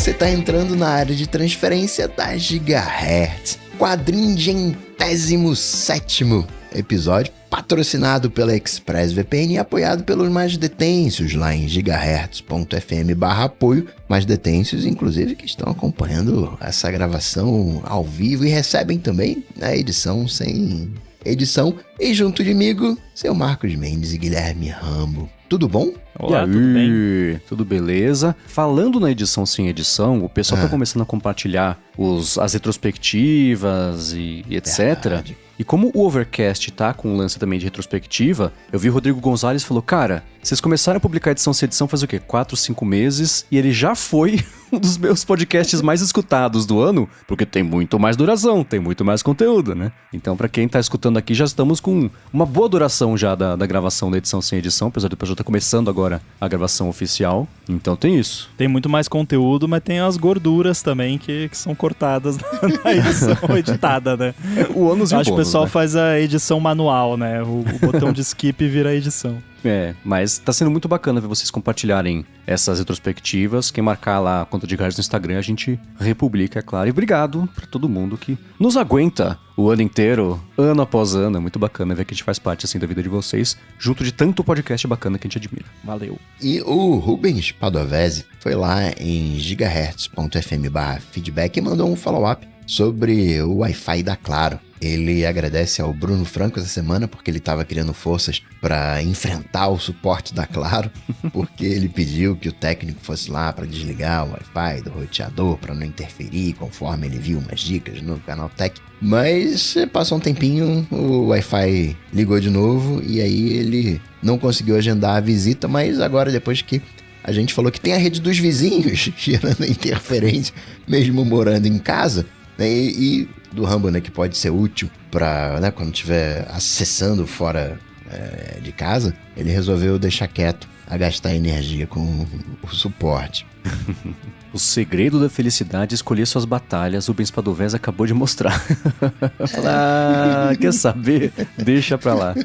Você está entrando na área de transferência da Gigahertz. 47º episódio, patrocinado pela ExpressVPN e apoiado pelos mais detêncios lá em gigahertz.fm/apoio. Mais detêncios, inclusive, que estão acompanhando essa gravação ao vivo e recebem também a edição sem edição. E junto comigo, seu Marcos Mendes e Guilherme Rambo. Tudo bom? Olá, tudo bem? Tudo beleza? Falando na edição sem edição, o pessoal tá começando a compartilhar as retrospectivas e etc. Verdade. E como o Overcast tá com um lance também de retrospectiva, eu vi o Rodrigo Gonzalez e falou, cara, vocês começaram a publicar a edição sem edição faz o quê? 4, 5 meses, e ele já foi um dos meus podcasts mais escutados do ano, porque tem muito mais duração, tem muito mais conteúdo, né? Então, pra quem tá escutando aqui, já estamos com uma boa duração já da gravação da edição sem edição, apesar de eu já estar começando agora a gravação oficial. Então tem isso. Tem muito mais conteúdo, mas tem as gorduras também que são cortadas na edição editada, né? O ônus e o Acho que o bônus, pessoal né? faz a edição manual, né? O botão de skip vira a edição. Mas tá sendo muito bacana ver vocês compartilharem essas retrospectivas. Quem marcar lá a conta de Gigahertz no Instagram, a gente republica, é claro. E obrigado pra todo mundo que nos aguenta o ano inteiro, ano após ano. É muito bacana ver que a gente faz parte assim da vida de vocês, junto de tanto podcast bacana que a gente admira. Valeu. E o Rubens Padovese foi lá em gigahertz.fm/feedback e mandou um follow-up sobre o Wi-Fi da Claro. Ele agradece ao Bruno Franco essa semana porque ele estava criando forças para enfrentar o suporte da Claro, porque ele pediu que o técnico fosse lá para desligar o Wi-Fi do roteador para não interferir, conforme ele viu umas dicas no canal Tech. Mas passou um tempinho, o Wi-Fi ligou de novo e aí ele não conseguiu agendar a visita, mas agora depois que a gente falou que tem a rede dos vizinhos gerando interferência, mesmo morando em casa, né? E do Rambo, né, que pode ser útil para, né, quando estiver acessando fora de casa, ele resolveu deixar quieto a gastar energia com o suporte. O segredo da felicidade é escolher suas batalhas. O Rubens Padovese acabou de mostrar. Quer saber? Deixa pra lá.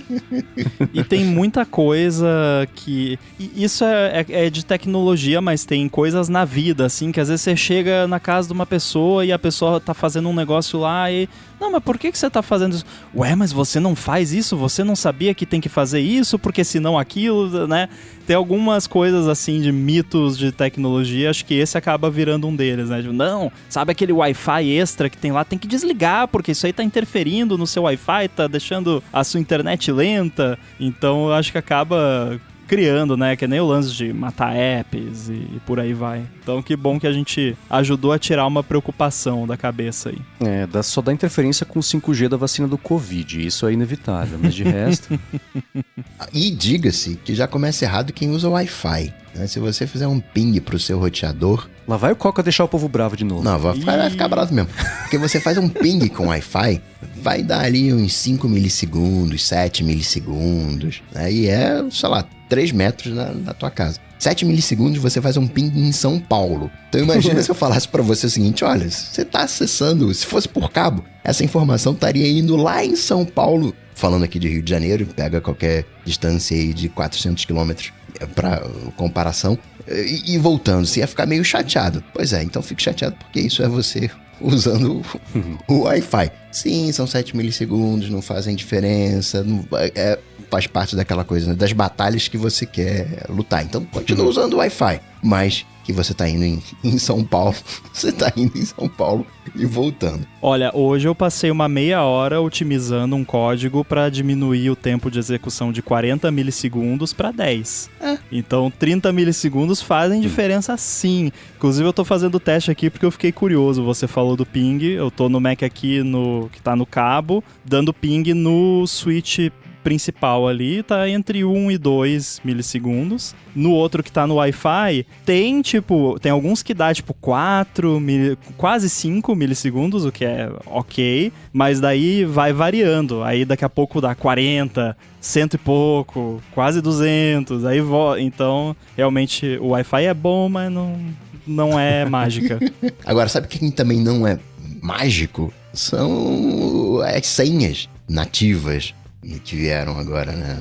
E tem muita coisa que... Isso é de tecnologia, mas tem coisas na vida, assim, que às vezes você chega na casa de uma pessoa e a pessoa tá fazendo um negócio lá e... Não, mas por que você tá fazendo isso? Ué, mas você não faz isso? Você não sabia que tem que fazer isso? Porque senão aquilo, né? Tem algumas coisas, assim, de mitos de tecnologia. Acho que esse acaba virando um deles, né? Tipo, não, sabe aquele Wi-Fi extra que tem lá? Tem que desligar, porque isso aí tá interferindo no seu Wi-Fi, tá deixando a sua internet lenta. Então, eu acho que acaba criando, né? Que é nem o lance de matar apps e por aí vai. Então, que bom que a gente ajudou a tirar uma preocupação da cabeça aí. Só dá interferência com o 5G da vacina do Covid. Isso é inevitável, mas de resto... E diga-se que já começa errado quem usa o Wi-Fi, né? Se você fizer um ping pro seu roteador... Lá vai o Coca deixar o povo bravo de novo. Não, vai ficar bravo mesmo. Porque você faz um ping com Wi-Fi, vai dar ali uns 5 milissegundos, 7 milissegundos, né? E sei lá, 3 metros na tua casa. 7 milissegundos você faz um ping em São Paulo. Então imagina se eu falasse pra você o seguinte, olha, você tá acessando, se fosse por cabo, essa informação estaria indo lá em São Paulo. Falando aqui de Rio de Janeiro, pega qualquer distância aí de 400 quilômetros para comparação, e voltando, você ia ficar meio chateado. Pois é, então fique chateado porque isso é você usando o Wi-Fi. Sim, são 7 milissegundos, não fazem diferença, faz parte daquela coisa, né, das batalhas que você quer lutar. Então continua usando o Wi-Fi, mas que você tá indo em São Paulo, você tá indo em São Paulo e voltando. Olha, hoje eu passei uma meia hora otimizando um código para diminuir o tempo de execução de 40 milissegundos para 10. Então 30 milissegundos fazem diferença sim. Inclusive eu tô fazendo o teste aqui porque eu fiquei curioso. Você falou do ping, eu tô no Mac aqui que tá no cabo, dando ping no switch principal ali, tá entre 1 e 2 milissegundos. No outro que tá no Wi-Fi, tem alguns que dá 4, quase 5 milissegundos, o que é ok, mas daí vai variando. Aí daqui a pouco dá 40, 100 e pouco, quase 200, aí então realmente o Wi-Fi é bom, mas não é mágica. Agora, sabe quem também não é mágico? São as senhas nativas que vieram agora, né,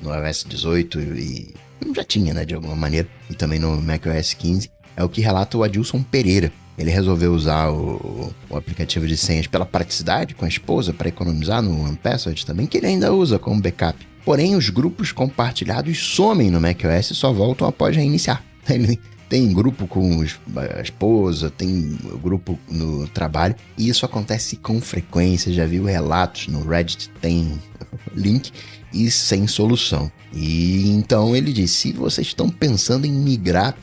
no iOS 18 e já tinha, né, de alguma maneira, e também no macOS 15, É o que relata o Adilson Pereira. Ele resolveu usar o aplicativo de senhas pela praticidade com a esposa para economizar no OnePassword também, que ele ainda usa como backup. Porém, os grupos compartilhados somem no macOS e só voltam após reiniciar. Ele tem grupo com a esposa, tem grupo no trabalho, e isso acontece com frequência. Já viu relatos no Reddit, tem link, e sem solução. E então ele diz, se vocês estão pensando em migrar,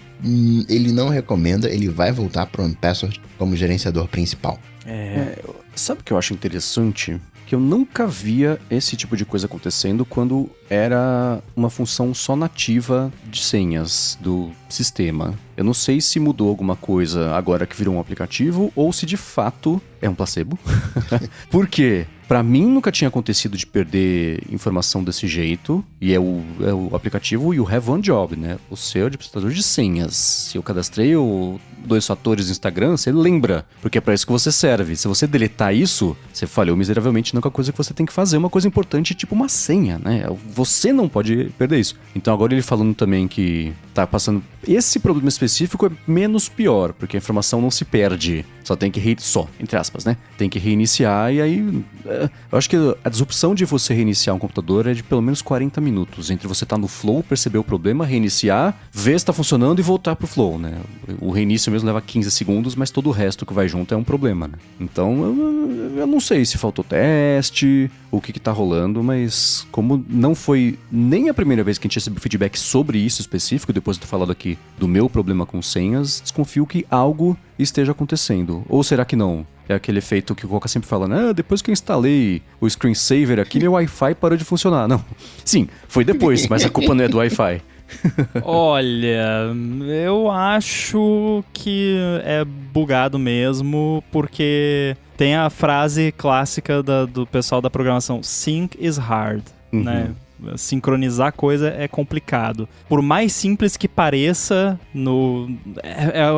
ele não recomenda, ele vai voltar para o OnePassword como gerenciador principal. Sabe o que eu acho interessante? Que eu nunca via esse tipo de coisa acontecendo quando era uma função só nativa de senhas do sistema. Eu não sei se mudou alguma coisa agora que virou um aplicativo ou se de fato é um placebo. Por quê? Pra mim nunca tinha acontecido de perder informação desse jeito, e é o aplicativo You Have One Job, né? O seu administrador de senhas. Se eu cadastrei o 2 fatores no Instagram, você lembra, porque é pra isso que você serve. Se você deletar isso, você falhou miseravelmente na coisa que você tem que fazer, uma coisa importante, tipo uma senha, né? Você não pode perder isso. Então agora ele falando também que tá passando... Esse problema específico é menos pior, porque a informação não se perde. Só tem que entre aspas, né? Tem que reiniciar e aí... Eu acho que a disrupção de você reiniciar um computador é de pelo menos 40 minutos. Entre você tá no flow, perceber o problema, reiniciar, ver se tá funcionando e voltar pro flow, né? O reinício mesmo leva 15 segundos, mas todo o resto que vai junto é um problema, né? Então, eu não sei se faltou teste, o que tá rolando, mas como não foi nem a primeira vez que a gente recebeu feedback sobre isso específico, depois de ter falado aqui do meu problema com senhas, desconfio que algo esteja acontecendo. Ou será que não? É aquele efeito que o Coca sempre fala, né? Depois que eu instalei o screensaver aqui, meu Wi-Fi parou de funcionar. Não, sim, foi depois, mas a culpa não é do Wi-Fi. Olha, eu acho que é bugado mesmo, porque tem a frase clássica do pessoal da programação, sync is hard, né? Sincronizar coisa é complicado. Por mais simples que pareça,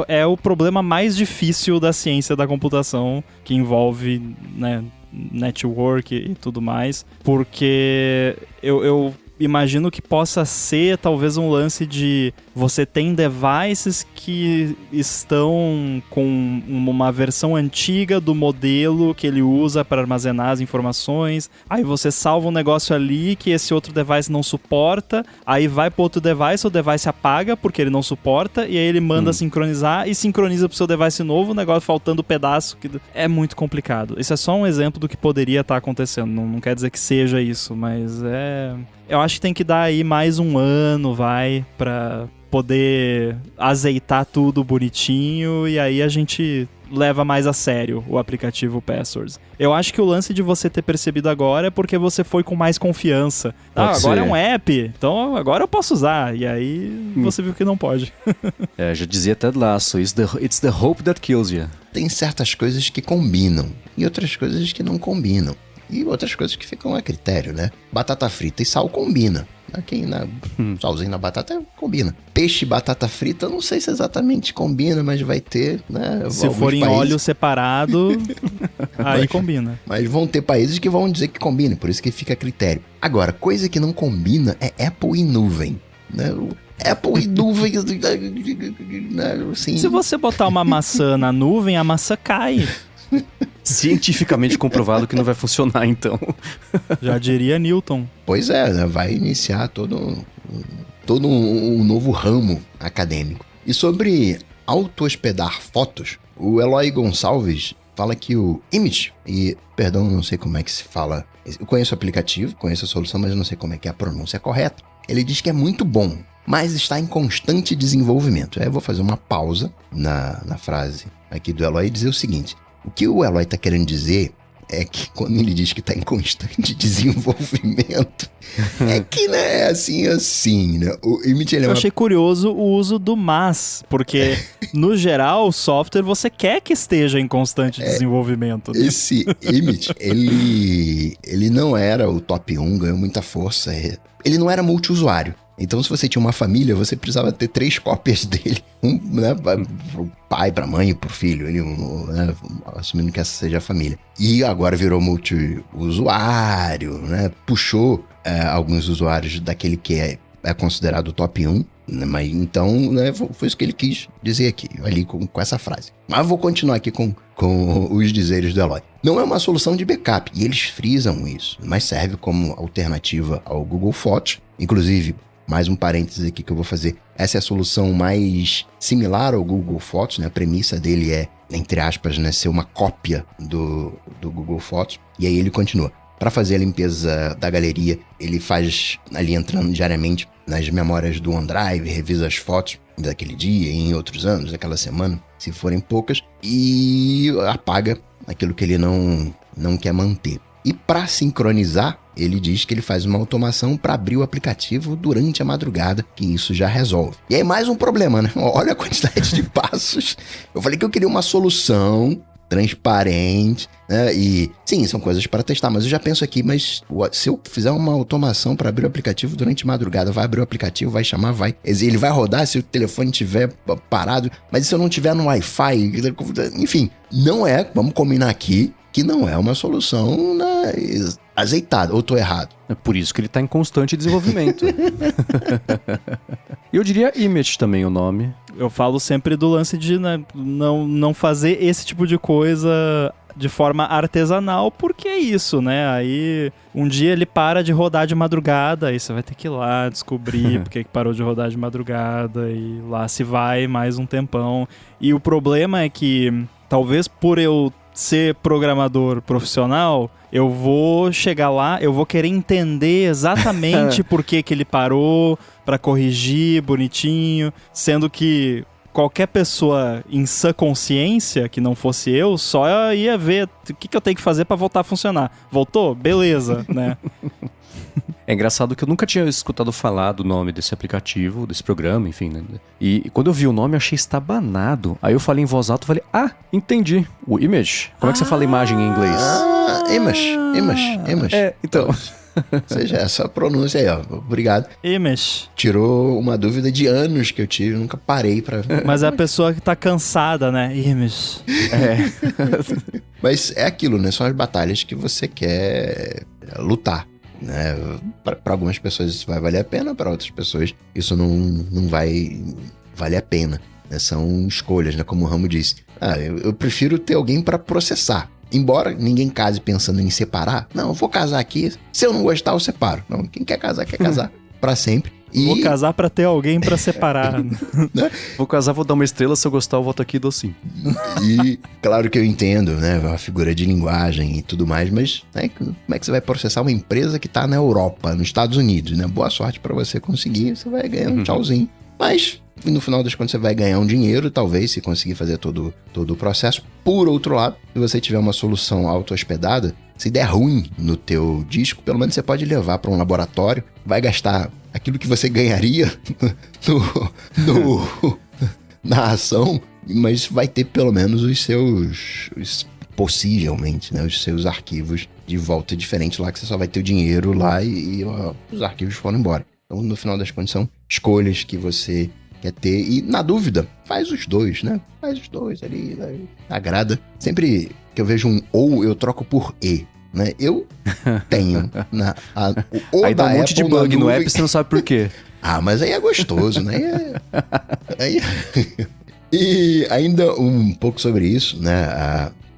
é o problema mais difícil da ciência da computação, que envolve, né, network e tudo mais, porque eu imagino que possa ser talvez um lance de você tem devices que estão com uma versão antiga do modelo que ele usa para armazenar as informações, aí você salva um negócio ali que esse outro device não suporta, aí vai para outro device, o device apaga porque ele não suporta, e aí ele manda sincronizar e sincroniza para o seu device novo, o negócio faltando pedaço, que é muito complicado. Isso é só um exemplo do que poderia estar acontecendo, não quer dizer que seja isso, mas eu acho que tem que dar aí mais um ano, pra poder azeitar tudo bonitinho, e aí a gente leva mais a sério o aplicativo Passwords. Eu acho que o lance de você ter percebido agora é porque você foi com mais confiança. Agora é um app, então agora eu posso usar. E aí você viu que não pode. Já dizia Ted Lasso, it's the hope that kills you. Tem certas coisas que combinam e outras coisas que não combinam. E outras coisas que ficam a critério, né? Batata frita e sal combina. Salzinho na batata combina. Peixe e batata frita, eu não sei se exatamente combina, mas vai ter, né? Se for em óleo separado, aí combina. Mas vão ter países que vão dizer que combina, por isso que fica a critério. Agora, coisa que não combina é Apple e nuvem, né? Apple e nuvem, né? Assim. Se você botar uma maçã na nuvem, a maçã cai. Cientificamente comprovado que não vai funcionar, então. Já diria Newton. Pois é, né? Vai iniciar todo um novo ramo acadêmico. E sobre auto-hospedar fotos, o Eloy Gonçalves fala que o Image, perdão, não sei como é que se fala, eu conheço o aplicativo, conheço a solução, mas eu não sei como é que é a pronúncia correta. Ele diz que é muito bom, mas está em constante desenvolvimento. Aí eu vou fazer uma pausa na frase aqui do Eloy e dizer o seguinte: o que o Eloy está querendo dizer é que quando ele diz que está em constante desenvolvimento, é que não é assim, né? O Image, eu achei curioso o uso do mas, porque no geral o software você quer que esteja em constante desenvolvimento. Né? Esse Image, ele não era o top 1, ganhou muita força, ele não era multiusuário. Então, se você tinha uma família, você precisava ter 3 cópias dele. Né, pro pai, pra mãe e pro filho. Né, assumindo que essa seja a família. E agora virou multiusuário, né? Puxou alguns usuários daquele que é considerado o top 1. Mas então, né, foi isso que ele quis dizer aqui, ali com essa frase. Mas vou continuar aqui com os dizeres do Eloy. Não é uma solução de backup, e eles frisam isso, mas serve como alternativa ao Google Fotos. Inclusive, mais um parênteses aqui que eu vou fazer. Essa é a solução mais similar ao Google Fotos, né? A premissa dele é, entre aspas, né, ser uma cópia do Google Fotos. E aí ele continua. Para fazer a limpeza da galeria, ele faz ali entrando diariamente nas memórias do OneDrive, revisa as fotos daquele dia, em outros anos, daquela semana, se forem poucas, e apaga aquilo que ele não quer manter. E para sincronizar, ele diz que ele faz uma automação para abrir o aplicativo durante a madrugada, que isso já resolve. E aí mais um problema, né? Olha a quantidade de passos. Eu falei que eu queria uma solução transparente, né? E sim, são coisas para testar, mas eu já penso aqui, mas se eu fizer uma automação para abrir o aplicativo durante a madrugada, vai abrir o aplicativo, vai chamar, ele vai rodar se o telefone estiver parado, mas se eu não tiver no Wi-Fi, enfim, não é, vamos combinar aqui, que não é uma solução, né, azeitada, ou tô errado? É por isso que ele tá em constante desenvolvimento. E eu diria Image também o nome. Eu falo sempre do lance de, né, não fazer esse tipo de coisa de forma artesanal, porque é isso, né? Aí um dia ele para de rodar de madrugada, aí você vai ter que ir lá descobrir porque que parou de rodar de madrugada, e lá se vai mais um tempão. E o problema é que, talvez por eu ser programador profissional, eu vou chegar lá, eu vou querer entender exatamente por que ele parou, para corrigir bonitinho, sendo que qualquer pessoa em sã consciência, que não fosse eu, só ia ver o que eu tenho que fazer para voltar a funcionar. Voltou? Beleza, né? É engraçado que eu nunca tinha escutado falar do nome desse aplicativo, desse programa, enfim, né? E quando eu vi o nome, eu achei estabanado. Aí eu falei em voz alta, falei, entendi. O Image. Como é que você fala imagem em inglês? Image. É, então. Ou seja, essa pronúncia aí, ó. Obrigado. Image. Tirou uma dúvida de anos que eu tive, nunca parei pra... Mas é a pessoa que tá cansada, né? Image. É. Mas é aquilo, né? São as batalhas que você quer lutar, né? Para algumas pessoas isso vai valer a pena, para outras pessoas isso não vai valer a pena, né? São escolhas, né? Como o Ramo disse, eu prefiro ter alguém para processar. Embora ninguém case pensando em separar, não, eu vou casar aqui, se eu não gostar eu separo. Não, quem quer casar para sempre. Vou casar pra ter alguém pra separar. Né? Vou casar, vou dar uma estrela, se eu gostar eu volto aqui e dou sim. E claro que eu entendo, né, a figura de linguagem e tudo mais, mas né, como é que você vai processar uma empresa que tá na Europa, nos Estados Unidos, né? Boa sorte pra você conseguir, você vai ganhar um tchauzinho. Mas no final das contas você vai ganhar um dinheiro, talvez, se conseguir fazer todo o processo. Por outro lado, se você tiver uma solução auto-hospedada, se der ruim no teu disco, pelo menos você pode levar para um laboratório, vai gastar aquilo que você ganharia na ação, mas vai ter pelo menos possivelmente, né, os seus arquivos de volta diferente lá, que você só vai ter o dinheiro lá e os arquivos foram embora. Então, no final das contas, são escolhas que você quer ter. E, na dúvida, faz os dois, né? Faz os dois ali, né? Agrada. Sempre que eu vejo um ou, eu troco por e, né? Eu tenho o aí da dá um monte Apple de bug na no nuvem. app, você não sabe por quê. Mas aí é gostoso, né? E ainda um pouco sobre isso, né?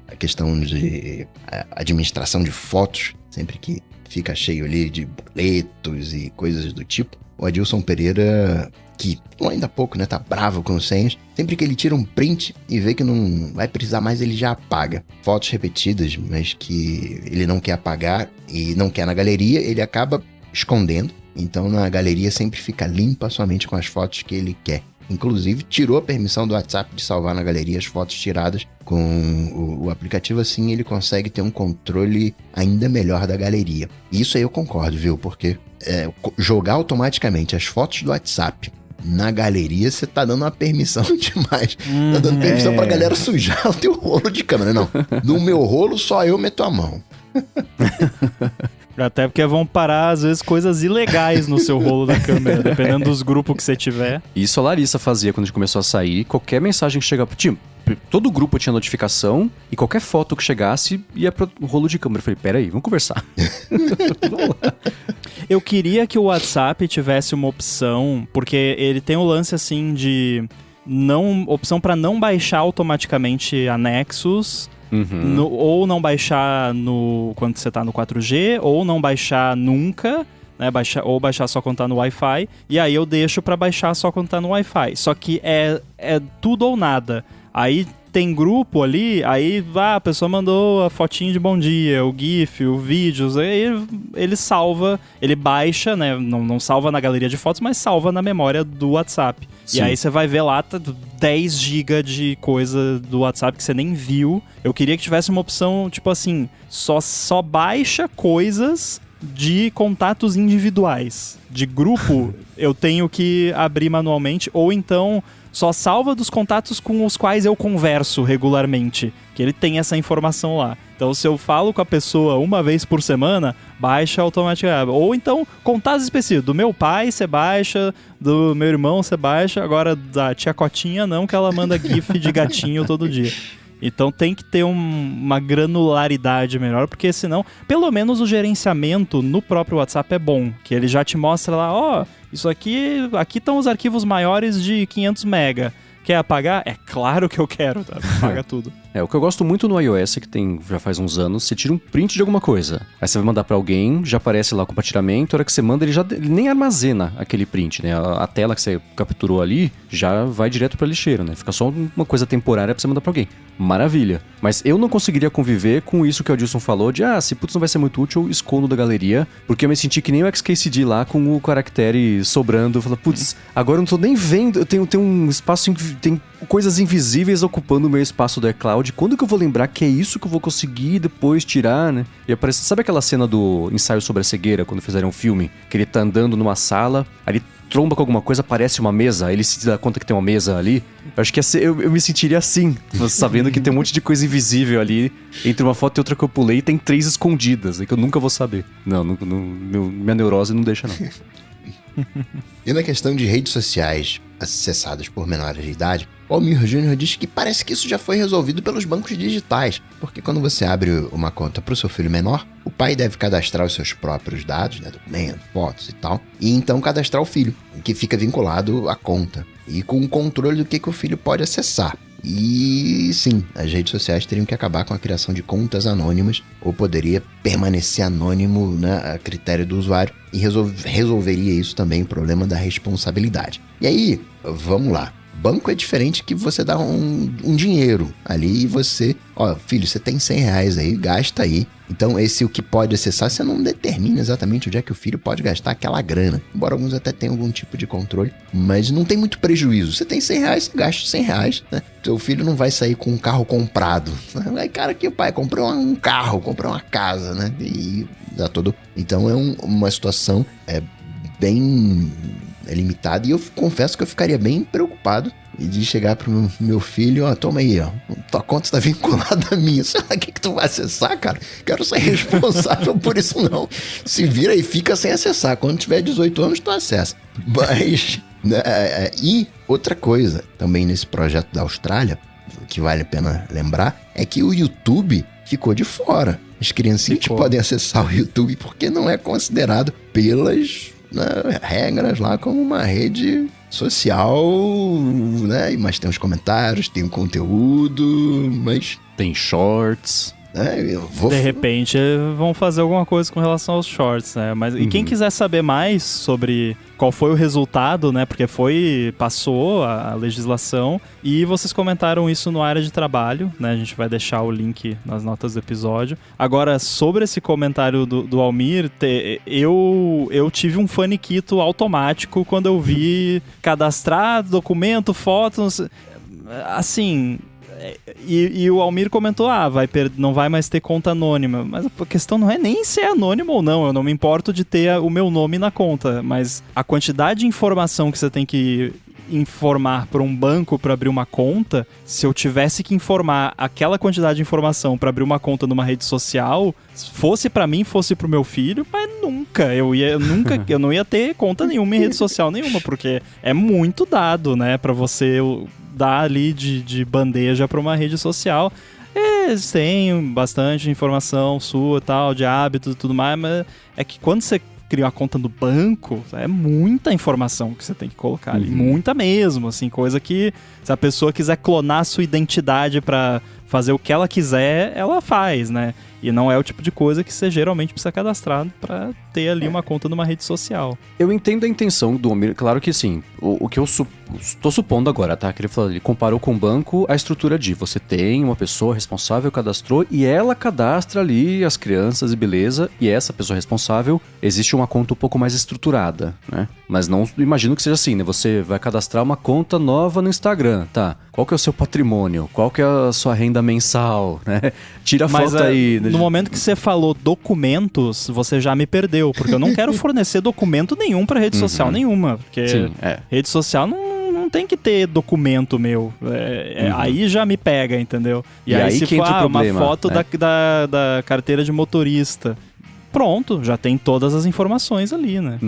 A questão de administração de fotos, sempre que fica cheio ali de boletos e coisas do tipo. O Adilson Pereira, que ainda há pouco, né, tá bravo com os senhas, sempre que ele tira um print e vê que não vai precisar mais, ele já apaga. Fotos repetidas, mas que ele não quer apagar e não quer na galeria, ele acaba escondendo. Então na galeria sempre fica limpa somente com as fotos que ele quer. Inclusive, tirou a permissão do WhatsApp de salvar na galeria as fotos tiradas. Com o aplicativo, assim, ele consegue ter um controle ainda melhor da galeria. E isso aí eu concordo, viu? Porque jogar automaticamente as fotos do WhatsApp na galeria, você tá dando uma permissão demais. Tá dando permissão pra galera sujar o teu rolo de câmera. Não, no meu rolo só eu meto a mão. Até porque vão parar, às vezes, coisas ilegais no seu rolo da câmera, dependendo dos grupos que você tiver. Isso a Larissa fazia quando a gente começou a sair. Qualquer mensagem que chegava... Todo grupo tinha notificação e qualquer foto que chegasse ia pro rolo de câmera. Eu falei, peraí, vamos conversar. Vamos lá. Eu queria que o WhatsApp tivesse uma opção, porque ele tem um lance assim de opção para não baixar automaticamente anexos, ou não baixar quando você tá no 4G, ou não baixar nunca, né, ou baixar só quando tá no Wi-Fi, e aí eu deixo para baixar só quando tá no Wi-Fi. Só que é tudo ou nada. Aí tem grupo ali, aí a pessoa mandou a fotinho de bom dia, o GIF, o vídeos, aí ele salva, ele baixa, né? Não salva na galeria de fotos, mas salva na memória do WhatsApp. Sim. E aí você vai ver lá 10 GB de coisa do WhatsApp que você nem viu. Eu queria que tivesse uma opção, tipo assim, só baixa coisas de contatos individuais. De grupo, eu tenho que abrir manualmente, ou então só salva dos contatos com os quais eu converso regularmente, que ele tem essa informação lá. Então, se eu falo com a pessoa uma vez por semana, baixa automaticamente. Ou então, contatos específicos. Do meu pai, você baixa. Do meu irmão, você baixa. Agora, da tia Cotinha, não, que ela manda gif de gatinho todo dia. Então tem que ter uma granularidade melhor, porque senão, pelo menos o gerenciamento no próprio WhatsApp é bom, que ele já te mostra lá, isso aqui estão os arquivos maiores de 500 mega. Quer apagar? É claro que eu quero, tá? Apaga tudo. O que eu gosto muito no iOS, que tem já faz uns anos, você tira um print de alguma coisa. Aí você vai mandar pra alguém, já aparece lá o compartilhamento, a hora que você manda, ele nem armazena aquele print, né? A tela que você capturou ali já vai direto pra lixeira, né? Fica só uma coisa temporária pra você mandar pra alguém. Maravilha. Mas eu não conseguiria conviver com isso que o Adilson falou de, se putz, não vai ser muito útil, eu escondo da galeria, porque eu me senti que nem o XKCD lá com o caractere sobrando. Eu falo, putz, agora eu não tô nem vendo, eu tenho um espaço, tem coisas invisíveis ocupando o meu espaço do iCloud. Quando que eu vou lembrar que é isso que eu vou conseguir depois tirar, né? E aparece, sabe aquela cena do ensaio sobre a cegueira, quando fizeram um filme? Que ele tá andando numa sala, aí ele tromba com alguma coisa, aparece uma mesa, aí ele se dá conta que tem uma mesa ali. Eu acho que eu me sentiria assim, sabendo que tem um monte de coisa invisível ali, entre uma foto e outra que eu pulei, e tem 3 escondidas, que eu nunca vou saber. Não, minha neurose não deixa, não. E na questão de redes sociais acessadas por menores de idade, o Almir Júnior diz que parece que isso já foi resolvido pelos bancos digitais, porque quando você abre uma conta para o seu filho menor, o pai deve cadastrar os seus próprios dados, né, documentos, fotos e tal, e então cadastrar o filho, que fica vinculado à conta, e com o controle do que o filho pode acessar. E sim, as redes sociais teriam que acabar com a criação de contas anônimas, ou poderia permanecer anônimo, né, a critério do usuário, e resolveria isso também, o problema da responsabilidade. E aí, vamos lá. Banco é diferente, que você dá um dinheiro ali e você, filho, você tem R$100 aí, gasta aí. Então o que pode acessar, você não determina exatamente onde é que o filho pode gastar aquela grana. Embora alguns até tenham algum tipo de controle, mas não tem muito prejuízo. Você tem R$100, você gasta R$100, né? Seu filho não vai sair com um carro comprado. Aí, cara, que o pai comprou um carro, comprou uma casa, né? E dá todo... Então é uma situação bem limitada, e eu confesso que eu ficaria bem preocupado de chegar pro meu filho, toma aí, tua conta está vinculada a mim, sei lá, o que tu vai acessar, cara? Quero ser responsável por isso não. Se vira e fica sem acessar, quando tiver 18 anos tu acessa. Mas, e outra coisa, também nesse projeto da Austrália, que vale a pena lembrar, é que o YouTube ficou de fora. As criancinhas podem acessar o YouTube porque não é considerado pelas regras lá como uma rede social, né? Mas tem os comentários, tem o conteúdo, mas... Tem shorts... De repente vão fazer alguma coisa com relação aos shorts, né? Mas, e quem quiser saber mais sobre qual foi o resultado, né? Porque passou a legislação e vocês comentaram isso no Área de Trabalho, né? A gente vai deixar o link nas notas do episódio. Agora, sobre esse comentário do Almir, eu tive um faniquito automático quando eu vi cadastrar documento, fotos, assim... E o Almir comentou, não vai mais ter conta anônima. Mas a questão não é nem se é anônimo ou não. Eu não me importo de ter o meu nome na conta. Mas a quantidade de informação que você tem que informar para um banco para abrir uma conta, se eu tivesse que informar aquela quantidade de informação para abrir uma conta numa rede social, fosse para mim, fosse pro meu filho, mas eu não ia ter conta nenhuma em rede social nenhuma, porque é muito dado, né, para você dar ali de bandeja para uma rede social. Eles têm bastante informação sua e tal, de hábitos e tudo mais, mas é que quando você cria uma conta no banco, é muita informação que você tem que colocar ali. Muita mesmo, assim, coisa que se a pessoa quiser clonar a sua identidade pra fazer o que ela quiser, ela faz, né? E não é o tipo de coisa que você geralmente precisa cadastrar pra ter ali uma conta numa rede social. Eu entendo a intenção do Almir, claro que sim. O que eu tô supondo agora, tá? Que ele comparou com o banco a estrutura de você tem uma pessoa responsável, cadastrou, e ela cadastra ali as crianças e beleza, e essa pessoa responsável, existe uma conta um pouco mais estruturada, né? Mas não imagino que seja assim, né? Você vai cadastrar uma conta nova no Instagram, tá? Qual que é o seu patrimônio? Qual que é a sua renda mensal, né? Tira a foto aí. No momento que você falou documentos, você já me perdeu, porque eu não quero fornecer documento nenhum pra rede social nenhuma, porque rede social não tem que ter documento meu. Aí já me pega, entendeu? E aí se for uma foto da carteira de motorista, pronto, já tem todas as informações ali, né?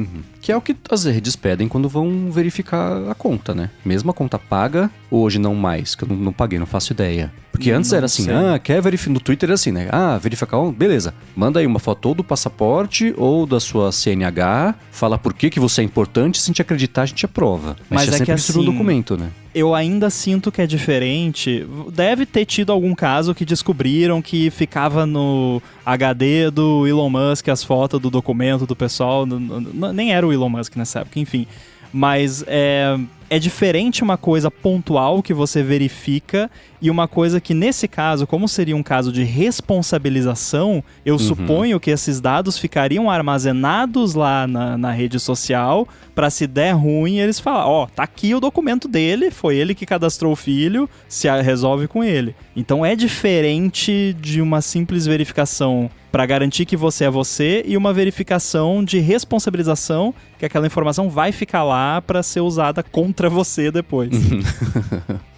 Que é o que as redes pedem quando vão verificar a conta, né? Mesmo a conta paga, hoje não mais, que eu não paguei, não faço ideia. Porque antes era assim, quer verificar, no Twitter era assim, né? Verificar, beleza, manda aí uma foto ou do passaporte ou da sua CNH, fala por que você é importante, se a gente acreditar, a gente aprova. Mas é sempre que assim, um documento, né? Eu ainda sinto que é diferente. Deve ter tido algum caso que descobriram que ficava no HD do Elon Musk as fotos do documento do pessoal. Nem era o Elon Musk nessa época, enfim. Mas é diferente uma coisa pontual que você verifica e uma coisa que, nesse caso, como seria um caso de responsabilização, eu suponho que esses dados ficariam armazenados lá na rede social para, se der ruim, eles falam, tá aqui o documento dele, foi ele que cadastrou o filho, se resolve com ele. Então é diferente de uma simples verificação para garantir que você é você e uma verificação de responsabilização, que aquela informação vai ficar lá para ser usada contra você depois.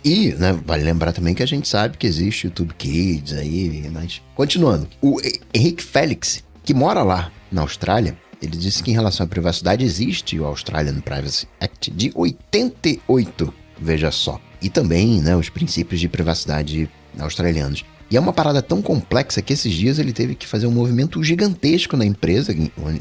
E, né, vale lembrar também que a gente sabe que existe o YouTube Kids aí, mas... Continuando, o Henrique Félix, que mora lá na Austrália, ele disse que em relação à privacidade existe o Australian Privacy Act de 88, veja só. E também, né, os princípios de privacidade australianos. E é uma parada tão complexa que esses dias ele teve que fazer um movimento gigantesco na empresa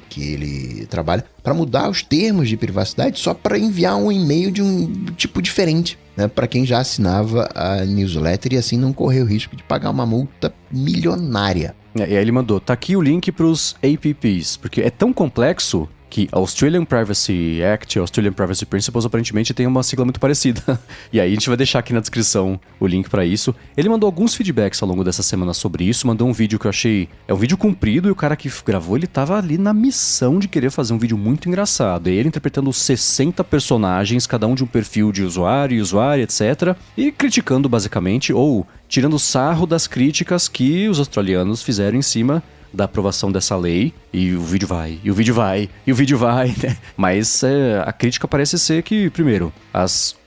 que ele trabalha para mudar os termos de privacidade só para enviar um e-mail de um tipo diferente, né, para quem já assinava a newsletter e assim não correr o risco de pagar uma multa milionária. E aí ele mandou, tá aqui o link pros APPs, porque é tão complexo que a Australian Privacy Act e Australian Privacy Principles aparentemente tem uma sigla muito parecida. E aí a gente vai deixar aqui na descrição o link pra isso. Ele mandou alguns feedbacks ao longo dessa semana sobre isso, mandou um vídeo que eu achei... É um vídeo comprido e o cara que gravou, ele tava ali na missão de querer fazer um vídeo muito engraçado. E ele interpretando 60 personagens, cada um de um perfil de usuário, etc. E criticando basicamente, ou tirando sarro das críticas que os australianos fizeram em cima da aprovação dessa lei, e o vídeo vai, e o vídeo vai, e o vídeo vai, né? Mas a crítica parece ser que, primeiro, as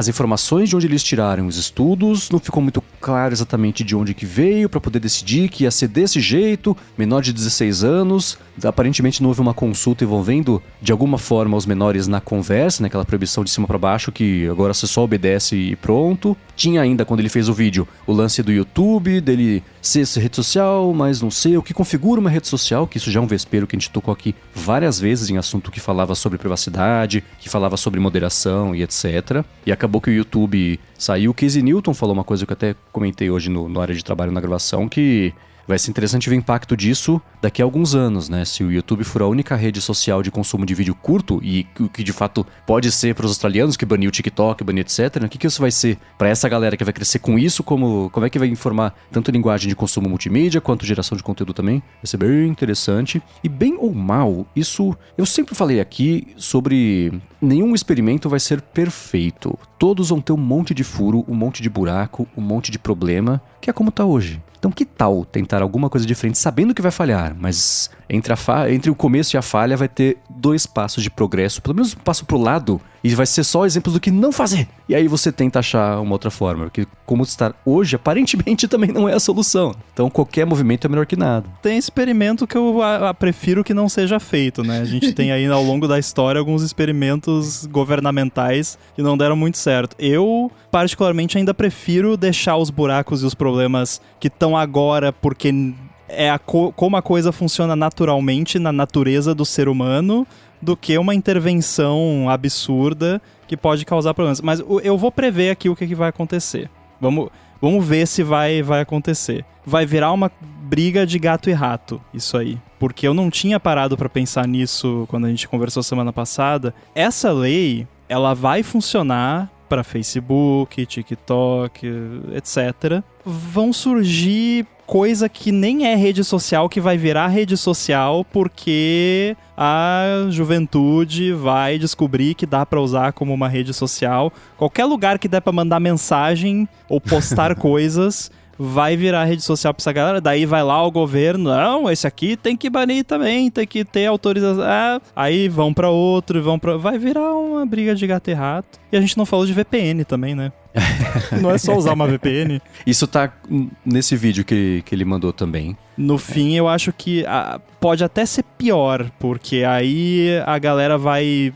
informações de onde eles tiraram os estudos, não ficou muito claro exatamente de onde que veio para poder decidir que ia ser desse jeito, menor de 16 anos, aparentemente não houve uma consulta envolvendo de alguma forma os menores na conversa, naquela proibição de cima para baixo que agora você só obedece e pronto. Tinha ainda, quando ele fez o vídeo, o lance do YouTube, dele ser rede social, mas não sei, o que configura uma rede social, que isso já é um vespeiro que a gente tocou aqui várias vezes em assunto que falava sobre privacidade, que falava sobre moderação e etc. E acabou que o YouTube saiu. O Casey Newton falou uma coisa que eu até comentei hoje no área de trabalho na gravação, que vai ser interessante ver o impacto disso daqui a alguns anos, né? Se o YouTube for a única rede social de consumo de vídeo curto, e o que de fato pode ser para os australianos, que baniu o TikTok, baniu etc., né? O que isso vai ser para essa galera que vai crescer com isso? Como é que vai informar tanto linguagem de consumo multimídia, quanto geração de conteúdo também? Vai ser bem interessante. E bem ou mal, isso... Eu sempre falei aqui sobre... Nenhum experimento vai ser perfeito. Todos vão ter um monte de furo, um monte de buraco, um monte de problema, que é como tá hoje. Então que tal tentar alguma coisa diferente, sabendo que vai falhar, mas entre o começo e a falha vai ter 2 passos de progresso, pelo menos um passo pro lado, e vai ser só exemplos do que não fazer. E aí você tenta achar uma outra forma, porque como está hoje, aparentemente também não é a solução. Então qualquer movimento é melhor que nada. Tem experimento que eu prefiro que não seja feito, né? A gente tem aí ao longo da história alguns experimentos governamentais que não deram muito certo. Eu, particularmente, ainda prefiro deixar os buracos e os problemas que estão agora porque como a coisa funciona naturalmente na natureza do ser humano do que uma intervenção absurda que pode causar problemas. Mas eu vou prever aqui o que vai acontecer. Vamos ver se vai acontecer. Vai virar uma briga de gato e rato, isso aí. Porque eu não tinha parado pra pensar nisso quando a gente conversou semana passada. Essa lei, ela vai funcionar para Facebook, TikTok, etc. Vão surgir coisa que nem é rede social, que vai virar rede social porque a juventude vai descobrir que dá para usar como uma rede social. Qualquer lugar que der para mandar mensagem ou postar coisas vai virar rede social pra essa galera. Daí vai lá o governo, não, esse aqui tem que banir também, tem que ter autorização. Aí vão pra outro, vai virar uma briga de gato e rato. E a gente não falou de VPN também, né? Não é só usar uma VPN. Isso tá nesse vídeo que ele mandou também. No fim, eu acho que pode até ser pior, porque aí a galera vai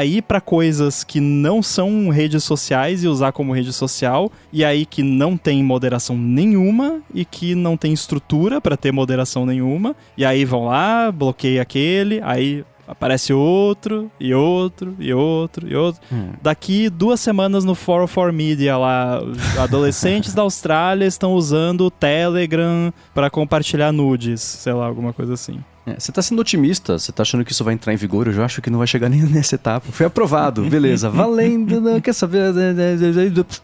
ir pra coisas que não são redes sociais e usar como rede social, e aí que não tem moderação nenhuma e que não tem estrutura pra ter moderação nenhuma, e aí vão lá, bloqueia aquele, aí aparece outro, e outro, e outro, e outro. Daqui 2 semanas no 404 Media lá, adolescentes da Austrália estão usando o Telegram pra compartilhar nudes, sei lá, alguma coisa assim. Você tá sendo otimista, você tá achando que isso vai entrar em vigor, eu já acho que não vai chegar nem nessa etapa. Foi aprovado, beleza, valendo, não quer saber,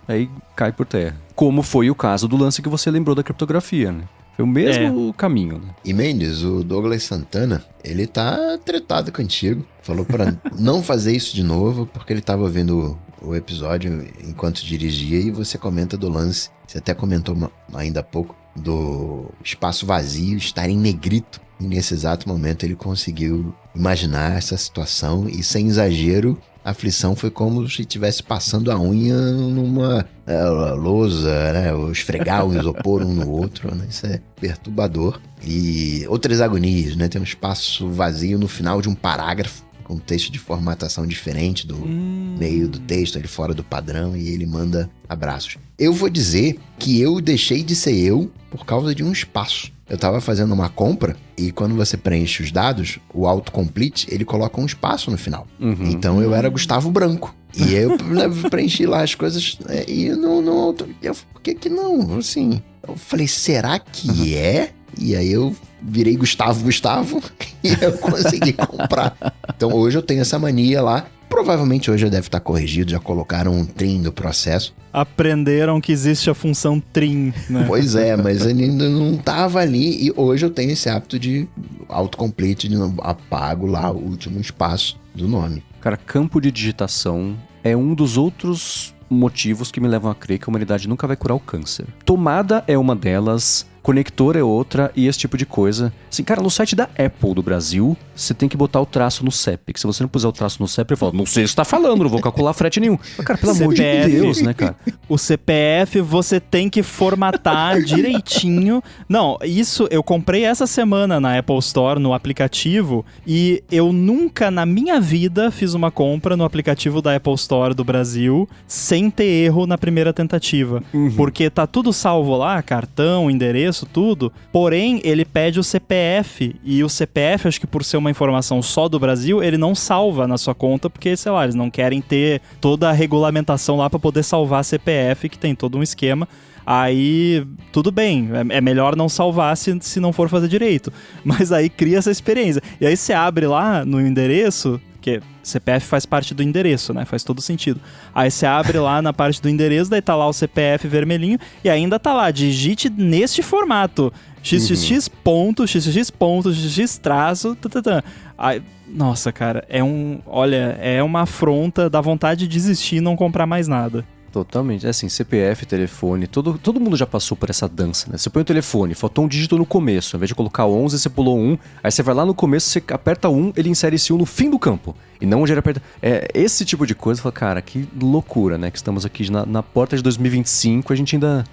aí cai por terra. Como foi o caso do lance que você lembrou da criptografia, né? Foi o mesmo caminho, né? E Mendes, o Douglas Santana, ele tá tretado contigo. Falou pra não fazer isso de novo, porque ele tava vendo o episódio enquanto dirigia e você comenta do lance. Você até comentou ainda há pouco do espaço vazio estar em negrito. E nesse exato momento ele conseguiu imaginar essa situação e, sem exagero, a aflição foi como se estivesse passando a unha numa lousa, né? Ou esfregar o isopor um no outro, né? Isso é perturbador. E outras agonias, né? Tem um espaço vazio no final de um parágrafo, com um texto de formatação diferente do meio do texto, ali fora do padrão, e ele manda abraços. Eu vou dizer que eu deixei de ser eu por causa de um espaço. Eu tava fazendo uma compra e quando você preenche os dados, o autocomplete, ele coloca um espaço no final. Então eu era Gustavo Branco. E eu preenchi lá as coisas e não por que não? Assim, eu falei, será que é? E aí eu virei Gustavo e eu consegui comprar. Então hoje eu tenho essa mania lá. Provavelmente hoje já deve estar corrigido, já colocaram um trim do processo. Aprenderam que existe a função trim, né? Pois é, mas ele ainda não estava ali e hoje eu tenho esse hábito de autocomplete, de apago lá o último espaço do nome. Cara, campo de digitação é um dos outros motivos que me levam a crer que a humanidade nunca vai curar o câncer. Tomada é uma delas, conector é outra e esse tipo de coisa. Assim, cara, no site da Apple do Brasil, você tem que botar o traço no CEP. Que se você não puser o traço no CEP, ele fala, não sei o que você tá falando, não vou calcular frete nenhum. Mas, cara, pelo amor de Deus, né, cara? O CPF você tem que formatar direitinho. Não, isso eu comprei essa semana na Apple Store, no aplicativo, e eu nunca na minha vida fiz uma compra no aplicativo da Apple Store do Brasil sem ter erro na primeira tentativa. Porque tá tudo salvo lá, cartão, endereço, tudo. Porém, ele pede o CPF. E o CPF, acho que por ser uma informação só do Brasil, ele não salva na sua conta, porque, sei lá, eles não querem ter toda a regulamentação lá pra poder salvar CPF, que tem todo um esquema. Aí, tudo bem, é melhor não salvar se não for fazer direito. Mas aí cria essa experiência. E aí você abre lá no endereço, que CPF faz parte do endereço, né? Faz todo sentido. Aí você abre lá na parte do endereço, daí tá lá o CPF vermelhinho, e ainda tá lá, digite neste formato. xxx ponto, xxx ponto, xxx traço, Aí, nossa, cara, é uma afronta, dá vontade de desistir e não comprar mais nada. Totalmente. É assim, CPF, telefone, todo mundo já passou por essa dança, né? Você põe o telefone, faltou um dígito no começo. Ao invés de colocar 11, você pulou 1. Aí você vai lá no começo, você aperta 1, ele insere esse 1 no fim do campo. E não onde ele aperta... esse tipo de coisa, fala, cara, que loucura, né? Que estamos aqui na porta de 2025, a gente ainda...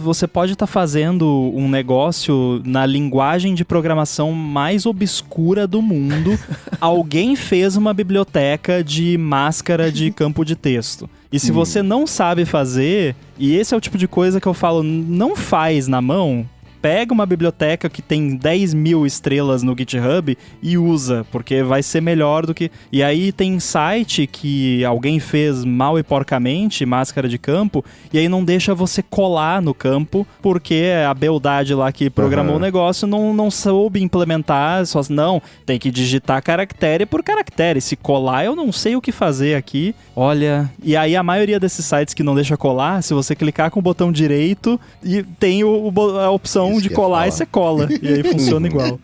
Você pode estar fazendo um negócio na linguagem de programação mais obscura do mundo. Alguém fez uma biblioteca de máscara de campo de texto. E se você não sabe fazer, e esse é o tipo de coisa que eu falo, não faz na mão, pega uma biblioteca que tem 10 mil estrelas no GitHub e usa, porque vai ser melhor do que... E aí tem site que alguém fez mal e porcamente, máscara de campo, e aí não deixa você colar no campo, porque a beldade lá que programou o negócio não soube implementar, só não, tem que digitar caractere por caractere. Se colar, eu não sei o que fazer aqui. Olha, e aí a maioria desses sites que não deixa colar, se você clicar com o botão direito, e tem a opção Isso de que eu ia colar falar. e você cola. E aí funciona igual.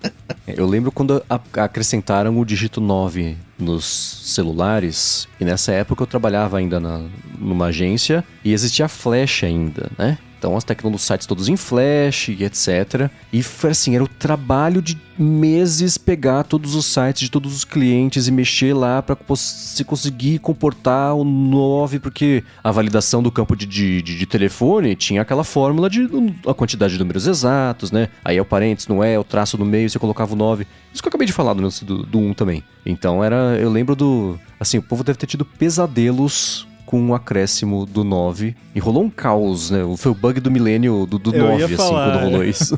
Eu lembro quando acrescentaram o dígito 9 nos celulares, e nessa época eu trabalhava ainda numa agência, e existia Flash ainda, né? Então as tecnologias, sites todos em Flash e etc. E foi assim, era o trabalho de meses pegar todos os sites de todos os clientes e mexer lá para se conseguir comportar o 9, porque a validação do campo de telefone tinha aquela fórmula de a quantidade de números exatos, né? Aí é o parênteses, não é, o traço no meio, você colocava o 9. Isso que eu acabei de falar do 1 também. Então eu lembro assim, o povo deve ter tido pesadelos com um acréscimo do 9. E rolou um caos, né? Foi o bug do milênio do 9, assim, quando rolou isso.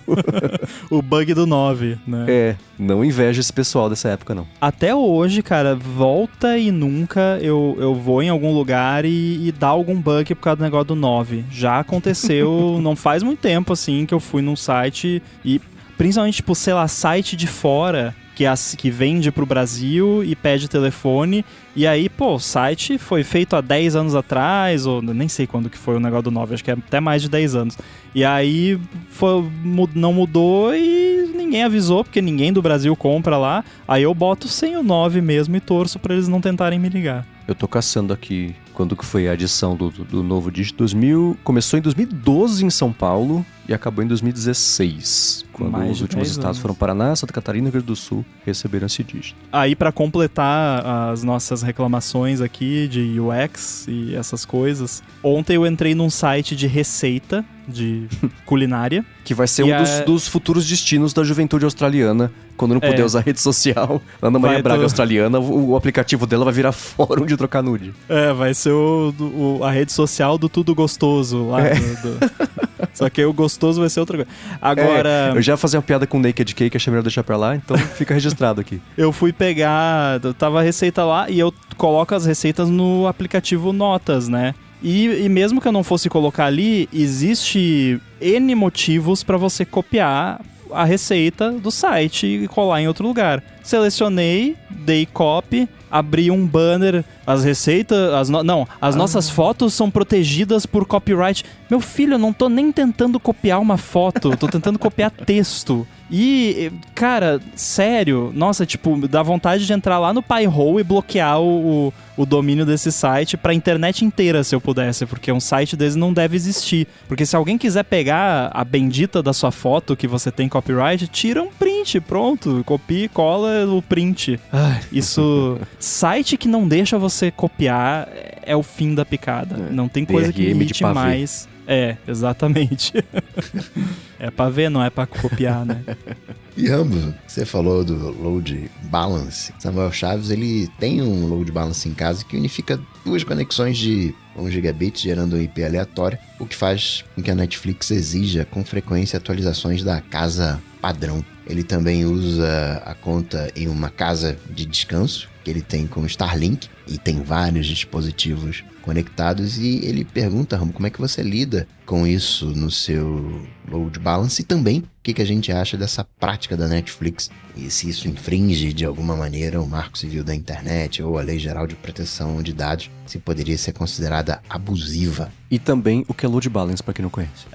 O bug do 9, né? Não inveja esse pessoal dessa época, não. Até hoje, cara, volta e nunca eu vou em algum lugar e dá algum bug por causa do negócio do 9. Já aconteceu, não faz muito tempo, assim, que eu fui num site e... Principalmente, tipo, sei lá, site de fora que vende pro Brasil e pede telefone. E aí, pô, o site foi feito há 10 anos atrás, ou nem sei quando que foi o negócio do 9, acho que é até mais de 10 anos. E aí não mudou e ninguém avisou, porque ninguém do Brasil compra lá. Aí eu boto sem o 9 mesmo e torço pra eles não tentarem me ligar. Eu tô caçando aqui quando que foi a adição do novo dígito. Começou em 2012 em São Paulo e acabou em 2016, quando os últimos estados foram Paraná, Santa Catarina e Rio Grande do Sul receberam esse dígito. Aí, pra completar as nossas reclamações aqui de UX e essas coisas, ontem eu entrei num site de receita de culinária. Que vai ser dos futuros destinos da juventude australiana, quando não puder usar rede social. Ana Maria Braga australiana, o aplicativo dela vai virar fórum de trocar nude. Vai ser a rede social do Tudo Gostoso lá. Só que aí o gostoso vai ser outra coisa. Agora... eu já fazia uma piada com Naked Cake, achei melhor deixar pra lá, então fica registrado aqui. Eu fui pegar... Tava a receita lá e eu coloco as receitas no aplicativo Notas, né? E mesmo que eu não fosse colocar ali, existe N motivos pra você copiar a receita do site e colar em outro lugar. Selecionei, dei copy, abri um banner, as receitas... As nossas fotos são protegidas por copyright. Meu filho, eu não tô nem tentando copiar uma foto, tô tentando copiar texto. E, cara, sério, nossa, tipo, dá vontade de entrar lá no Pi-hole e bloquear o domínio desse site pra internet inteira, se eu pudesse, porque um site desse não deve existir. Porque se alguém quiser pegar a bendita da sua foto que você tem copyright, tira um print, pronto, copia e cola o print. Isso... Site que não deixa você copiar é o fim da picada. Não tem coisa que limite mais... exatamente. É pra ver, não é pra copiar, né? E ambos, você falou do load balance. Samuel Chaves, ele tem um load balance em casa que unifica duas conexões de 1 gigabit gerando um IP aleatório, o que faz com que a Netflix exija com frequência atualizações da casa padrão. Ele também usa a conta em uma casa de descanso que ele tem com o Starlink e tem vários dispositivos conectados, e ele pergunta, Rambo, como é que você lida com isso no seu load balance, e também o que a gente acha dessa prática da Netflix e se isso infringe de alguma maneira o Marco Civil da Internet ou a Lei Geral de Proteção de Dados, se poderia ser considerada abusiva. E também o que é load balance, pra quem não conhece.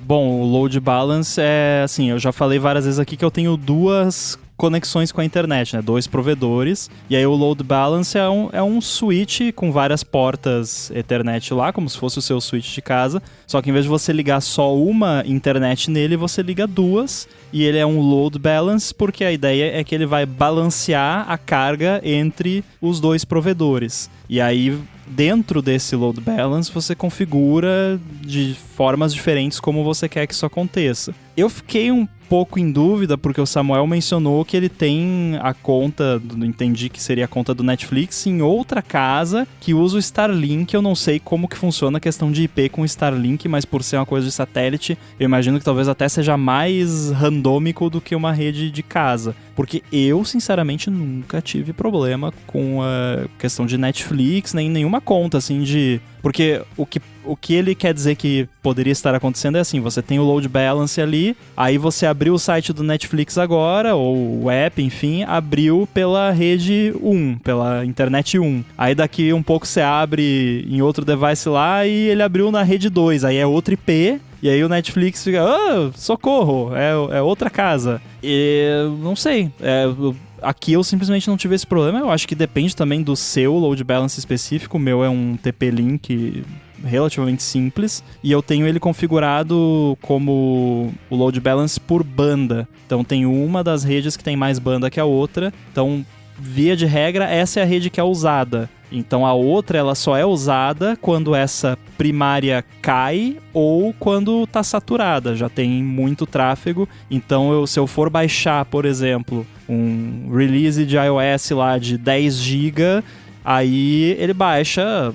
Bom, o load balance é assim, eu já falei várias vezes aqui que eu tenho duas conexões com a internet, né? 2 provedores. E aí o load balance é um switch com várias portas Ethernet lá, como se fosse o seu switch de casa. Só que em vez de você ligar só uma internet nele, você liga 2. E ele é um load balance porque a ideia é que ele vai balancear a carga entre os 2 provedores. E aí, dentro desse load balance, você configura de formas diferentes como você quer que isso aconteça. Eu fiquei um pouco em dúvida, porque o Samuel mencionou que ele tem a conta, entendi que seria a conta do Netflix, em outra casa que usa o Starlink. Eu não sei como que funciona a questão de IP com o Starlink, mas por ser uma coisa de satélite, eu imagino que talvez até seja mais randômico do que uma rede de casa. Porque eu, sinceramente, nunca tive problema com a questão de Netflix, nem nenhuma conta, assim, de... Porque o que ele quer dizer que poderia estar acontecendo é assim, você tem o load balance ali, aí você abriu o site do Netflix agora, ou o app, enfim, abriu pela rede 1, pela internet 1. Aí daqui um pouco você abre em outro device lá e ele abriu na rede 2, aí é outro IP... E aí o Netflix fica, socorro, é outra casa. E não sei, aqui eu simplesmente não tive esse problema. Eu acho que depende também do seu load balance específico. O meu é um TP-Link relativamente simples. E eu tenho ele configurado como o load balance por banda. Então tem uma das redes que tem mais banda que a outra. Então, via de regra, essa é a rede que é usada. Então a outra, ela só é usada quando essa primária cai ou quando tá saturada, já tem muito tráfego. Então se eu for baixar, por exemplo, um release de iOS lá de 10 GB, aí ele baixa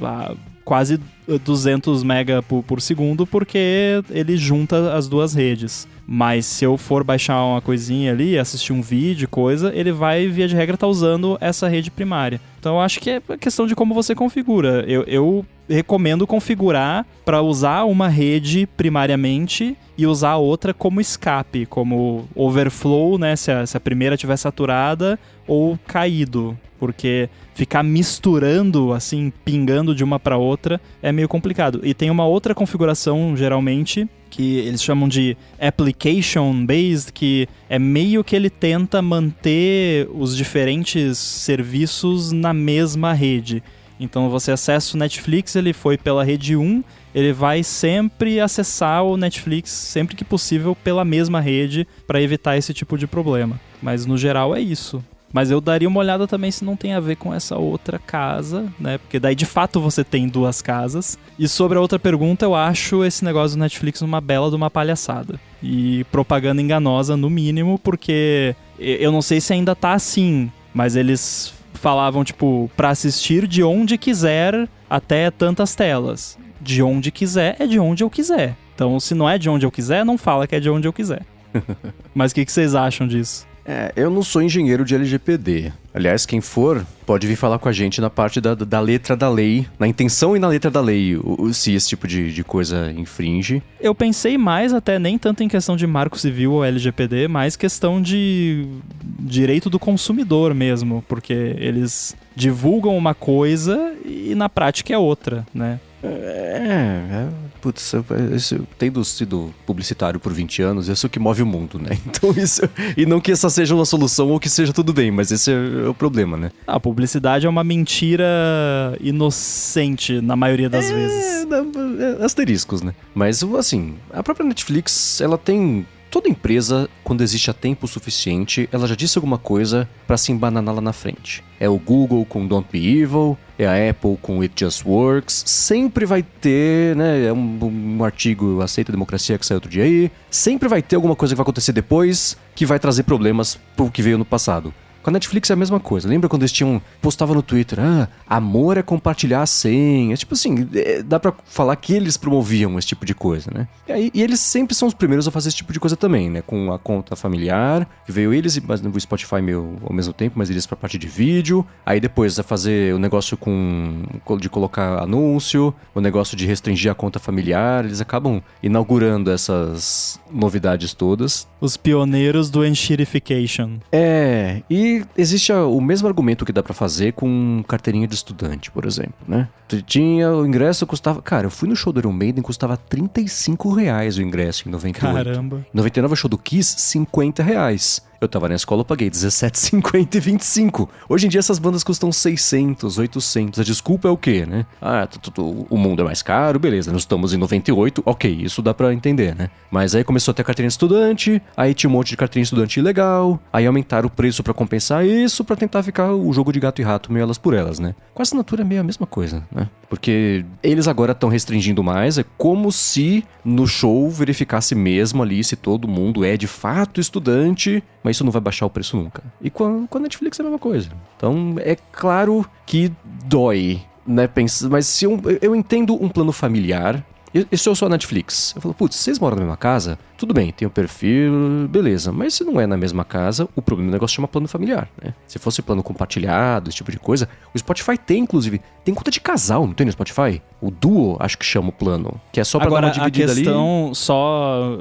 quase 200 mega por segundo, porque ele junta as duas redes. Mas se eu for baixar uma coisinha ali, assistir um vídeo, coisa, ele vai, via de regra, estar usando essa rede primária. Então eu acho que é questão de como você configura. Eu recomendo configurar para usar uma rede primariamente e usar a outra como escape, como overflow, né? Se a primeira estiver saturada ou caído. Porque ficar misturando, assim, pingando de uma para outra é meio complicado. E tem uma outra configuração, geralmente, que eles chamam de application-based, que é meio que ele tenta manter os diferentes serviços na mesma rede. Então você acessa o Netflix, ele foi pela rede 1, ele vai sempre acessar o Netflix, sempre que possível, pela mesma rede, para evitar esse tipo de problema. Mas no geral é isso. Mas eu daria uma olhada também se não tem a ver com essa outra casa, né? Porque daí de fato você tem duas casas. E sobre a outra pergunta, eu acho esse negócio do Netflix uma bela de uma palhaçada. E propaganda enganosa, no mínimo, porque eu não sei se ainda tá assim, mas eles falavam, tipo, pra assistir de onde quiser até tantas telas. De onde quiser é de onde eu quiser. Então, se não é de onde eu quiser, não fala que é de onde eu quiser. Mas o que vocês acham disso? Eu não sou engenheiro de LGPD. Aliás, quem for, pode vir falar com a gente na parte da letra da lei, na intenção e na letra da lei, se esse tipo de coisa infringe. Eu pensei mais até nem tanto em questão de marco civil ou LGPD, mais questão de direito do consumidor mesmo, porque eles divulgam uma coisa e na prática é outra, né? Putz, tendo sido publicitário por 20 anos, isso é o que move o mundo, né? Então isso... E não que essa seja uma solução ou que seja tudo bem, mas esse é o problema, né? A publicidade é uma mentira inocente, na maioria das vezes. Asteriscos, né? Mas, assim, a própria Netflix, ela tem... Toda empresa, quando existe a tempo suficiente, ela já disse alguma coisa pra se embananar lá na frente. É o Google com Don't Be Evil, é a Apple com It Just Works, sempre vai ter, né, é um artigo Aceita a Democracia que saiu outro dia aí, sempre vai ter alguma coisa que vai acontecer depois que vai trazer problemas pro que veio no passado. Com a Netflix é a mesma coisa. Lembra quando eles postavam no Twitter, amor é compartilhar a senha. Tipo assim, dá pra falar que eles promoviam esse tipo de coisa, né? E eles sempre são os primeiros a fazer esse tipo de coisa também, né? Com a conta familiar, que veio eles, mas o Spotify meio ao mesmo tempo, mas eles pra parte de vídeo. Aí depois a fazer o negócio de colocar anúncio, o negócio de restringir a conta familiar. Eles acabam inaugurando essas novidades todas. Os pioneiros do enshirification. E existe o mesmo argumento que dá pra fazer com carteirinha de estudante, por exemplo, né? Tinha o ingresso, custava... Cara, eu fui no show do Iron Maiden, custava R$35 o ingresso em 98. Caramba. Em 99, o show do Kiss, R$50. Eu tava na escola, eu paguei R$17,50 e R$25. Hoje em dia essas bandas custam 600, 800. A desculpa é o quê, né? O mundo é mais caro, beleza, nós estamos em 98, ok, isso dá pra entender, né? Mas aí começou a ter carteirinha de estudante, aí tinha um monte de carteirinha de estudante ilegal, aí aumentaram o preço pra compensar isso, pra tentar ficar o jogo de gato e rato meio elas por elas, né? Com a assinatura é meio a mesma coisa, né? Porque eles agora estão restringindo mais, é como se no show verificasse mesmo ali se todo mundo é de fato estudante, mas isso não vai baixar o preço nunca. E com a Netflix é a mesma coisa. Então é claro que dói, né? Mas se eu entendo um plano familiar. E se eu sou a Netflix? Eu falo, putz, vocês moram na mesma casa? Tudo bem, tem o perfil, beleza. Mas se não é na mesma casa, o problema do negócio chama plano familiar, né? Se fosse plano compartilhado, esse tipo de coisa, o Spotify tem, inclusive, tem conta de casal, não tem no Spotify? O Duo, acho que chama o plano, que é só pra dar uma dividida ali. Agora, a questão, só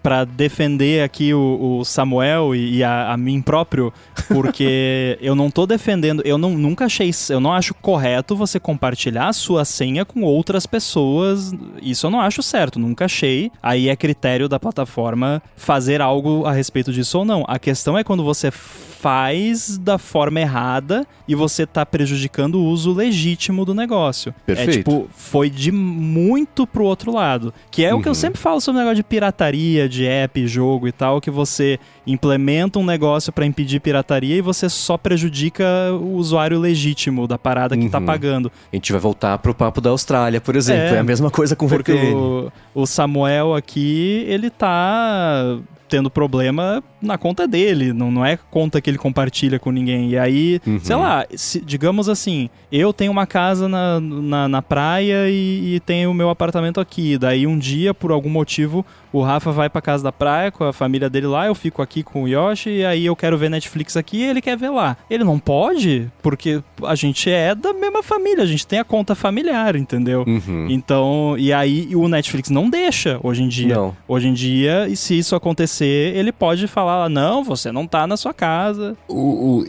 pra defender aqui o Samuel e a mim próprio, porque eu não tô defendendo, eu não acho correto você compartilhar a sua senha com outras pessoas. Isso eu não acho certo, nunca achei. Aí é critério da plataforma fazer algo a respeito disso ou não. A questão é quando você faz da forma errada e você tá prejudicando o uso legítimo do negócio. Perfeito. É tipo, foi de muito pro outro lado. Que é o que eu sempre falo sobre o negócio de pirataria, de app, jogo e tal, que você implementa um negócio pra impedir pirataria e você só prejudica o usuário legítimo da parada que tá pagando. A gente vai voltar pro papo da Austrália, por exemplo. É a mesma coisa com o VPN. Porque o Samuel aqui, ele tá tendo problema na conta dele, não é conta que ele compartilha com ninguém. E aí, sei lá, digamos assim, eu tenho uma casa na praia e tenho o meu apartamento aqui. Daí um dia, por algum motivo, o Rafa vai pra casa da praia com a família dele lá, eu fico aqui com o Yoshi e aí eu quero ver Netflix aqui e ele quer ver lá. Ele não pode, porque a gente é da mesma família, a gente tem a conta familiar, entendeu? Então, e aí o Netflix não deixa hoje em dia. Não. Hoje em dia, e se isso acontecer, ele pode falar, não, você não tá na sua casa.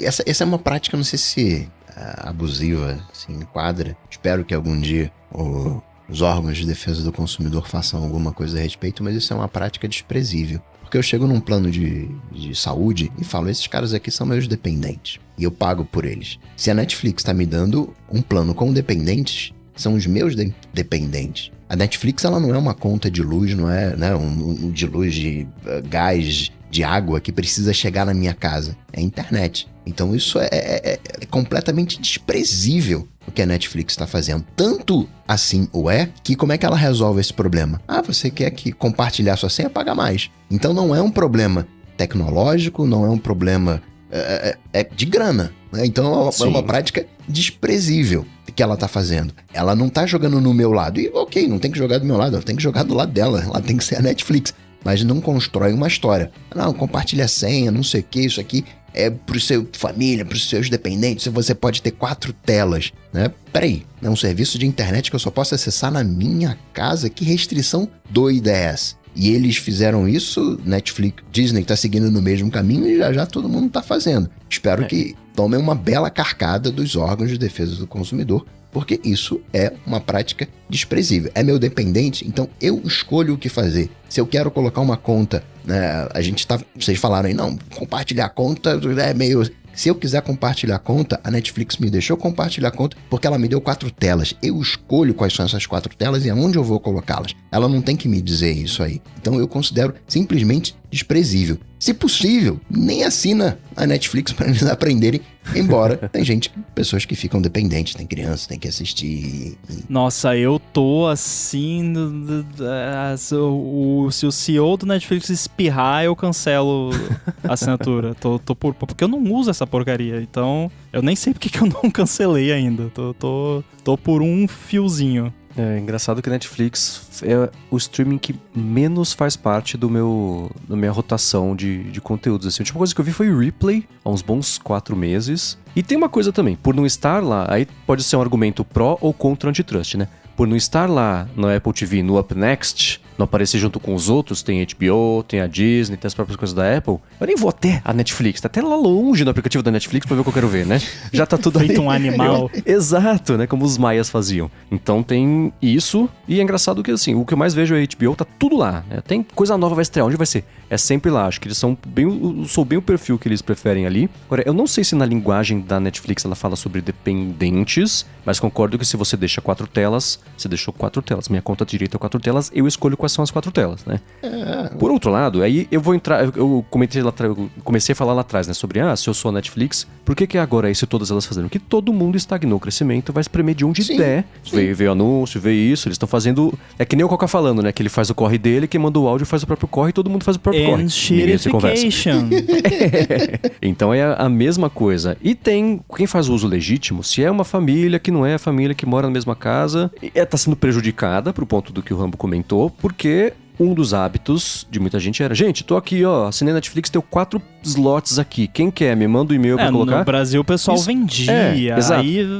Essa é uma prática, não sei se abusiva, se enquadra. Espero que algum dia os órgãos de defesa do consumidor façam alguma coisa a respeito, mas isso é uma prática desprezível. Porque eu chego num plano de saúde e falo, esses caras aqui são meus dependentes. E eu pago por eles. Se a Netflix tá me dando um plano com dependentes, são os meus dependentes. A Netflix, ela não é uma conta de luz, não é, né, um de luz, de gás, de água que precisa chegar na minha casa. É internet. Então isso é completamente desprezível o que a Netflix está fazendo. Tanto assim que como é que ela resolve esse problema? Você quer que compartilhar sua senha, paga mais. Então não é um problema tecnológico, não é um problema de grana. Né? Então é uma prática desprezível que ela tá fazendo. Ela não tá jogando no meu lado. E ok, não tem que jogar do meu lado, ela tem que jogar do lado dela. Ela tem que ser a Netflix. Mas não constrói uma história. Não, compartilha a senha, não sei o que, isso aqui é pro seu família, pros seus dependentes, você pode ter 4 telas, né? Peraí, é um serviço de internet que eu só posso acessar na minha casa? Que restrição doida é essa? E eles fizeram isso, Netflix, Disney tá seguindo no mesmo caminho e já todo mundo tá fazendo. Espero que tomem uma bela carcada dos órgãos de defesa do consumidor, porque isso é uma prática desprezível. É meu dependente, então eu escolho o que fazer. Se eu quero colocar uma conta, né, vocês falaram aí, não, compartilhar a conta é meio... Se eu quiser compartilhar a conta, a Netflix me deixou compartilhar a conta porque ela me deu 4 telas. Eu escolho quais são essas 4 telas e aonde eu vou colocá-las. Ela não tem que me dizer isso aí. Então eu considero simplesmente desprezível. Se possível, nem assina a Netflix para eles aprenderem. Embora tem pessoas que ficam dependentes, tem crianças, tem que assistir. Nossa, eu tô assim... se o CEO do Netflix espirrar, eu cancelo a assinatura. Porque eu não uso essa porcaria. Então, eu nem sei porque que eu não cancelei ainda. Tô por um fiozinho. É engraçado que a Netflix é o streaming que menos faz parte da minha rotação de conteúdos. Assim, a última coisa que eu vi foi o Replay, há uns bons 4 meses. E tem uma coisa também, por não estar lá, aí pode ser um argumento pró ou contra o antitrust, né? Por não estar lá no Apple TV, no Up Next, não aparecer junto com os outros, tem HBO, tem a Disney, tem as próprias coisas da Apple, eu nem vou até a Netflix, tá até lá longe no aplicativo da Netflix pra ver o que eu quero ver, né? Já tá tudo Feito ali. um animal. Exato, né? Como os maias faziam. Então tem isso, e é engraçado que assim, o que eu mais vejo é a HBO, tá tudo lá, né? Tem coisa nova, vai estrear, onde vai ser? É sempre lá, acho que eles são bem, eu sou bem o perfil que eles preferem ali. Agora, eu não sei se na linguagem da Netflix ela fala sobre dependentes, mas concordo que se você deixa 4 telas, você deixou 4 telas. Minha conta direita é 4 telas, eu escolho quais são as 4 telas, né? Por outro lado, aí eu vou entrar, eu comecei a falar lá atrás, né, sobre, se eu sou a Netflix, por que agora é isso todas elas fazendo? Porque todo mundo estagnou o crescimento, vai espremer de onde der. Veio anúncio, veio isso, eles estão fazendo, é que nem o Coca falando, né, que ele faz o corre dele, quem manda o áudio faz o próprio corre, e todo mundo faz o próprio corre. Ninguém se conversa. Então é a mesma coisa. E tem quem faz o uso legítimo, se é uma família que não é a família que mora na mesma casa, tá sendo prejudicada, pro ponto do que o Rambo comentou, porque um dos hábitos de muita gente era, gente, tô aqui, assinei Netflix, tenho 4 slots aqui, quem quer? Me manda um e-mail pra colocar. No Brasil o pessoal vendia,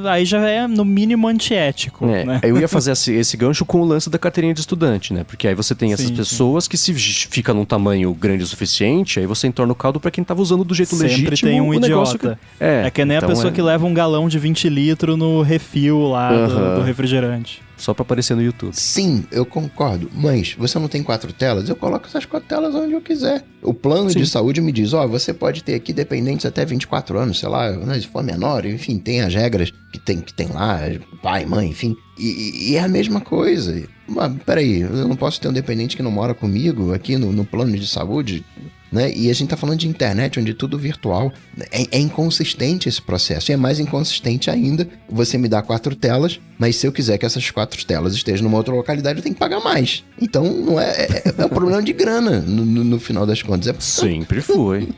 aí já é no mínimo antiético, né? Eu ia fazer esse gancho com o lance da carteirinha de estudante, né? Porque aí você tem essas pessoas que se fica num tamanho grande o suficiente, aí você entorna o caldo pra quem tava usando do jeito legítimo. Sempre tem um idiota. É que nem então a pessoa que leva um galão de 20 litros no refil lá do refrigerante. Só pra aparecer no YouTube. Sim, eu concordo. Mas você não tem 4 telas? Eu coloco essas 4 telas onde eu quiser. O plano de saúde me diz, você pode ter aqui dependentes até 24 anos, sei lá, né, se for menor, enfim, tem as regras que tem lá, pai, mãe, enfim. E é a mesma coisa. Mas, peraí, eu não posso ter um dependente que não mora comigo aqui no plano de saúde? Né? E a gente tá falando de internet, onde tudo virtual. É inconsistente esse processo. E é mais inconsistente ainda você me dar 4 telas, mas se eu quiser que essas 4 telas estejam numa outra localidade, eu tenho que pagar mais. Então não é um problema de grana no final das contas. Sempre foi.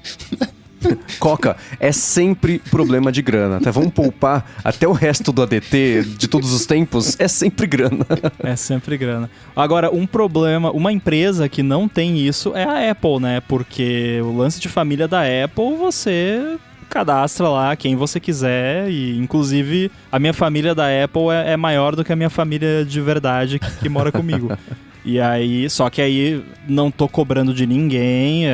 Coca, é sempre problema de grana, tá? Vamos poupar até o resto do ADT de todos os tempos, é sempre grana. É sempre grana. Agora, um problema, uma empresa que não tem isso é a Apple, né? Porque o lance de família da Apple, você cadastra lá quem você quiser e, inclusive, a minha família da Apple é maior do que a minha família de verdade que mora comigo. E aí, só que aí não tô cobrando de ninguém,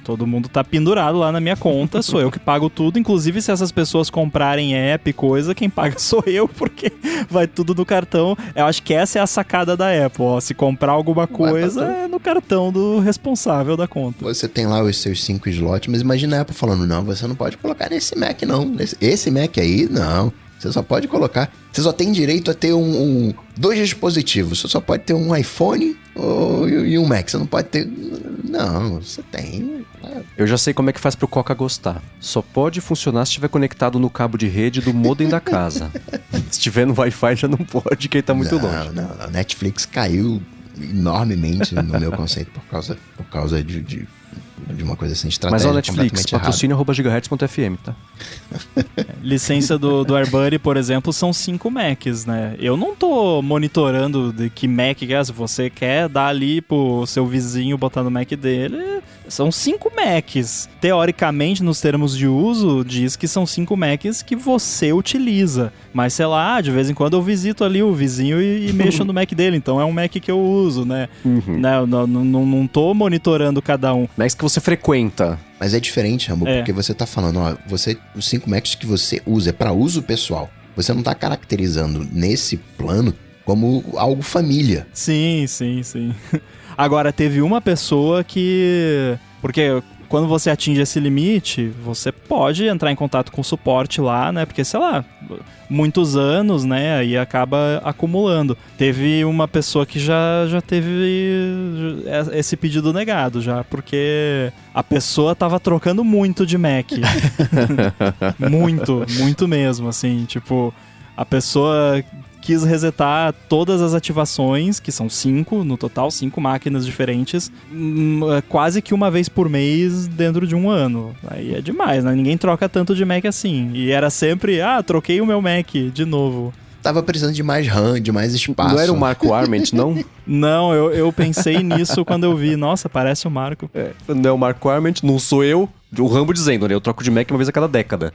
todo mundo tá pendurado lá na minha conta, sou eu que pago tudo, inclusive se essas pessoas comprarem app, coisa, quem paga sou eu, porque vai tudo no cartão. Eu acho que essa é a sacada da Apple, se comprar alguma coisa é no cartão do responsável da conta. Você tem lá os seus 5 slots, mas imagina a Apple falando, não, você não pode colocar nesse Mac não, esse Mac aí, não. Você só pode colocar... Você só tem direito a ter 2 dispositivos. Você só pode ter um iPhone e um Mac. Você não pode ter... Não, você tem... Eu já sei como é que faz pro Coca gostar. Só pode funcionar se estiver conectado no cabo de rede do modem da casa. Se tiver no Wi-Fi já não pode, que ele tá muito longe. Não. A Netflix caiu enormemente no meu conceito por causa de uma coisa assim, estratégia. Mas Netflix, patrocínio @gigahertz.fm, tá? Licença do AirBuddy, por exemplo, são 5 Macs, né? Eu não tô monitorando de que Mac que é. Se você quer dar ali pro seu vizinho botar no Mac dele, são 5 Macs. Teoricamente, nos termos de uso, diz que são 5 Macs que você utiliza. Mas, sei lá, de vez em quando eu visito ali o vizinho e mexo no Mac dele. Então é um Mac que eu uso, né? Não tô monitorando cada um. Macs que você frequenta. Mas é diferente, Rambo, porque você tá falando, os 5 Macs que você usa é para uso pessoal. Você não tá caracterizando nesse plano como algo família. Sim. Agora, teve uma pessoa que... Porque quando você atinge esse limite, você pode entrar em contato com o suporte lá, né? Porque, sei lá, muitos anos, né? Aí acaba acumulando. Teve uma pessoa que já teve esse pedido negado, já, porque a pessoa tava trocando muito de Mac. muito mesmo, assim, tipo, a pessoa quis resetar todas as ativações, que são 5 no total, 5 máquinas diferentes, quase que uma vez por mês dentro de um ano. Aí é demais, né? Ninguém troca tanto de Mac assim. E era sempre, troquei o meu Mac de novo. Tava precisando de mais RAM, de mais espaço. Não era o Marco Arment, não? Não, eu pensei nisso quando eu vi. Nossa, parece o Marco. Não é o Marco Arment, não sou eu. O Rambo dizendo, né? Eu troco de Mac uma vez a cada década.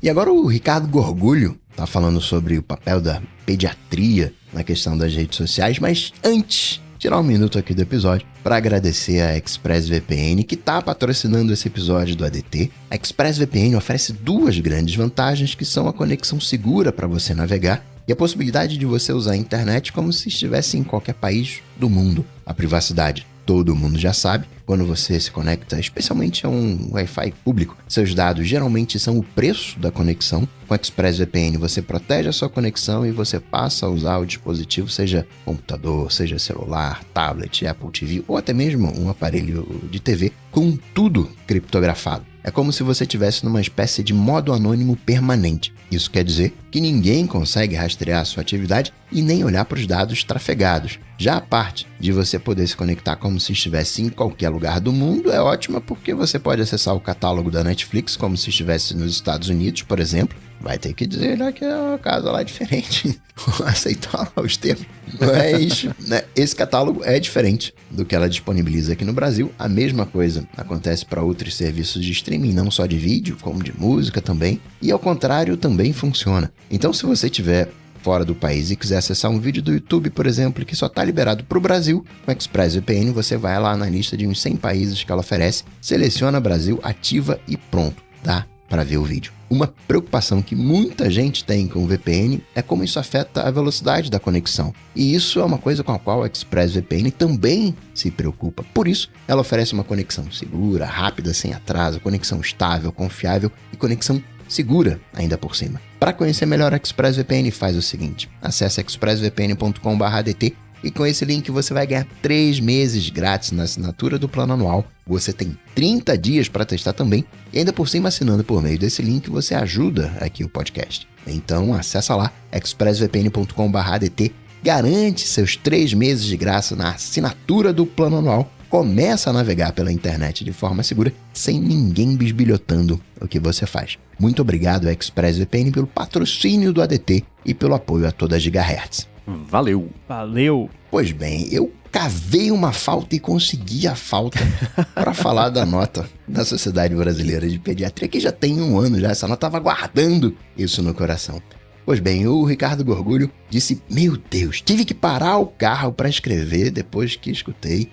E agora o Ricardo Gorgulho tá falando sobre o papel da pediatria na questão das redes sociais, mas antes tirar um minuto aqui do episódio para agradecer a ExpressVPN, que está patrocinando esse episódio do ADT. A ExpressVPN oferece 2 grandes vantagens, que são a conexão segura para você navegar e a possibilidade de você usar a internet como se estivesse em qualquer país do mundo. A privacidade, todo mundo já sabe. Quando você se conecta, especialmente a um Wi-Fi público, seus dados geralmente são o preço da conexão. Com a ExpressVPN, você protege a sua conexão e você passa a usar o dispositivo, seja computador, seja celular, tablet, Apple TV ou até mesmo um aparelho de TV, com tudo criptografado. É como se você estivesse numa espécie de modo anônimo permanente. Isso quer dizer que ninguém consegue rastrear a sua atividade e nem olhar para os dados trafegados. Já a parte de você poder se conectar como se estivesse em qualquer lugar do mundo é ótima, porque você pode acessar o catálogo da Netflix como se estivesse nos Estados Unidos, por exemplo. Vai ter que dizer que é uma casa lá diferente, aceitar lá os termos. Mas né, esse catálogo é diferente do que ela disponibiliza aqui no Brasil. A mesma coisa acontece para outros serviços de streaming, não só de vídeo, como de música também. E ao contrário, também funciona. Então, se você tiver fora do país e quiser acessar um vídeo do YouTube, por exemplo, que só está liberado para o Brasil, com ExpressVPN você vai lá na lista de uns 100 países que ela oferece, seleciona Brasil, ativa e pronto, dá para ver o vídeo. Uma preocupação que muita gente tem com o VPN é como isso afeta a velocidade da conexão. E isso é uma coisa com a qual a ExpressVPN também se preocupa. Por isso, ela oferece uma conexão segura, rápida, sem atraso, conexão estável, confiável e conexão segura ainda por cima. Para conhecer melhor a ExpressVPN, faz o seguinte: acesse expressvpn.com/ADT e com esse link você vai ganhar 3 meses grátis na assinatura do plano anual. Você tem 30 dias para testar também e ainda por cima, assinando por meio desse link, você ajuda aqui o podcast. Então acessa lá expressvpn.com/ADT, garante seus 3 meses de graça na assinatura do plano anual. Começa a navegar pela internet de forma segura, sem ninguém bisbilhotando o que você faz. Muito obrigado, ExpressVPN, pelo patrocínio do ADT e pelo apoio a toda a Gigahertz. Valeu! Valeu! Pois bem, eu cavei uma falta e consegui a falta para falar da nota da Sociedade Brasileira de Pediatria, que já tem 1 ano já. Essa nota estava guardando isso no coração. Pois bem, o Ricardo Gorgulho disse: meu Deus, tive que parar o carro para escrever depois que escutei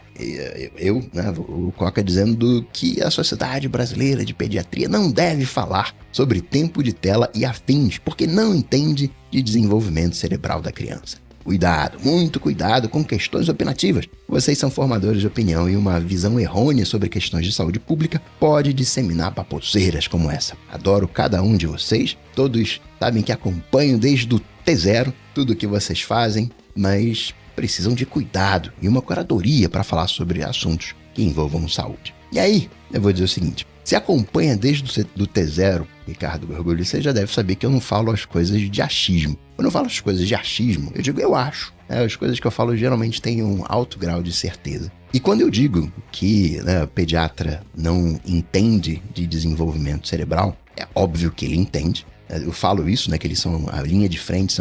o Coca dizendo que a Sociedade Brasileira de Pediatria não deve falar sobre tempo de tela e afins, porque não entende de desenvolvimento cerebral da criança. Cuidado, muito cuidado com questões opinativas. Vocês são formadores de opinião e uma visão errônea sobre questões de saúde pública pode disseminar baboseiras como essa. Adoro cada um de vocês, todos sabem que acompanho desde o T0 tudo o que vocês fazem, mas precisam de cuidado e uma curadoria para falar sobre assuntos que envolvam saúde. E aí, eu vou dizer o seguinte: se acompanha desde o T0, Ricardo Gorgulho, você já deve saber que eu não falo as coisas de achismo. Quando eu falo as coisas de achismo, eu digo eu acho. As coisas que eu falo geralmente têm um alto grau de certeza. E quando eu digo que o pediatra não entende de desenvolvimento cerebral, é óbvio que ele entende. Eu falo isso, que eles são a linha de frente,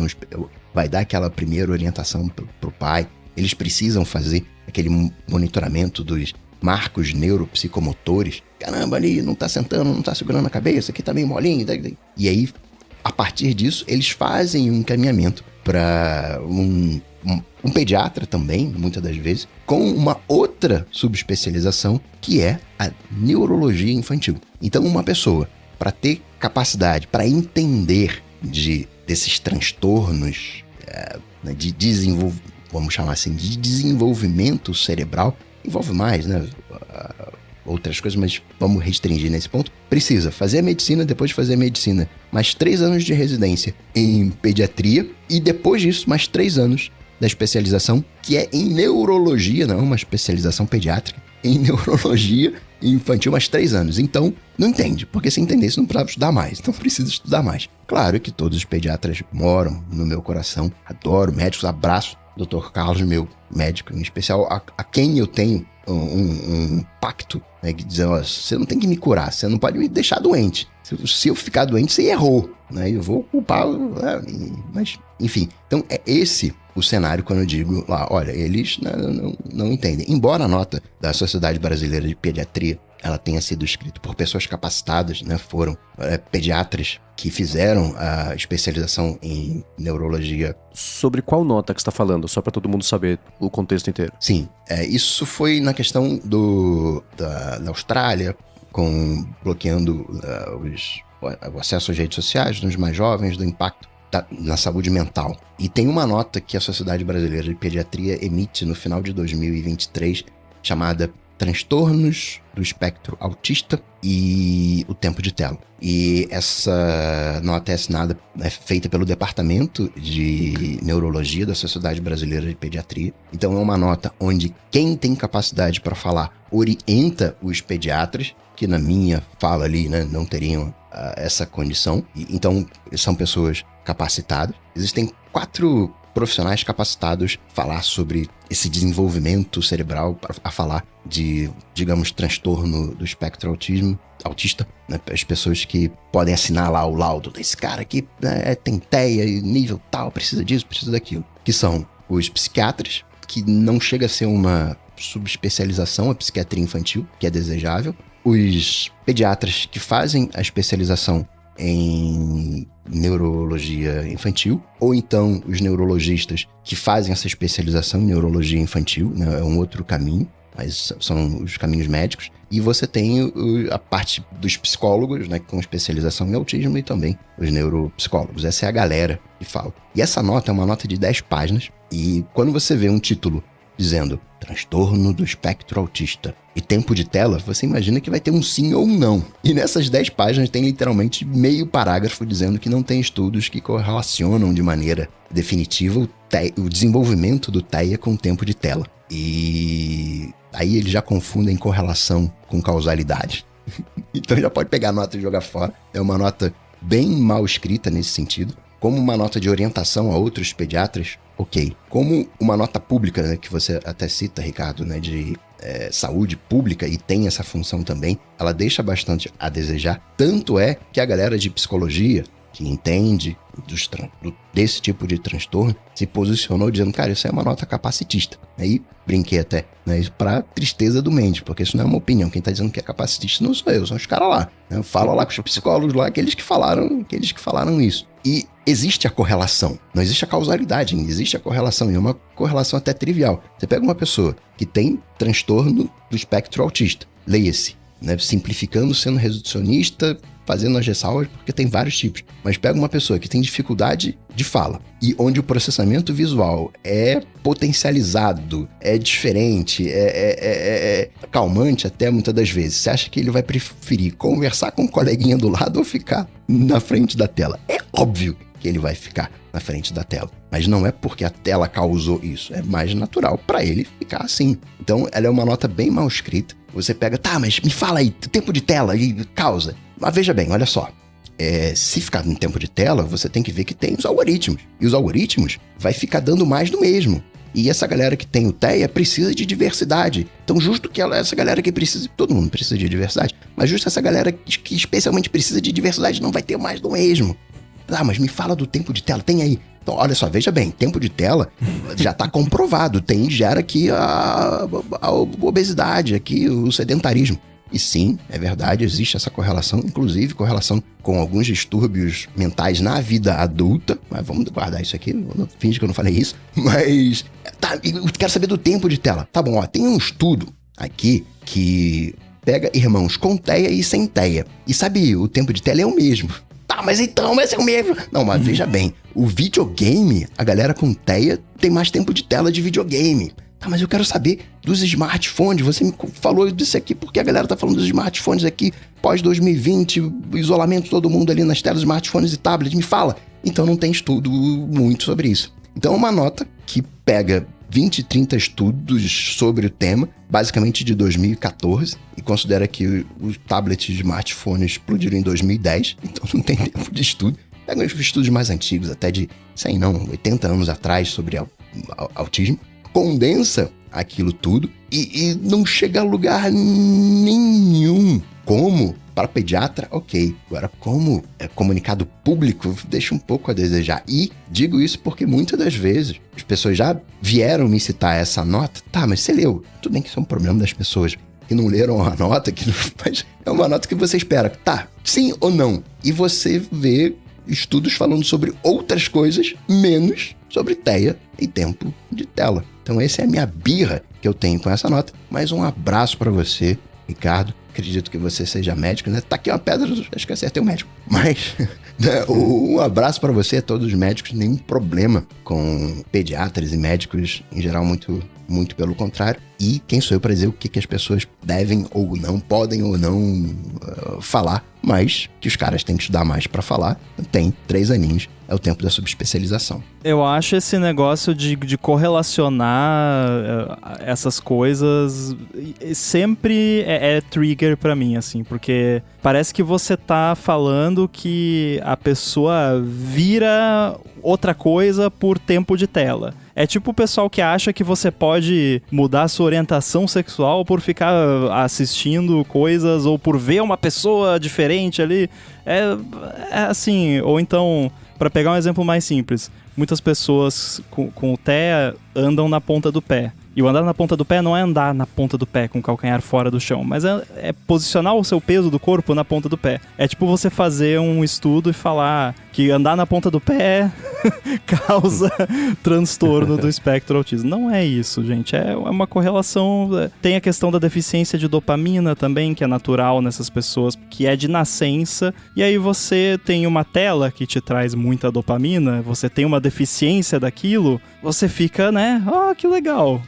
vai dar aquela primeira orientação para o pai. Eles precisam fazer aquele monitoramento dos marcos neuropsicomotores. Caramba, ali não tá sentando, não tá segurando a cabeça, aqui tá meio molinho. E aí, a partir disso, eles fazem um encaminhamento para um pediatra também, muitas das vezes, com uma outra subespecialização, que é a neurologia infantil. Então, uma pessoa, para ter capacidade, para entender desses transtornos de desenvolvimento, vamos chamar assim, de desenvolvimento cerebral, envolve mais, outras coisas, mas vamos restringir nesse ponto. Precisa fazer a medicina, depois de fazer a medicina, mais 3 anos de residência em pediatria e depois disso, mais 3 anos da especialização, que é em neurologia, não uma especialização pediátrica, em neurologia infantil, mais 3 anos. Então, não entende, porque se entendesse não precisava estudar mais, então precisa estudar mais. Claro que todos os pediatras moram no meu coração, adoro médicos, abraço Dr. Carlos, meu médico, em especial, a quem eu tenho um pacto, que diz: você não tem que me curar, você não pode me deixar doente. Se eu ficar doente, você errou, eu vou culpar, mas enfim. Então é esse o cenário quando eu digo lá, olha, eles não entendem. Embora a nota da Sociedade Brasileira de Pediatria, ela tenha sido escrita por pessoas capacitadas, né? Foram pediatras que fizeram a especialização em neurologia. Sobre qual nota que você está falando? Só para todo mundo saber o contexto inteiro. Sim, isso foi na questão da Austrália, bloqueando o acesso às redes sociais dos mais jovens, do impacto na saúde mental. E tem uma nota que a Sociedade Brasileira de Pediatria emite no final de 2023, chamada Transtornos do Espectro Autista e o Tempo de Tela. E essa nota é feita pelo Departamento de Neurologia da Sociedade Brasileira de Pediatria. Então é uma nota onde quem tem capacidade para falar orienta os pediatras, que na minha fala ali, né, não teriam essa condição. Então são pessoas capacitadas. Existem 4 profissionais capacitados a falar sobre esse desenvolvimento cerebral, a falar de, digamos, transtorno do espectro autista, né? As pessoas que podem assinar lá o laudo desse cara aqui, né, tem TEA, nível tal, precisa disso, precisa daquilo. Que são os psiquiatras, que não chega a ser uma subespecialização, a psiquiatria infantil, que é desejável. Os pediatras que fazem a especialização em neurologia infantil, ou então os neurologistas que fazem essa especialização em neurologia infantil, né? É um outro caminho, mas são os caminhos médicos. E você tem a parte dos psicólogos, né, com especialização em autismo, e também os neuropsicólogos. Essa é a galera que fala. E essa nota é uma nota de 10 páginas, e quando você vê um título dizendo transtorno do espectro autista e tempo de tela, você imagina que vai ter um sim ou um não. E nessas 10 páginas tem literalmente meio parágrafo dizendo que não tem estudos que correlacionam de maneira definitiva o desenvolvimento do TEA com o tempo de tela. E aí eles já confundem correlação com causalidade. Então já pode pegar a nota e jogar fora. É uma nota bem mal escrita nesse sentido. Como uma nota de orientação a outros pediatras, ok. Como uma nota pública, né, que você até cita, Ricardo, né, de saúde pública, e tem essa função também, ela deixa bastante a desejar. Tanto é que a galera de psicologia, que entende desse tipo de transtorno, se posicionou dizendo, cara, isso é uma nota capacitista. Aí brinquei até, né, isso pra tristeza do Mendes, porque isso não é uma opinião. Quem tá dizendo que é capacitista não sou eu, são os caras lá. Eu falo lá com os psicólogos lá, aqueles que falaram isso. E existe a correlação, não existe a causalidade, existe a correlação, e é uma correlação até trivial. Você pega uma pessoa que tem transtorno do espectro autista, leia-se, né, simplificando, sendo reducionista, fazendo as ressalvas, porque tem vários tipos. Mas pega uma pessoa que tem dificuldade de fala, e onde o processamento visual é potencializado, é diferente, é calmante até muitas das vezes. Você acha que ele vai preferir conversar com o coleguinha do lado ou ficar na frente da tela? É óbvio que ele vai ficar na frente da tela. Mas não é porque a tela causou isso. É mais natural para ele ficar assim. Então, ela é uma nota bem mal escrita. Você pega, tá, mas me fala aí, tempo de tela e causa. Mas veja bem, olha só. Se ficar no tempo de tela, você tem que ver que tem os algoritmos. E os algoritmos vai ficar dando mais do mesmo. E essa galera que tem o TEA precisa de diversidade. Então, justo que essa galera que precisa... Todo mundo precisa de diversidade. Mas justo essa galera que especialmente precisa de diversidade não vai ter mais do mesmo. Ah, mas me fala do tempo de tela, tem aí. Então, olha só, veja bem, tempo de tela já está comprovado, gera aqui a obesidade, aqui o sedentarismo. E sim, é verdade, existe essa correlação, inclusive correlação com alguns distúrbios mentais na vida adulta, mas vamos guardar isso aqui, finge que eu não falei isso, mas tá, eu quero saber do tempo de tela. Tá bom, ó, tem um estudo aqui que pega irmãos com TEA e sem TEA, e sabe, o tempo de tela é o mesmo. Tá, mas então, mas é o mesmo. Não, mas veja bem, o videogame, a galera com TEA tem mais tempo de tela de videogame. Tá, mas eu quero saber dos smartphones. Você me falou disso aqui porque a galera tá falando dos smartphones aqui, pós-2020, isolamento, todo mundo ali nas telas, smartphones e tablets. Me fala. Então não tem estudo muito sobre isso. Então é uma nota que pega 20, 30 estudos sobre o tema, basicamente de 2014, e considera que os tablets e smartphones explodiram em 2010, então não tem tempo de estudo. Pega os estudos mais antigos, até de 100 não, 80 anos atrás, sobre autismo, condensa aquilo tudo e não chega a lugar nenhum. Como? Para pediatra, ok. Agora, como é comunicado público, deixa um pouco a desejar. E digo isso porque muitas das vezes as pessoas já vieram me citar essa nota. Tá, mas você leu. Tudo bem que isso é um problema das pessoas. que não leram a nota, mas é uma nota que você espera, tá, sim ou não. E você vê estudos falando sobre outras coisas, menos sobre TEA e tempo de tela. Então essa é a minha birra que eu tenho com essa nota. Mas um abraço para você, Ricardo. Acredito que você seja médico, né? Tá aqui uma pedra, acho que acertei o médico. Mas né, um abraço para você, a todos os médicos. Nenhum problema com pediatras e médicos, em geral, muito pelo contrário. E quem sou eu para dizer o que as pessoas devem ou não, podem ou não falar. Mas que os caras têm que estudar mais para falar. Tem 3 aninhos, é o tempo da subespecialização. Eu acho esse negócio de correlacionar essas coisas sempre é trigger pra mim, assim, porque parece que você tá falando que a pessoa vira outra coisa por tempo de tela. É tipo o pessoal que acha que você pode mudar a sua orientação sexual por ficar assistindo coisas ou por ver uma pessoa diferente ali. É assim, ou então, para pegar um exemplo mais simples, muitas pessoas com o TEA andam na ponta do pé. E o andar na ponta do pé não é andar na ponta do pé com o calcanhar fora do chão, mas é posicionar o seu peso do corpo na ponta do pé. É tipo você fazer um estudo e falar que andar na ponta do pé causa transtorno do espectro autismo. Não é isso, gente. É uma correlação. Tem a questão da deficiência de dopamina também, que é natural nessas pessoas, que é de nascença. E aí você tem uma tela que te traz muita dopamina, você tem uma deficiência daquilo, você fica, né? Ah, que legal.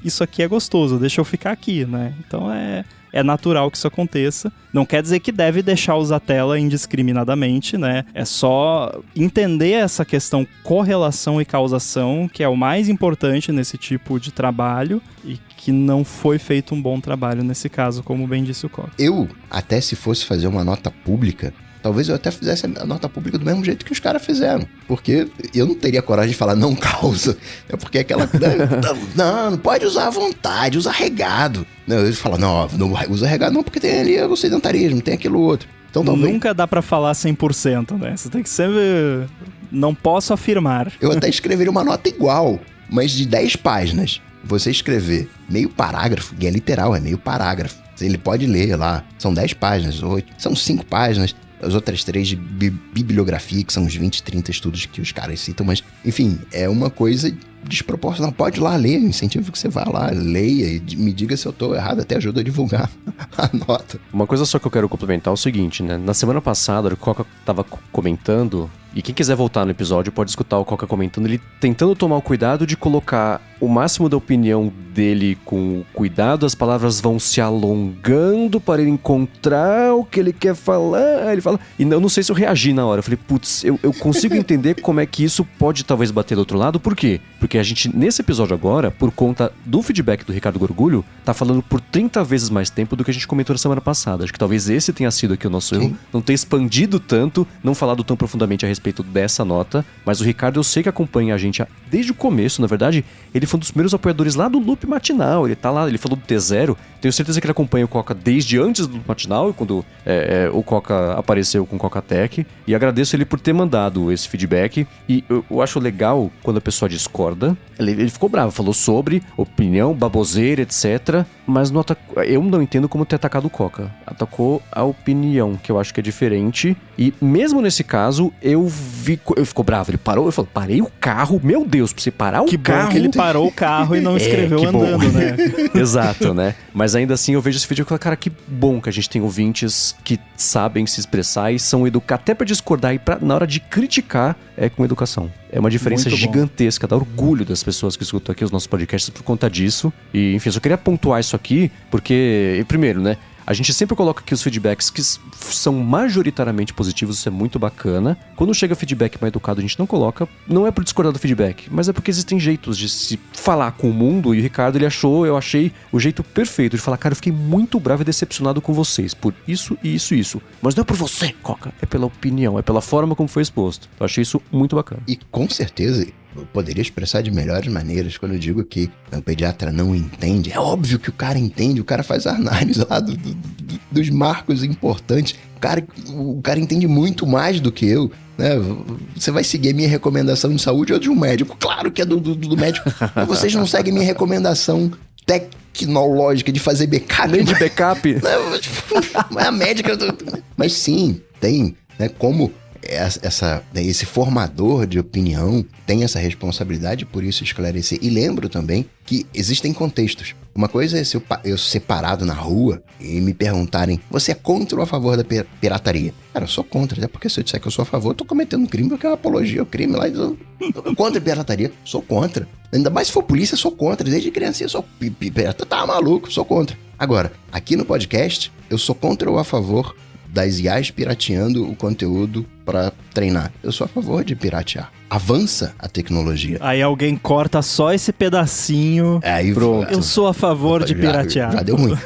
Isso aqui é gostoso, deixa eu ficar aqui, né? Então é natural que isso aconteça. Não quer dizer que deve deixar usar a tela indiscriminadamente, né? É só entender essa questão correlação e causação, que é o mais importante nesse tipo de trabalho e que não foi feito um bom trabalho nesse caso, como bem disse o Coca. Eu, até se fosse fazer uma nota pública, talvez eu até fizesse a nota pública do mesmo jeito que os caras fizeram. Porque eu não teria coragem de falar não causa. É porque aquela... não pode usar à vontade, usa regado. Não, eu falo, não usa regado não, porque tem ali o sedentarismo, tem aquilo outro. Então, talvez... Nunca dá pra falar 100%, né? Você tem que sempre... Não posso afirmar. Eu até escreveria uma nota igual, mas de 10 páginas. Você escrever meio parágrafo, e é literal, é meio parágrafo. Ele pode ler lá, são 10 páginas, 8, são 5 páginas. As outras 3 de bibliografia, que são uns 20, 30 estudos que os caras citam, mas, enfim, é uma coisa desproporcional. Pode ir lá ler, eu incentivo que você vá lá, leia e me diga se eu tô errado, até ajuda a divulgar a nota. Uma coisa só que eu quero complementar é o seguinte, né? Na semana passada, o Coca tava comentando, e quem quiser voltar no episódio pode escutar o Coca comentando, ele tentando tomar o cuidado de colocar o máximo da opinião dele com cuidado, as palavras vão se alongando para ele encontrar o que ele quer falar, ele fala, e eu não sei se eu reagi na hora, eu falei, putz, eu consigo entender como é que isso pode talvez bater do outro lado, por quê? Porque a gente, nesse episódio agora, por conta do feedback do Ricardo Gorgulho, tá falando por 30 vezes mais tempo do que a gente comentou na semana passada. Acho que talvez esse tenha sido aqui o nosso erro, não ter expandido tanto, não falado tão profundamente a respeito dessa nota, mas o Ricardo eu sei que acompanha a gente desde o começo, na verdade, ele foi um dos primeiros apoiadores lá do Loop Matinal, ele tá lá, ele falou do T0, tenho certeza que ele acompanha o Coca desde antes do Loop Matinal, quando o Coca apareceu com o Coca Tech, e agradeço ele por ter mandado esse feedback, e eu acho legal quando a pessoa discorda, ele ficou bravo, falou sobre opinião, baboseira, etc, mas eu não entendo como ter atacado o Coca, atacou a opinião, que eu acho que é diferente, e mesmo nesse caso, eu ficou bravo, ele parou, eu falei, parei o carro, meu Deus, pra você parar o carro... Que bom que ele parou o carro e não escreveu andando, né? Exato, né? Mas ainda assim eu vejo esse vídeo e falo, cara, que bom que a gente tem ouvintes que sabem se expressar e são educados, até pra discordar e na hora de criticar com educação. É uma diferença gigantesca, dá orgulho das pessoas que escutam aqui os nossos podcasts por conta disso. E, enfim, eu só queria pontuar isso aqui, porque, primeiro, né? A gente sempre coloca aqui os feedbacks que são majoritariamente positivos, isso é muito bacana. Quando chega feedback mais educado, a gente não coloca. Não é por discordar do feedback, mas é porque existem jeitos de se falar com o mundo. E o Ricardo, eu achei o jeito perfeito de falar, cara, eu fiquei muito bravo e decepcionado com vocês por isso e isso e isso. Mas não é por você, Coca, é pela opinião, é pela forma como foi exposto. Eu achei isso muito bacana. E com certeza... eu poderia expressar de melhores maneiras quando eu digo que o pediatra não entende. É óbvio que o cara entende, o cara faz a análise lá dos marcos importantes. O cara entende muito mais do que eu, né? Você vai seguir a minha recomendação de saúde ou de um médico? Claro que é do médico. Mas vocês não seguem minha recomendação tecnológica de fazer backup. Nem de backup. Não, tipo, a médica... Mas sim, tem, né? Como esse formador de opinião tem essa responsabilidade, por isso esclarecer. E lembro também que existem contextos. Uma coisa é se eu ser parado na rua e me perguntarem: você é contra ou a favor da pirataria? Cara, eu sou contra, até porque se eu disser que eu sou a favor, eu tô cometendo um crime, porque é uma apologia ao crime lá. Contra a pirataria, sou contra. Ainda mais se for polícia, sou contra. Desde criança eu sou pirata, tá maluco, sou contra. Agora, aqui no podcast, eu sou contra ou a favor das IAs pirateando o conteúdo para treinar. Eu sou a favor de piratear. Avança a tecnologia. Aí alguém corta só esse pedacinho. Aí pronto. Eu sou a favor de piratear. Já deu ruim.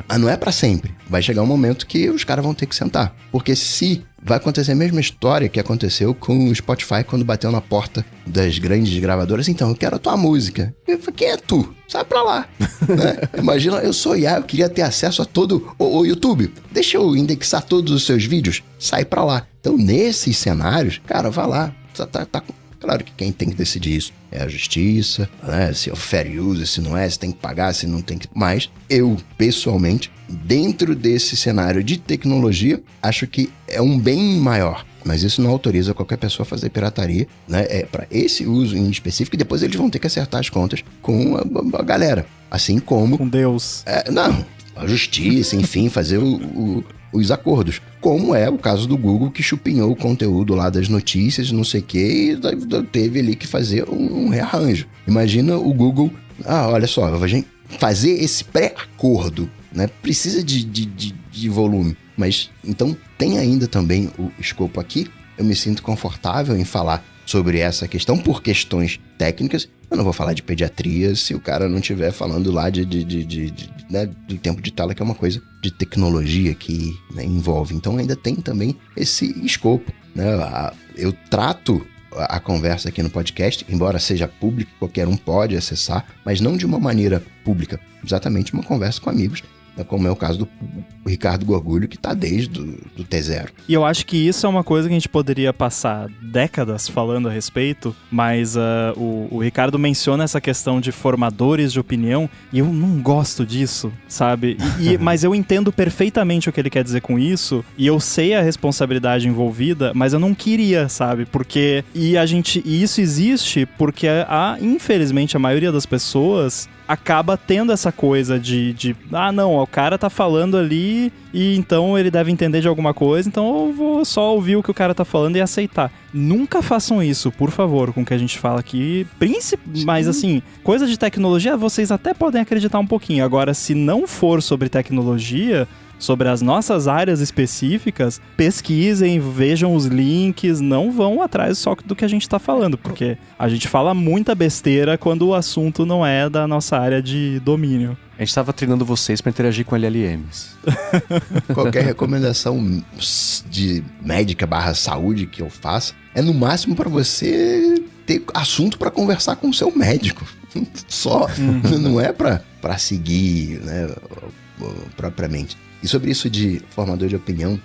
Mas não é para sempre. Vai chegar um momento que os caras vão ter que sentar. Porque se vai acontecer a mesma história que aconteceu com o Spotify quando bateu na porta das grandes gravadoras. Então, eu quero a tua música. Eu falei, quem é tu? Sai pra lá. Né? Imagina, eu sou IA, eu queria ter acesso a todo o YouTube. Deixa eu indexar todos os seus vídeos. Sai pra lá. Então, nesses cenários, cara, vai lá. Tá. Claro que quem tem que decidir isso é a justiça, né? Se é o fair use, se não é, se tem que pagar, se não tem que... Mas eu, pessoalmente, dentro desse cenário de tecnologia, acho que é um bem maior. Mas isso não autoriza qualquer pessoa a fazer pirataria, né? É para esse uso em específico, e depois eles vão ter que acertar as contas com a galera. Assim como... Com Deus. Não, a justiça, enfim, fazer os acordos. Como é o caso do Google, que chupinhou o conteúdo lá das notícias, não sei o quê, e teve ali que fazer um rearranjo. Imagina o Google, olha só, a gente fazer esse pré-acordo, né? Precisa de volume. Mas, então, tem ainda também o escopo aqui. Eu me sinto confortável em falar sobre essa questão por questões técnicas. Eu não vou falar de pediatria se o cara não estiver falando lá né, do tempo de tela, que é uma coisa de tecnologia que, né, envolve. Então ainda tem também esse escopo, né? Eu trato a conversa aqui no podcast, embora seja público, qualquer um pode acessar, mas não de uma maneira pública. Exatamente uma conversa com amigos, como é o caso do Ricardo Gorgulho, que está desde o T0. E eu acho que isso é uma coisa que a gente poderia passar décadas falando a respeito, mas o Ricardo menciona essa questão de formadores de opinião, e eu não gosto disso, sabe? Mas eu entendo perfeitamente o que ele quer dizer com isso, e eu sei a responsabilidade envolvida, mas eu não queria, sabe? Porque... E isso existe porque, infelizmente, a maioria das pessoas acaba tendo essa coisa de não, o cara tá falando ali e então ele deve entender de alguma coisa, então eu vou só ouvir o que o cara tá falando e aceitar. Nunca façam isso, por favor, com o que a gente fala aqui. Mas assim, coisa de tecnologia, vocês até podem acreditar um pouquinho. Agora, se não for sobre tecnologia, sobre as nossas áreas específicas, pesquisem, vejam os links, não vão atrás só do que a gente está falando, porque a gente fala muita besteira quando o assunto não é da nossa área de domínio. A gente estava treinando vocês para interagir com LLMs. Qualquer recomendação de médica / saúde que eu faça é no máximo para você ter assunto para conversar com o seu médico. Só, não é para seguir, né, propriamente. E sobre isso de formador de opinião,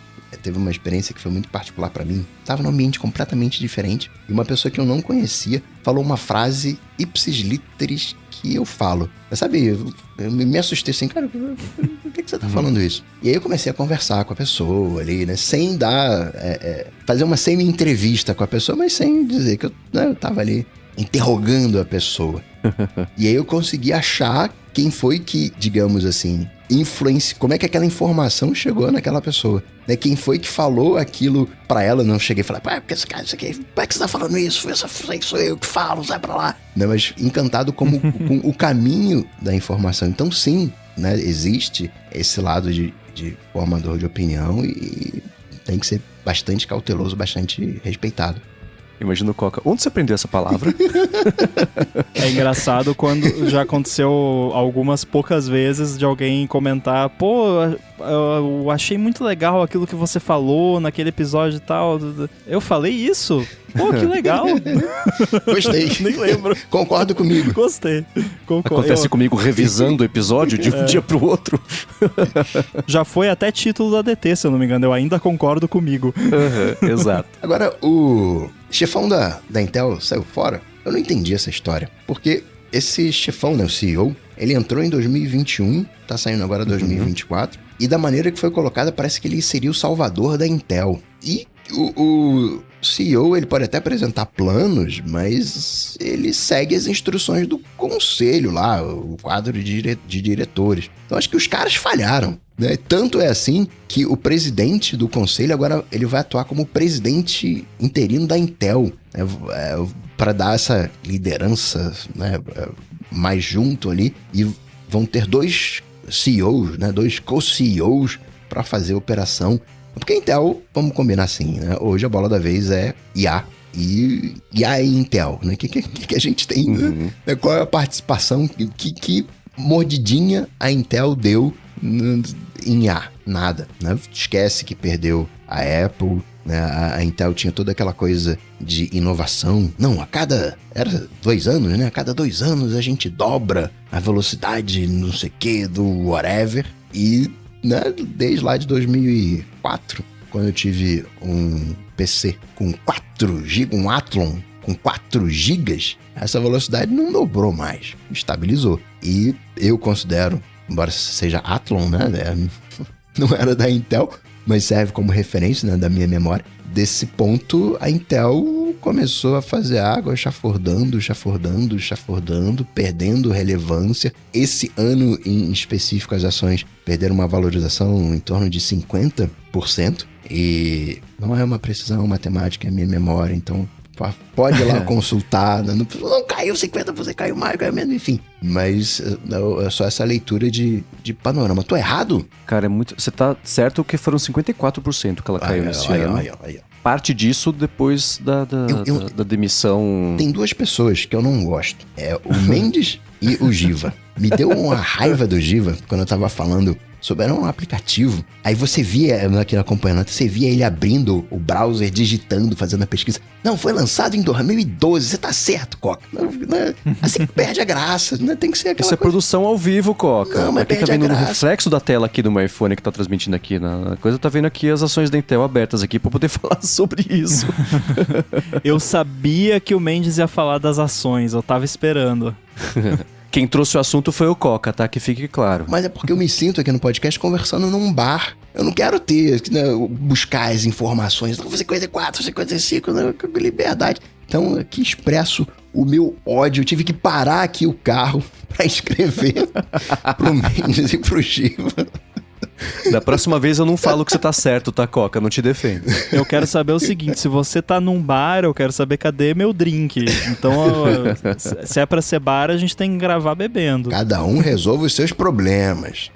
teve uma experiência que foi muito particular pra mim. Tava num ambiente completamente diferente e uma pessoa que eu não conhecia falou uma frase ipsis literis que eu falo. Mas sabe, eu me assustei assim, cara, por que você tá falando isso? E aí eu comecei a conversar com a pessoa ali, né, sem dar, fazer uma semi-entrevista com a pessoa, mas sem dizer que eu tava ali interrogando a pessoa. E aí eu consegui achar quem foi que, digamos assim, como é que aquela informação chegou naquela pessoa, né? Quem foi que falou aquilo pra ela. Não cheguei e falei, porque esse cara, isso aqui, por que você tá falando isso? Sou eu que falo, sai pra lá. Não, mas encantado com o caminho da informação. Então sim, né, existe esse lado de formador de opinião e tem que ser bastante cauteloso, bastante respeitado. Imagina o Coca. Onde você aprendeu essa palavra? É engraçado quando já aconteceu algumas poucas vezes de alguém comentar, eu achei muito legal aquilo que você falou naquele episódio e tal. Eu falei isso? Que legal. Gostei. Nem lembro. Concordo comigo. Gostei. Acontece comigo revisando o episódio de um dia pro outro. Já foi até título da DT, se eu não me engano. Eu ainda concordo comigo. Exato. Agora, o chefão da Intel saiu fora. Eu não entendi essa história. Porque esse chefão, né, o CEO, ele entrou em 2021, tá saindo agora 2024, e da maneira que foi colocada, parece que ele seria o salvador da Intel. E o CEO, ele pode até apresentar planos, mas ele segue as instruções do conselho lá, o quadro de diretores. Então acho que os caras falharam, né? Tanto é assim que o presidente do conselho agora ele vai atuar como presidente interino da Intel, né? Para dar essa liderança, né, mais junto ali, e vão ter 2 CEOs, né, 2 co-CEOs para fazer a operação. Porque a Intel, vamos combinar assim, né? Hoje a bola da vez é IA. E IA e Intel, né? O que a gente tem? Né? Qual é a participação? Que mordidinha a Intel deu em IA? Nada, né? Esquece que perdeu a Apple, né? A Intel tinha toda aquela coisa de inovação. Não, era 2 anos, né? A cada 2 anos a gente dobra a velocidade, não sei o que, do whatever. E... né, desde lá de 2004, quando eu tive um PC com 4 GB, um Athlon com 4 GB, essa velocidade não dobrou mais, estabilizou. E eu considero, embora seja Athlon, né, não era da Intel, mas serve como referência, né, da minha memória. Desse ponto, a Intel começou a fazer água chafurdando, perdendo relevância. Esse ano em específico, as ações perderam uma valorização em torno de 50%. E não é uma precisão matemática, é minha memória, então pode ir lá consultar. Não caiu 50%, caiu mais, caiu menos, enfim. Mas é só essa leitura de panorama. Tô errado? Cara, é muito... Você tá certo que foram 54% que ela caiu nesse ano. Parte disso depois da demissão... Tem 2 pessoas que eu não gosto. É o Mendes e o Giva. Me deu uma raiva do Giva quando eu tava falando sobre um aplicativo. Aí você via, aqui acompanhando, você via ele abrindo o browser, digitando, fazendo a pesquisa. Não, foi lançado em 2012, você tá certo, Coca. Não, assim perde a graça, né? Tem que ser aquela Isso coisa... é produção ao vivo, Coca. Não, mas quem tá vendo no reflexo da tela aqui do meu iPhone que tá transmitindo aqui na coisa, tá vendo aqui as ações da Intel abertas aqui pra poder falar sobre isso. Eu sabia que o Mendes ia falar das ações, eu tava esperando. Quem trouxe o assunto foi o Coca, tá? Que fique claro. Mas é porque eu me sinto aqui no podcast conversando num bar. Eu não quero ter, né, buscar as informações. Não, 54, 55, né, com liberdade. Então, aqui expresso o meu ódio. Eu tive que parar aqui o carro pra escrever pro Mendes e pro Giva. Da próxima vez eu não falo que você tá certo, tá, Coca? Eu não te defendo. Eu quero saber o seguinte, se você tá num bar, eu quero saber cadê meu drink. Então, se é pra ser bar, a gente tem que gravar bebendo. Cada um resolve os seus problemas.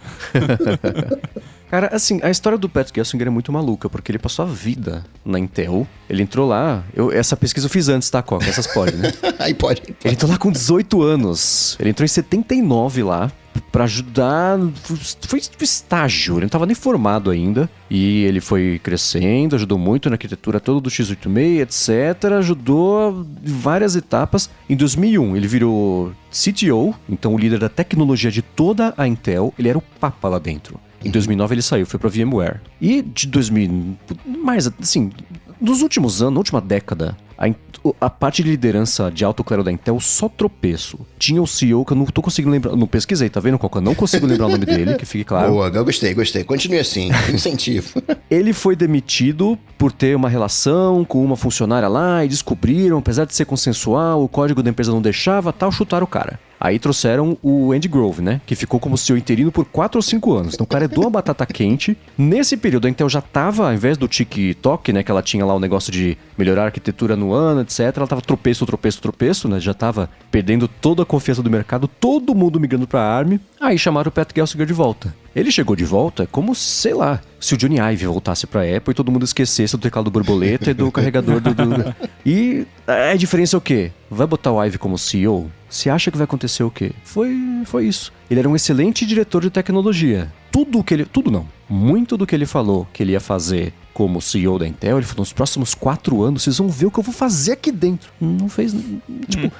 Cara, assim, a história do Pat Gelsinger é muito maluca, porque ele passou a vida na Intel. Ele entrou lá... essa pesquisa eu fiz antes, tá, Coca? Essas podem, né? Aí pode. Ele entrou lá com 18 anos. Ele entrou em 79 lá. Pra ajudar... Foi estágio, ele não tava nem formado ainda. E ele foi crescendo, ajudou muito na arquitetura toda do x86, etc. Ajudou em várias etapas. Em 2001, ele virou CTO, então o líder da tecnologia de toda a Intel. Ele era o papa lá dentro. Em 2009 ele saiu, foi pra VMware. E de 2000... mais assim... Nos últimos anos, na última década, a parte de liderança de alto clero da Intel só tropeço. Tinha o CEO que eu não tô conseguindo lembrar. Não pesquisei, tá vendo, Coca? Eu não consigo lembrar o nome dele, que fique claro. Boa, eu gostei. Continue assim, incentivo. Ele foi demitido por ter uma relação com uma funcionária lá e descobriram, apesar de ser consensual, o código da empresa não deixava, tal, chutaram o cara. Aí trouxeram o Andy Grove, né? Que ficou como CEO interino por 4 ou 5 anos. Então o cara herdou a batata quente. Nesse período a Intel já tava, ao invés do TikTok, né? Que ela tinha lá o negócio de melhorar a arquitetura no ano, etc. Ela tava tropeço, né? Já tava perdendo toda a confiança do mercado. Todo mundo migrando pra ARM. Aí chamaram o Pat Gelsinger de volta. Ele chegou de volta como, sei lá, se o Johnny Ive voltasse pra Apple e todo mundo esquecesse do teclado borboleta e do carregador do... E a diferença é o quê? Vai botar o Ive como CEO? Você acha que vai acontecer o quê? Foi isso. Ele era um excelente diretor de tecnologia. Muito do que ele falou que ele ia fazer como CEO da Intel, ele falou, nos próximos 4 anos vocês vão ver o que eu vou fazer aqui dentro. Não fez... Tipo,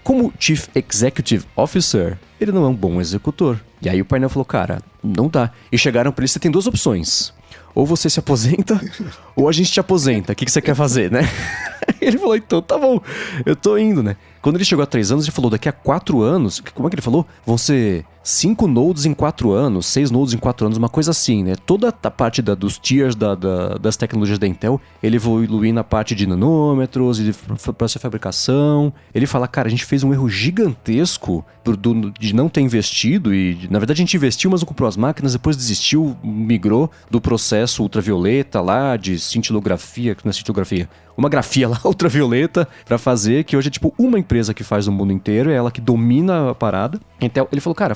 como Chief Executive Officer, ele não é um bom executor. E aí o painel falou, cara, não dá. E chegaram pra ele, você tem 2 opções. Ou você se aposenta, ou a gente te aposenta. O que você quer fazer, né? Ele falou, então tá bom, eu tô indo, né? Quando ele chegou a 3 anos, ele falou, daqui a 4 anos... Como é que ele falou? Vão ser 5 nodes em 4 anos, 6 nodes em 4 anos, uma coisa assim, né? Toda a parte dos tiers das tecnologias da Intel, ele evoluiu na parte de nanômetros, de processo de fabricação. Ele fala, cara, a gente fez um erro gigantesco de não ter investido e, na verdade, a gente investiu, mas não comprou as máquinas, depois desistiu, migrou do processo ultravioleta lá, de cintilografia, que não é cintilografia, uma grafia lá ultravioleta pra fazer, que hoje é tipo uma empresa que faz no mundo inteiro, é ela que domina a parada. Então ele falou, cara,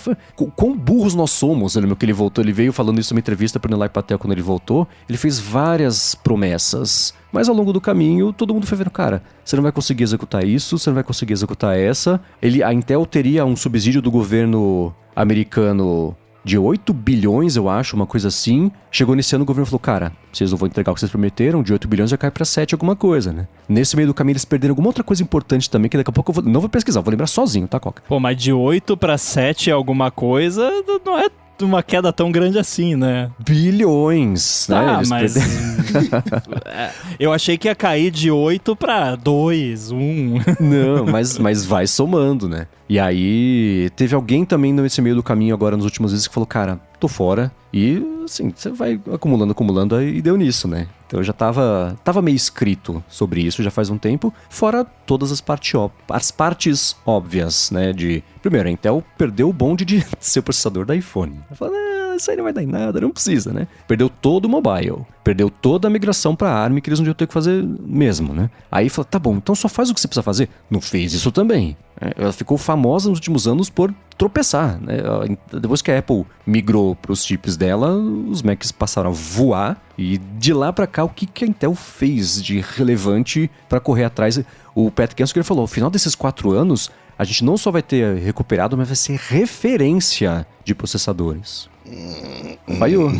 quão burros nós somos. Eu lembro que ele voltou, ele veio falando isso numa entrevista pro Nilay Patel quando ele voltou, ele fez várias promessas, mas ao longo do caminho todo mundo foi vendo, cara, você não vai conseguir executar isso, você não vai conseguir executar essa. A Intel teria um subsídio do governo americano de 8 bilhões, eu acho, uma coisa assim. Chegou nesse ano, o governo falou, cara, vocês não vão entregar o que vocês prometeram, de 8 bilhões já cai pra 7 alguma coisa, né? Nesse meio do caminho eles perderam alguma outra coisa importante também, que daqui a pouco eu não vou pesquisar, vou lembrar sozinho, tá, Coca? Pô, mas de 8 pra 7 alguma coisa, não é uma queda tão grande assim, né? Bilhões, né? Ah, mas... eu achei que ia cair de 8 pra 2, 1. Não, mas vai somando, né? E aí, teve alguém também nesse meio do caminho agora, nos últimos dias, que falou, cara, tô fora. E, assim, você vai acumulando, aí deu nisso, né? Então eu já tava meio escrito sobre isso já faz um tempo, fora todas as partes óbvias, né? Primeiro, a Intel perdeu o bonde de ser o processador da iPhone. Ela falou, isso aí não vai dar em nada, não precisa, né? Perdeu todo o mobile, perdeu toda a migração pra ARM, que eles não iam ter que fazer mesmo, né? Aí falou, tá bom, então só faz o que você precisa fazer. Não fez isso também. Ela ficou famosa nos últimos anos por tropeçar, né? Depois que a Apple migrou pros chips dela, os Macs passaram a voar, e de lá pra cá, o que a Intel fez de relevante pra correr atrás? O Pat Gelsinger falou, ao final desses 4 anos, a gente não só vai ter recuperado, mas vai ser referência de processadores. Falhou.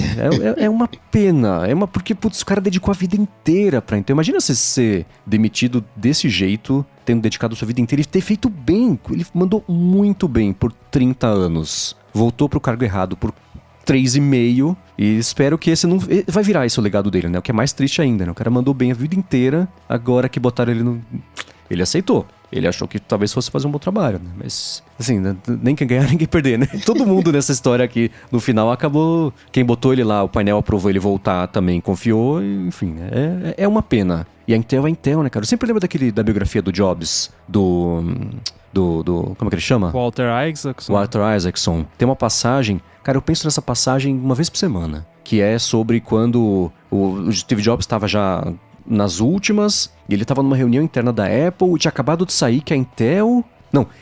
É uma pena. Porque, putz, o cara dedicou a vida inteira pra Intel. Imagina você ser demitido desse jeito, tendo dedicado a sua vida inteira e ter feito bem. Ele mandou muito bem por 30 anos. Voltou pro cargo errado por 3,5 e espero que esse não... Vai virar esse o legado dele, né? O que é mais triste ainda, né? O cara mandou bem a vida inteira, agora que botaram ele no... Ele aceitou. Ele achou que talvez fosse fazer um bom trabalho, né? Mas, assim, nem quem ganhar, ninguém perder, né? Todo mundo nessa história aqui, no final, acabou... Quem botou ele lá, o painel aprovou ele voltar também, confiou, enfim, é uma pena. E a Intel é a Intel, né, cara? Eu sempre lembro da biografia do Jobs, como é que ele chama? Walter Isaacson. Tem uma passagem, cara, eu penso nessa passagem uma vez por semana, que é sobre quando o Steve Jobs estava já nas últimas, e ele estava numa reunião interna da Apple, e tinha acabado de sair que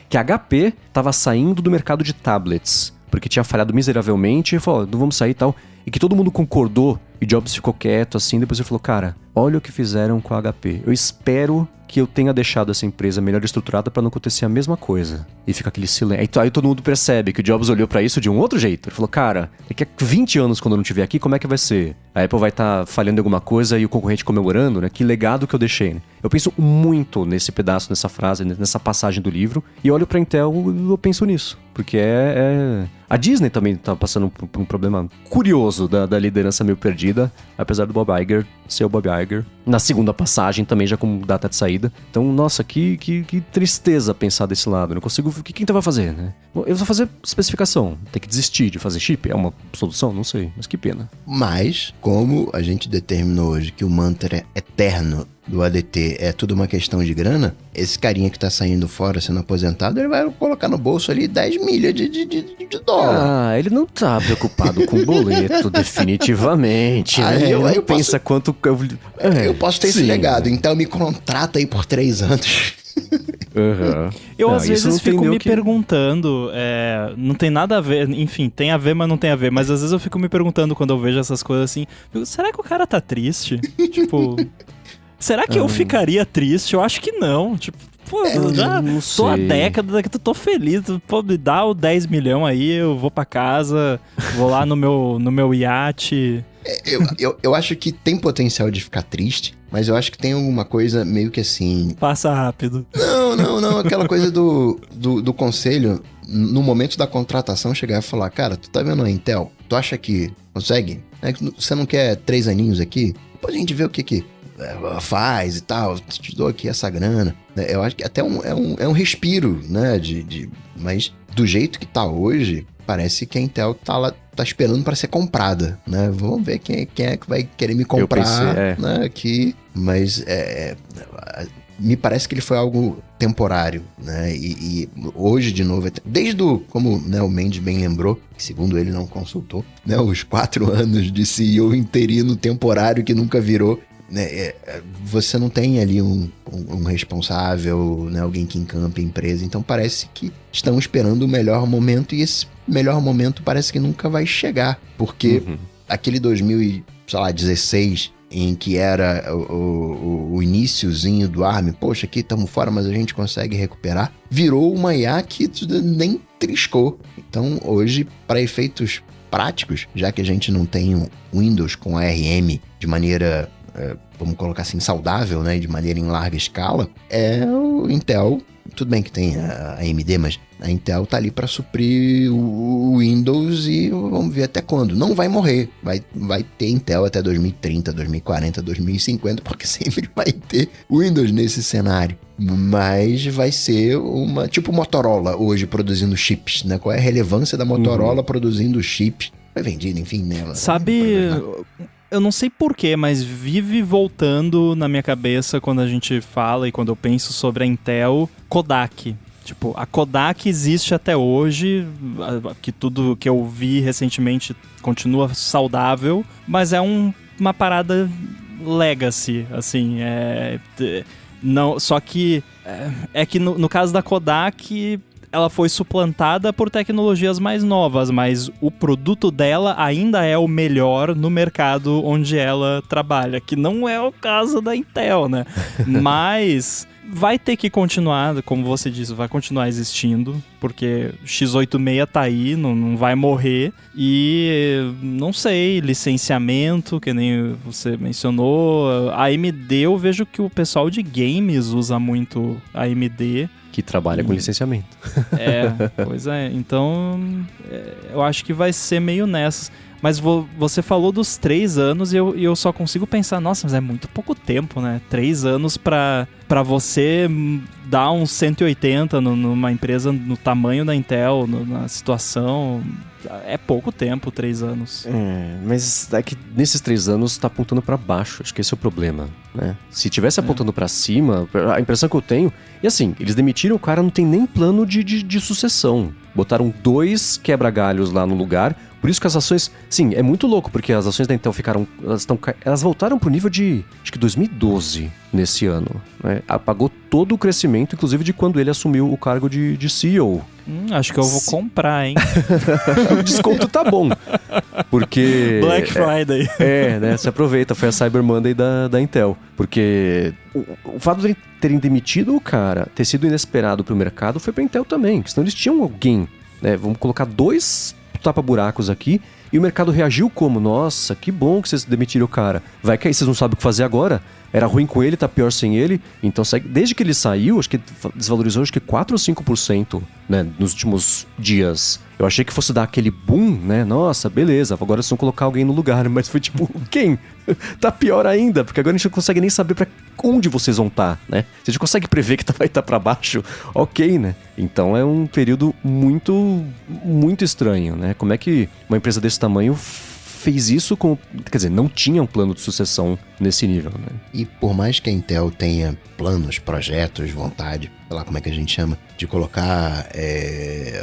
que a HP estava saindo do mercado de tablets, porque tinha falhado miseravelmente, e falou, não vamos sair e tal, e que todo mundo concordou, e Jobs ficou quieto assim, depois ele falou, cara, olha o que fizeram com a HP, eu espero que eu tenha deixado essa empresa melhor estruturada pra não acontecer a mesma coisa. E fica aquele silêncio. Aí todo mundo percebe que o Jobs olhou pra isso de um outro jeito. Ele falou, cara, daqui a 20 anos quando eu não estiver aqui, como é que vai ser? A Apple vai estar falhando em alguma coisa e o concorrente comemorando, né? Que legado que eu deixei, né? Eu penso muito nesse pedaço, nessa frase, nessa passagem do livro. E olho pra Intel e eu penso nisso. Porque A Disney também tá passando por um problema curioso da liderança meio perdida, apesar do Bob Iger ser o Bob Iger. Na segunda passagem também já com data de saída. Então, nossa, que tristeza pensar desse lado. Não consigo... O que a Intel vai fazer, né? Eu vou fazer especificação. Tem que desistir de fazer chip? É uma solução? Não sei, mas que pena. Mas, como a gente determinou hoje que o mantra eterno do ADT é tudo uma questão de grana, esse carinha que tá saindo fora, sendo aposentado, ele vai colocar no bolso ali 10 milhas de dólar. Ah, ele não tá preocupado com boleto, definitivamente, né? Aí eu pensa quanto... eu posso ter esse legado, então me contrata aí por 3 anos. Uhum. Eu às vezes fico me perguntando, não tem nada a ver, enfim, tem a ver, mas não tem a ver, mas às vezes eu fico me perguntando quando eu vejo essas coisas assim, será que o cara tá triste? Tipo... Será que eu ficaria triste? Eu acho que não. Tipo, pô, eu já tô há décadas aqui, tô feliz. Pô, me dá o 10 milhões aí, eu vou pra casa, vou lá no meu iate. Eu acho que tem potencial de ficar triste, mas eu acho que tem alguma coisa meio que assim... Passa rápido. Não. Aquela coisa do conselho, no momento da contratação, chegar e falar, cara, tu tá vendo a Intel? Tu acha que consegue? Você não quer 3 aninhos aqui? Depois a gente vê o que faz e tal, te dou aqui essa grana. Eu acho que até é um respiro, né? Mas do jeito que tá hoje, parece que a Intel tá esperando para ser comprada, né? Vamos ver quem é que vai querer me comprar, né? Aqui, mas me parece que ele foi algo temporário, né? E hoje, de novo, como, né, o Mendes bem lembrou, que segundo ele não consultou, né? Os 4 anos de CEO interino temporário que nunca virou, né? Você não tem ali um responsável, né? Alguém que encampe a empresa. Então parece que estão esperando o melhor momento e esse melhor momento parece que nunca vai chegar. Porque aquele 2016... em que era o iniciozinho do ARM, poxa, aqui estamos fora, mas a gente consegue recuperar, virou uma IA que nem triscou. Então, hoje, para efeitos práticos, já que a gente não tem um Windows com ARM de maneira, vamos colocar assim, saudável, né, de maneira em larga escala, o Intel, tudo bem que tem a AMD, mas a Intel tá ali para suprir o Windows e vamos ver até quando. Não vai morrer, vai ter Intel até 2030, 2040, 2050, porque sempre vai ter Windows nesse cenário. Mas vai ser tipo Motorola hoje produzindo chips, né? Qual é a relevância da Motorola produzindo chips? Foi vendido, enfim, nela. Sabe, eu não sei porquê, mas vive voltando na minha cabeça quando a gente fala e quando eu penso sobre a Intel, Kodak. Tipo, a Kodak existe até hoje, que tudo que eu vi recentemente continua saudável, mas é uma parada legacy, assim, não, só que que no caso da Kodak, ela foi suplantada por tecnologias mais novas, mas o produto dela ainda é o melhor no mercado onde ela trabalha, que não é o caso da Intel, né? Mas vai ter que continuar, como você disse, vai continuar existindo, porque x86 tá aí, não vai morrer. E, não sei, licenciamento, que nem você mencionou. A AMD, eu vejo que o pessoal de games usa muito a AMD. Que trabalha com licenciamento. Pois é. Então, eu acho que vai ser meio nessas. Mas você falou dos 3 anos e eu só consigo pensar, nossa, mas é muito pouco tempo, né? 3 anos pra você dar uns 180 numa empresa no tamanho da Intel, na situação. É pouco tempo, 3 anos. Mas é que nesses 3 anos tá apontando pra baixo, acho que esse é o problema, né? Se tivesse apontando pra cima, a impressão que eu tenho... E assim, eles demitiram o cara, não tem nem plano de sucessão. Botaram 2 quebra-galhos lá no lugar. Por isso que as ações... Sim, é muito louco, porque as ações da Intel ficaram... Elas voltaram pro nível de, acho que 2012, nesse ano, né? Apagou todo o crescimento, inclusive de quando ele assumiu o cargo de CEO. Acho que eu vou comprar, hein? O desconto tá bom. Porque... Black Friday. Né? Se aproveita, foi a Cyber Monday da Intel. Porque o fato de terem demitido o cara, ter sido inesperado pro mercado, foi pra Intel também. Senão eles tinham alguém, né? Vamos colocar 2 tapa-buracos aqui, e o mercado reagiu como? Nossa, que bom que vocês demitiram o cara. Vai que aí vocês não sabem o que fazer agora? Era ruim com ele, tá pior sem ele. Então, desde que ele saiu, acho que desvalorizou acho que 4 ou 5%, né, nos últimos dias. Eu achei que fosse dar aquele boom, né? Nossa, beleza, agora vocês vão colocar alguém no lugar. Mas foi tipo, quem? Tá pior ainda, porque agora a gente não consegue nem saber pra onde vocês vão estar, né? Se a gente consegue prever que vai estar pra baixo, ok, né? Então é um período muito, muito estranho, né? Como é que uma empresa desse tamanho fez isso com... Quer dizer, não tinha um plano de sucessão nesse nível, né? E por mais que a Intel tenha planos, projetos, vontade, sei lá como é que a gente chama, de colocar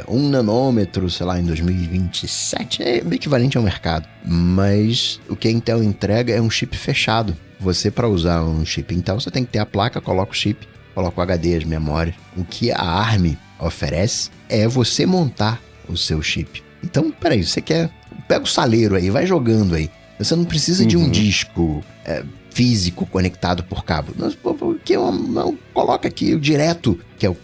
1 nanômetro, sei lá, em 2027, é equivalente ao mercado. Mas o que a Intel entrega é um chip fechado. Você, para usar um chip Intel, você tem que ter a placa, coloca o chip, coloca o HD, as memórias. O que a ARM oferece é você montar o seu chip. Então, peraí, você quer... Pega o saleiro aí, vai jogando aí. Você não precisa de um disco físico conectado por cabo. Coloca aqui direto, que é o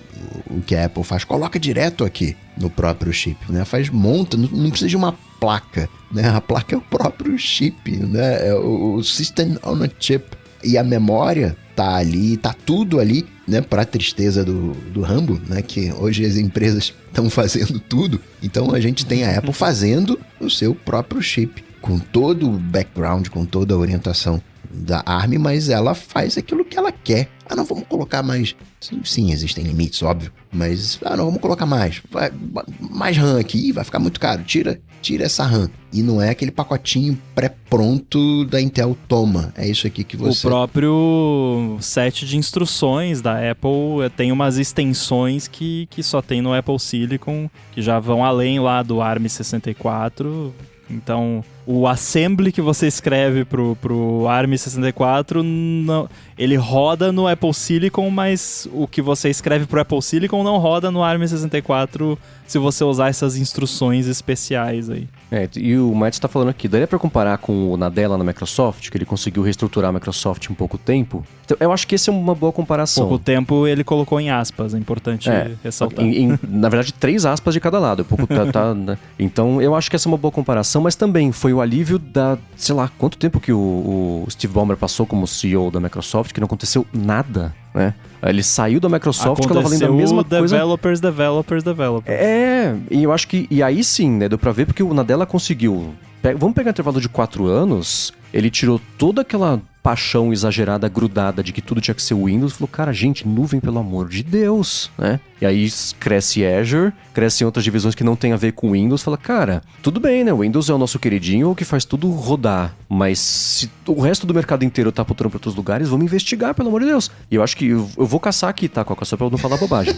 que a Apple faz, coloca direto aqui no próprio chip, né? Monta, não precisa de uma placa, né? A placa é o próprio chip, né? É o System on a Chip. E a memória tá ali, tá tudo ali, né? Pra tristeza do Rambo, né? Que hoje as empresas estão fazendo tudo. Então a gente tem a Apple fazendo o seu próprio chip, com todo o background, com toda a orientação da ARM, mas ela faz aquilo que ela quer. Não, vamos colocar mais... Sim, existem limites, óbvio, mas não, vamos colocar mais RAM aqui, vai ficar muito caro, tira essa RAM. E não é aquele pacotinho pré-pronto da Intel, toma, é isso aqui que você... O próprio set de instruções da Apple tem umas extensões que só tem no Apple Silicon, que já vão além lá do ARM64. Então, o assembly que você escreve pro ARM64, ele roda no Apple Silicon, mas o que você escreve pro Apple Silicon não roda no ARM64 se você usar essas instruções especiais aí. E o Matt tá falando aqui, daria pra comparar com o Nadella na Microsoft, que ele conseguiu reestruturar a Microsoft em pouco tempo? Então, eu acho que esse é uma boa comparação. Pouco tempo ele colocou em aspas, é importante ressaltar. Na verdade, 3 aspas de cada lado. Né? Então, eu acho que essa é uma boa comparação, mas também foi o alívio da, sei lá, quanto tempo que o Steve Ballmer passou como CEO da Microsoft, que não aconteceu nada, né? Ele saiu da Microsoft, que ela valendo a mesma coisa. Developers. E eu acho que... E aí sim, né? Deu pra ver porque o Nadella conseguiu... Vamos pegar um intervalo de 4 anos, ele tirou toda aquela paixão exagerada, grudada de que tudo tinha que ser Windows, falou, cara, gente, nuvem, pelo amor de Deus, né? E aí cresce Azure, crescem outras divisões que não tem a ver com Windows, fala, cara, tudo bem, né? O Windows é o nosso queridinho, o que faz tudo rodar, mas se o resto do mercado inteiro tá putando pra outros lugares, vamos investigar, pelo amor de Deus. E eu acho que eu vou caçar aqui, tá, Coca, só pra eu não falar bobagem.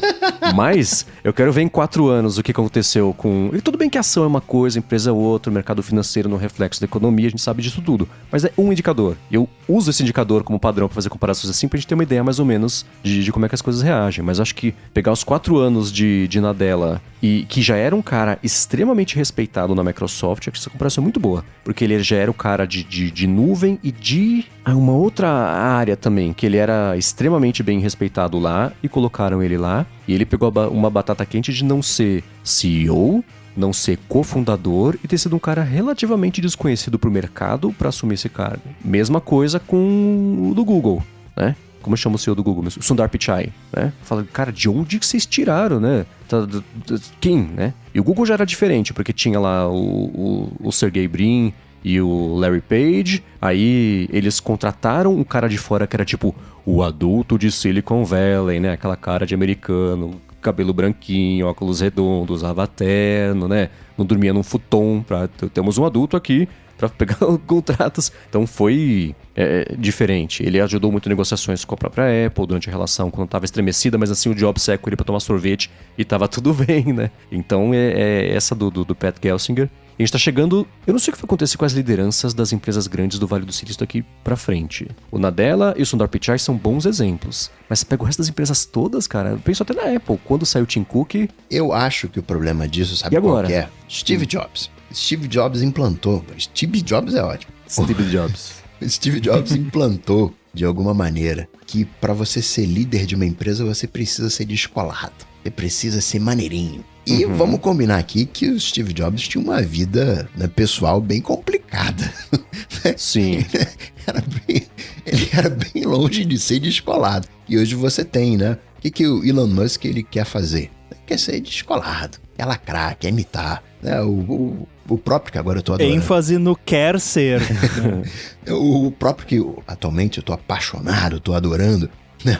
Mas eu quero ver em 4 anos o que aconteceu com... E tudo bem que a ação é uma coisa, a empresa é outra, o mercado financeiro no reflexo da economia, a gente sabe disso tudo. Mas é um indicador. Eu uso esse indicador como padrão pra fazer comparações assim, pra gente ter uma ideia mais ou menos de como é que as coisas reagem. Mas acho que pegar os 4 anos de Nadella, e que já era um cara extremamente respeitado na Microsoft, acho que essa comparação é muito boa. Porque ele já era o cara de nuvem e de uma outra área também, que ele era extremamente bem respeitado lá, e colocaram ele lá. E ele pegou uma batata quente de não ser CEO, não ser cofundador e ter sido um cara relativamente desconhecido pro mercado para assumir esse cargo. Mesma coisa com o do Google, né? Como chama o CEO do Google? O Sundar Pichai, né? Fala, cara, de onde que vocês tiraram, né? Quem, né? E o Google já era diferente, porque tinha lá o Sergey Brin e o Larry Page. Aí eles contrataram um cara de fora que era tipo o adulto de Silicon Valley, né? Aquela cara de americano, cabelo branquinho, óculos redondos, usava terno, né? Não dormia num futon. Temos um adulto aqui para pegar contratos. Então foi diferente. Ele ajudou muito em negociações com a própria Apple durante a relação, quando estava estremecida, mas assim o Jobs saiu com ele para tomar sorvete e tava tudo bem, né? Então essa do Pat Gelsinger. A gente tá chegando... Eu não sei o que vai acontecer com as lideranças das empresas grandes do Vale do Silício daqui pra frente. O Nadella e o Sundar Pichai são bons exemplos. Mas você pega o resto das empresas todas, cara. Eu penso até na Apple. Quando saiu o Tim Cook... Eu acho que o problema disso, sabe qual que é? Steve Jobs. Steve Jobs implantou... Steve Jobs é ótimo. Steve Jobs. Steve Jobs implantou, de alguma maneira, que pra você ser líder de uma empresa, você precisa ser descolado. Você precisa ser maneirinho. E vamos combinar aqui que o Steve Jobs tinha uma vida, né, pessoal bem complicada. Sim. Ele era bem longe de ser descolado. E hoje você tem, né? O que o Elon Musk ele quer fazer? Ele quer ser descolado, quer lacrar, quer imitar. Né? O próprio que agora eu tô adorando. ênfase no quer ser. O próprio que atualmente eu tô apaixonado, tô adorando. Né?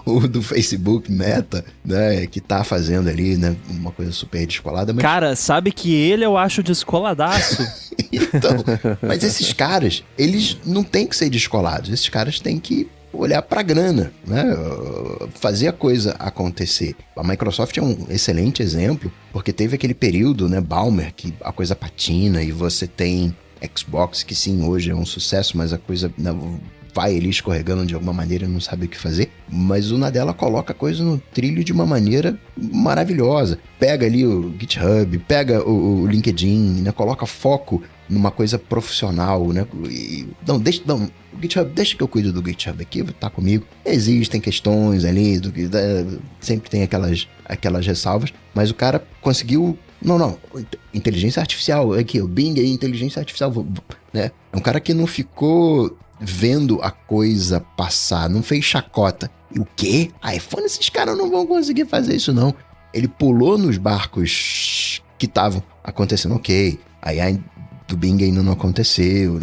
O do Facebook Meta, né? Que tá fazendo ali, né? Uma coisa super descolada. Mas... Cara, sabe que ele eu acho descoladaço. Então, mas esses caras, eles não têm que ser descolados. Esses caras têm que olhar pra grana, né? Fazer a coisa acontecer. A Microsoft é um excelente exemplo, porque teve aquele período, né, Ballmer, que a coisa patina e você tem Xbox, que sim, hoje é um sucesso, mas a coisa... Né, vai ali escorregando de alguma maneira, não sabe o que fazer, mas o Nadella coloca a coisa no trilho de uma maneira maravilhosa. Pega ali o GitHub, pega o LinkedIn, né? Coloca foco numa coisa profissional, né? O GitHub, deixa que eu cuido do GitHub aqui, tá comigo. Existem questões ali, sempre tem aquelas ressalvas, mas o cara conseguiu... Não, inteligência artificial, aqui, o Bing aí, inteligência artificial, né? É um cara que não ficou vendo a coisa passar, não fez chacota. E o quê? iPhone, esses caras não vão conseguir fazer isso, não. Ele pulou nos barcos que estavam acontecendo, ok. Aí a que o Bing ainda não aconteceu,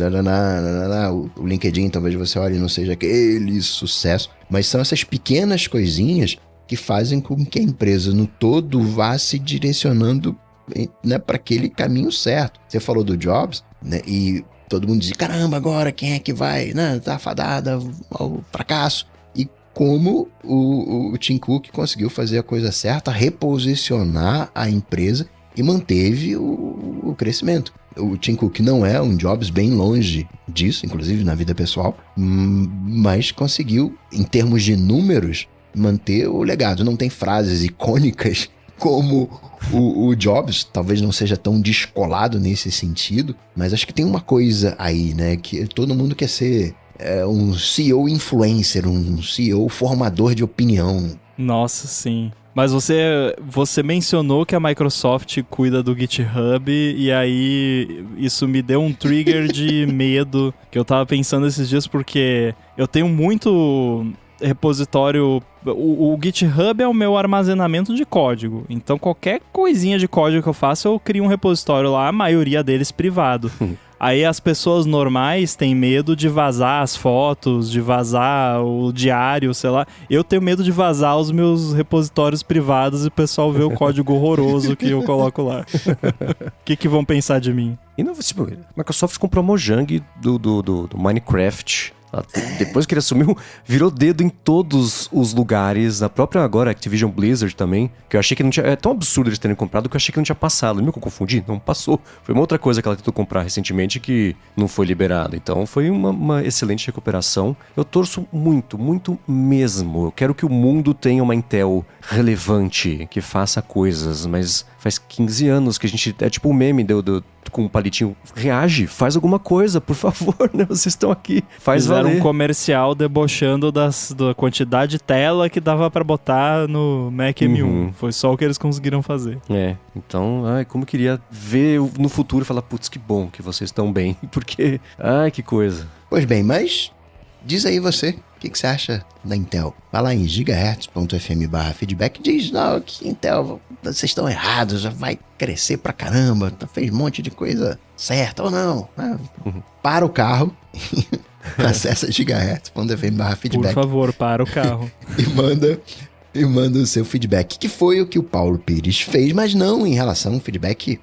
o LinkedIn talvez você olhe e não seja aquele sucesso, mas são essas pequenas coisinhas que fazem com que a empresa no todo vá se direcionando, né, para aquele caminho certo. Você falou do Jobs, né, e todo mundo diz, caramba, agora quem é que vai, né, tá fadada ao fracasso. E como o Tim Cook conseguiu fazer a coisa certa, reposicionar a empresa e manteve o crescimento. O Tim Cook não é um Jobs, bem longe disso, inclusive na vida pessoal, mas conseguiu, em termos de números, manter o legado. Não tem frases icônicas como o Jobs, talvez não seja tão descolado nesse sentido, mas acho que tem uma coisa aí, né, que todo mundo quer ser um CEO influencer, um CEO formador de opinião. Nossa, sim. Mas você mencionou que a Microsoft cuida do GitHub, e aí isso me deu um trigger de medo que eu tava pensando esses dias, porque eu tenho muito repositório. O GitHub é o meu armazenamento de código. Então qualquer coisinha de código que eu faço, eu crio um repositório lá, a maioria deles privado. Aí as pessoas normais têm medo de vazar as fotos, de vazar o diário, sei lá. Eu tenho medo de vazar os meus repositórios privados e o pessoal vê o código horroroso que eu coloco lá. O que vão pensar de mim? E não, tipo, a Microsoft comprou a Mojang do Minecraft. Depois que ele assumiu, virou dedo em todos os lugares. A própria agora Activision Blizzard também, que eu achei que não tinha... É tão absurdo eles terem comprado que eu achei que não tinha passado. Lembra que eu confundi? Não passou. Foi uma outra coisa que ela tentou comprar recentemente que não foi liberada. Então foi uma excelente recuperação. Eu torço muito, muito mesmo. Eu quero que o mundo tenha uma Intel relevante, que faça coisas, mas faz 15 anos que a gente... É tipo o meme com um palitinho. Reage, faz alguma coisa, por favor, né? Vocês estão aqui. Faz valer. Fizeram um comercial debochando da quantidade de tela que dava pra botar no Mac M1. Foi só o que eles conseguiram fazer. Então, como eu queria ver no futuro e falar, putz, que bom que vocês estão bem. Porque, que coisa. Pois bem, mas diz aí você, o que você acha da Intel? Vai lá em gigahertz.fm/feedback, diz, não, que Intel, vocês estão errados, já vai crescer pra caramba, fez um monte de coisa certa ou não. Para o carro, acessa gigahertz.fm/feedback. Por favor, para o carro. e manda o seu feedback, que foi o que o Paulo Pires fez, mas não em relação ao feedback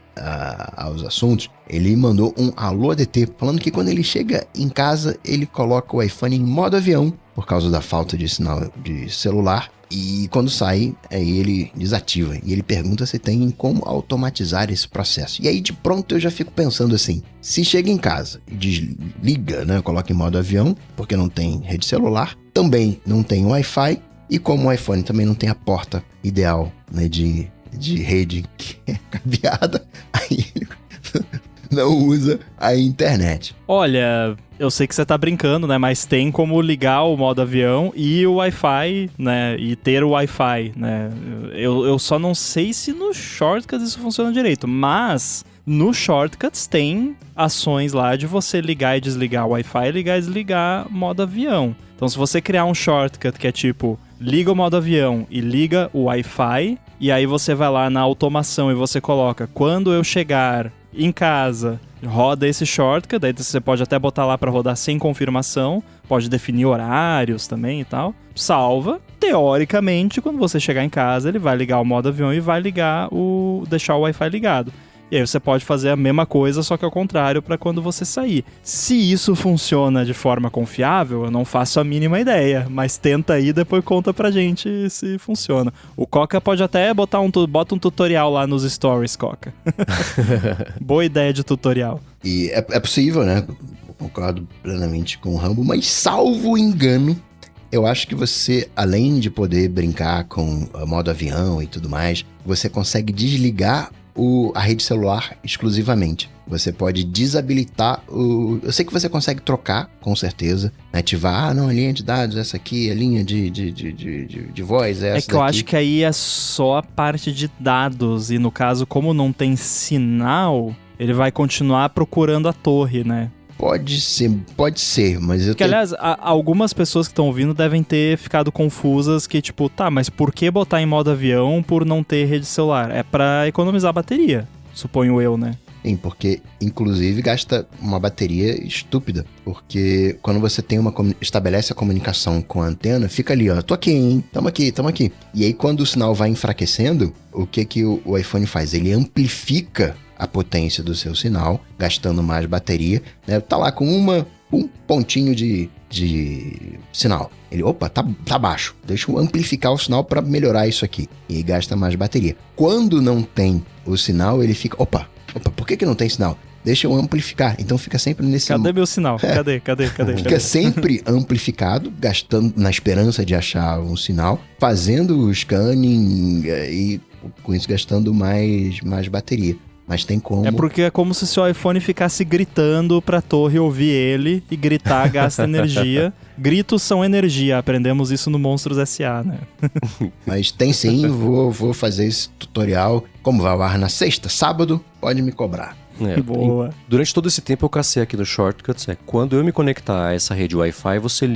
aos assuntos. Ele mandou um alô ADT, falando que quando ele chega em casa, ele coloca o iPhone em modo avião, por causa da falta de sinal de celular, e quando sai, aí ele desativa. E ele pergunta se tem como automatizar esse processo. E aí, de pronto, eu já fico pensando assim, se chega em casa e desliga, né, coloca em modo avião, porque não tem rede celular, também não tem Wi-Fi, e como o iPhone também não tem a porta ideal, né, de rede que é cabeada, aí ele não usa a internet. Olha, eu sei que você tá brincando, né? Mas tem como ligar o modo avião e o Wi-Fi, né? E ter o Wi-Fi, né? Eu só não sei se no Shortcuts isso funciona direito, mas no Shortcuts tem ações lá de você ligar e desligar o Wi-Fi, ligar e desligar o modo avião. Então, se você criar um shortcut que é tipo, liga o modo avião e liga o Wi-Fi, e aí você vai lá na automação e você coloca, quando eu chegar em casa, roda esse shortcut, daí você pode até botar lá para rodar sem confirmação, pode definir horários também e tal, salva, teoricamente, quando você chegar em casa, ele vai ligar o modo avião e vai deixar o Wi-Fi ligado. E aí você pode fazer a mesma coisa, só que ao contrário, para quando você sair. Se isso funciona de forma confiável, eu não faço a mínima ideia, mas tenta aí e depois conta pra gente se funciona. O Coca pode até bota um tutorial lá nos stories, Coca. Boa ideia de tutorial. E é possível, né? Eu concordo plenamente com o Rambo, mas salvo engano, eu acho que você, além de poder brincar com o modo avião e tudo mais, você consegue desligar a rede celular exclusivamente. Você pode desabilitar eu sei que você consegue trocar, com certeza, né? Ativar, a linha de dados, essa aqui, a linha de voz, essa que eu acho que aí é só a parte de dados, e no caso, como não tem sinal, ele vai continuar procurando a torre, né? Pode ser, mas eu Porque, aliás, algumas pessoas que estão ouvindo devem ter ficado confusas que, tipo, tá, mas por que botar em modo avião por não ter rede celular? É pra economizar bateria, suponho eu, né? Sim, porque inclusive gasta uma bateria estúpida. Porque quando você tem estabelece a comunicação com a antena, fica ali, ó, tô aqui, hein? Tamo aqui. E aí quando o sinal vai enfraquecendo, o que o iPhone faz? Ele amplifica a potência do seu sinal, gastando mais bateria, né? Tá lá com um pontinho de sinal. Ele, opa, tá baixo. Deixa eu amplificar o sinal para melhorar isso aqui. E aí gasta mais bateria. Quando não tem o sinal, ele fica, opa, por que não tem sinal? Deixa eu amplificar. Então fica sempre nesse... Cadê meu sinal? Cadê? Fica sempre amplificado, gastando, na esperança de achar um sinal, fazendo o scanning e com isso gastando mais bateria. Mas tem como... É porque é como se seu iPhone ficasse gritando pra torre ouvir ele, e gritar gasta energia. Gritos são energia, aprendemos isso no Monstros S.A., né? Mas tem sim, vou fazer esse tutorial. Como vai ao ar na sexta, sábado, pode me cobrar. Boa. Durante todo esse tempo eu cacei aqui no Shortcuts, quando eu me conectar a essa rede Wi-Fi, você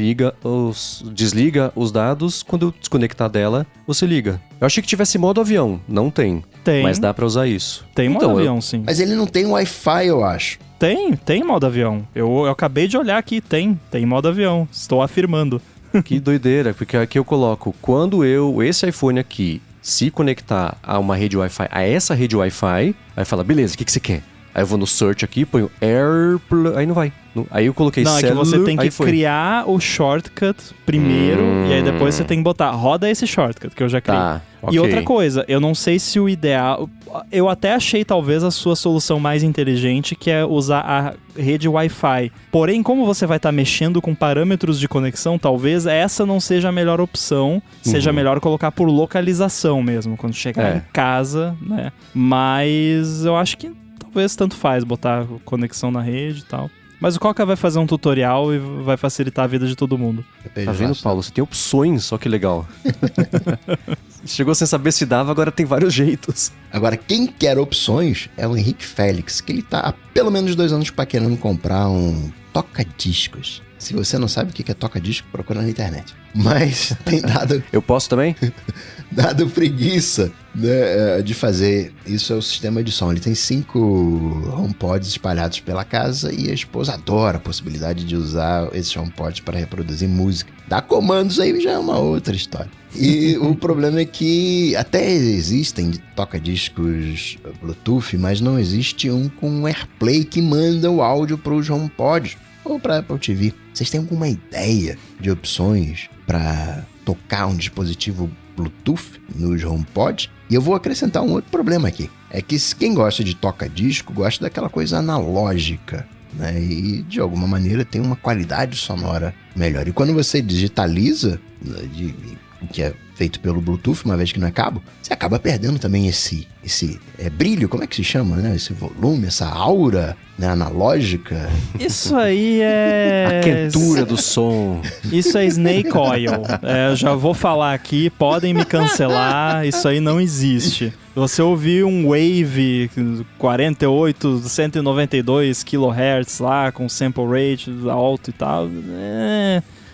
desliga os dados, quando eu desconectar dela, você liga. Eu achei que tivesse modo avião, não tem. Tem. Mas dá pra usar isso. Tem modo avião, sim. Mas ele não tem Wi-Fi, eu acho. Tem modo avião. Eu acabei de olhar aqui, tem modo avião. Estou afirmando. Que doideira, porque aqui eu coloco, quando esse iPhone aqui se conectar a uma rede Wi-Fi, a essa rede Wi-Fi, aí fala, beleza, o que você quer? Aí eu vou no search aqui, ponho AirPlay, aí não vai. Aí eu coloquei Não, é que você tem que criar o shortcut primeiro, e aí depois você tem que botar, roda esse shortcut que eu já criei. Tá, E outra coisa, eu não sei se o ideal... Eu até achei talvez a sua solução mais inteligente, que é usar a rede Wi-Fi. Porém, como você vai estar mexendo com parâmetros de conexão, talvez essa não seja a melhor opção. Seja melhor colocar por localização mesmo, quando chegar em casa, né? Mas eu acho que talvez tanto faz botar conexão na rede e tal. Mas o Coca vai fazer um tutorial e vai facilitar a vida de todo mundo. Tá vendo, Paulo? Você tem opções, só que legal. Chegou sem saber se dava, agora tem vários jeitos. Agora, quem quer opções é o Henrique Félix, que ele tá há pelo menos 2 anos querendo comprar um toca-discos. Se você não sabe o que é toca-disco, procura na internet. Mas tem dado... Eu posso também? Dado preguiça, né, de fazer. Isso é o sistema de som. Ele tem 5 HomePods espalhados pela casa e a esposa adora a possibilidade de usar esses HomePods para reproduzir música. Dar comandos aí já é uma outra história. E o problema é que até existem toca-discos Bluetooth, mas não existe um com AirPlay que manda o áudio para os HomePods ou para Apple TV. Vocês têm alguma ideia de opções para tocar um dispositivo Bluetooth nos HomePods? E eu vou acrescentar um outro problema aqui. É que quem gosta de toca-disco gosta daquela coisa analógica, né? E de alguma maneira tem uma qualidade sonora melhor. E quando você digitaliza, que é feito pelo Bluetooth, uma vez que não é cabo, você acaba perdendo também esse brilho, como é que se chama, né? Esse volume, essa aura, né, analógica. Isso aí é... A quentura do som. Isso é Snake Oil. Eu já vou falar aqui, podem me cancelar, isso aí não existe. Você ouvir um Wave 48, 192 kHz lá, com sample rate alto e tal,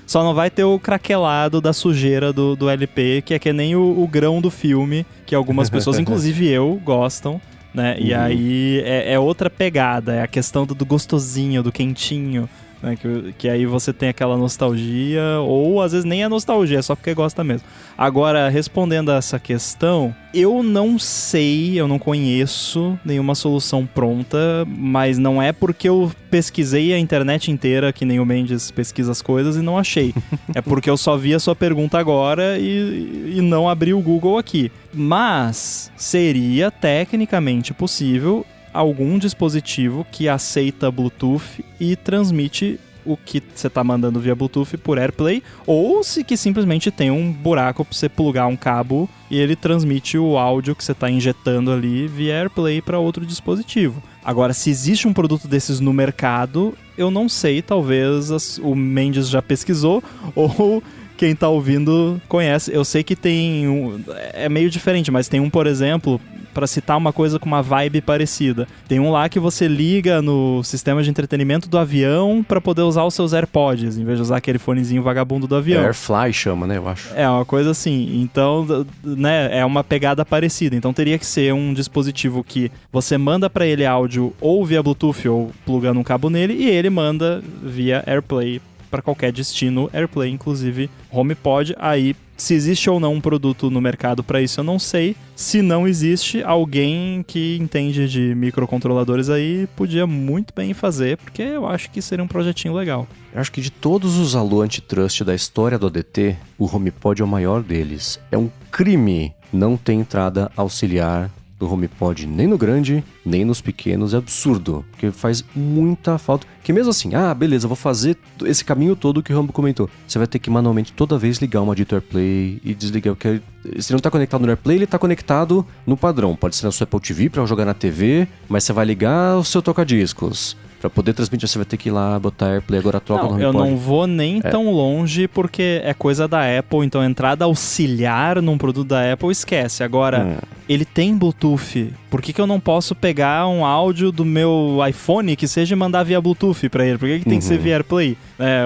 só não vai ter o craquelado da sujeira do LP, que é que nem o grão do filme, que algumas pessoas, inclusive eu, gostam, né? E aí é outra pegada, é a questão do gostosinho, do quentinho, né? Que aí você tem aquela nostalgia, ou às vezes nem é nostalgia, é só porque gosta mesmo. Agora, respondendo a essa questão, eu não sei, eu não conheço nenhuma solução pronta, mas não é porque eu pesquisei a internet inteira, que nem o Mendes pesquisa as coisas, e não achei. É porque eu só vi a sua pergunta agora e não abri o Google aqui. Mas seria tecnicamente possível algum dispositivo que aceita Bluetooth e transmite o que você está mandando via Bluetooth por AirPlay, ou se que simplesmente tem um buraco para você plugar um cabo e ele transmite o áudio que você está injetando ali via AirPlay para outro dispositivo. Agora, se existe um produto desses no mercado, eu não sei, talvez o Mendes já pesquisou, ou quem tá ouvindo conhece. Eu sei que tem é meio diferente, mas tem por exemplo, pra citar uma coisa com uma vibe parecida. Tem um lá que você liga no sistema de entretenimento do avião pra poder usar os seus AirPods, em vez de usar aquele fonezinho vagabundo do avião. Airfly chama, né, eu acho. É, uma coisa assim. Então, né, é uma pegada parecida. Então teria que ser um dispositivo que você manda pra ele áudio ou via Bluetooth ou plugando um cabo nele, e ele manda via AirPlay para qualquer destino AirPlay, inclusive HomePod. Aí, se existe ou não um produto no mercado para isso, eu não sei. Se não existe, alguém que entende de microcontroladores aí podia muito bem fazer, porque eu acho que seria um projetinho legal. Eu acho que de todos os Alô Antitrust da história do ADT, o HomePod é o maior deles. É um crime não ter entrada auxiliar do HomePod nem no grande, nem nos pequenos. É absurdo, porque faz muita falta. Que mesmo assim, beleza, vou fazer esse caminho todo que o Rambo comentou. Você vai ter que manualmente toda vez ligar uma Dito AirPlay e desligar, porque se não tá conectado no AirPlay, ele tá conectado no padrão. Pode ser na sua Apple TV pra jogar na TV, mas você vai ligar o seu toca-discos. Pra poder transmitir, você vai ter que ir lá, botar AirPlay, agora troca no HomePod. Eu não vou nem tão longe, porque é coisa da Apple, então entrada auxiliar num produto da Apple, esquece. Agora, ele tem Bluetooth. Por que eu não posso pegar um áudio do meu iPhone que seja e mandar via Bluetooth pra ele? Por que tem que ser via AirPlay?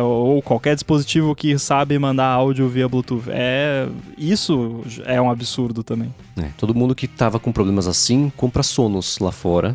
Ou qualquer dispositivo que sabe mandar áudio via Bluetooth. Isso é um absurdo também. Todo mundo que tava com problemas assim, compra Sonos lá fora.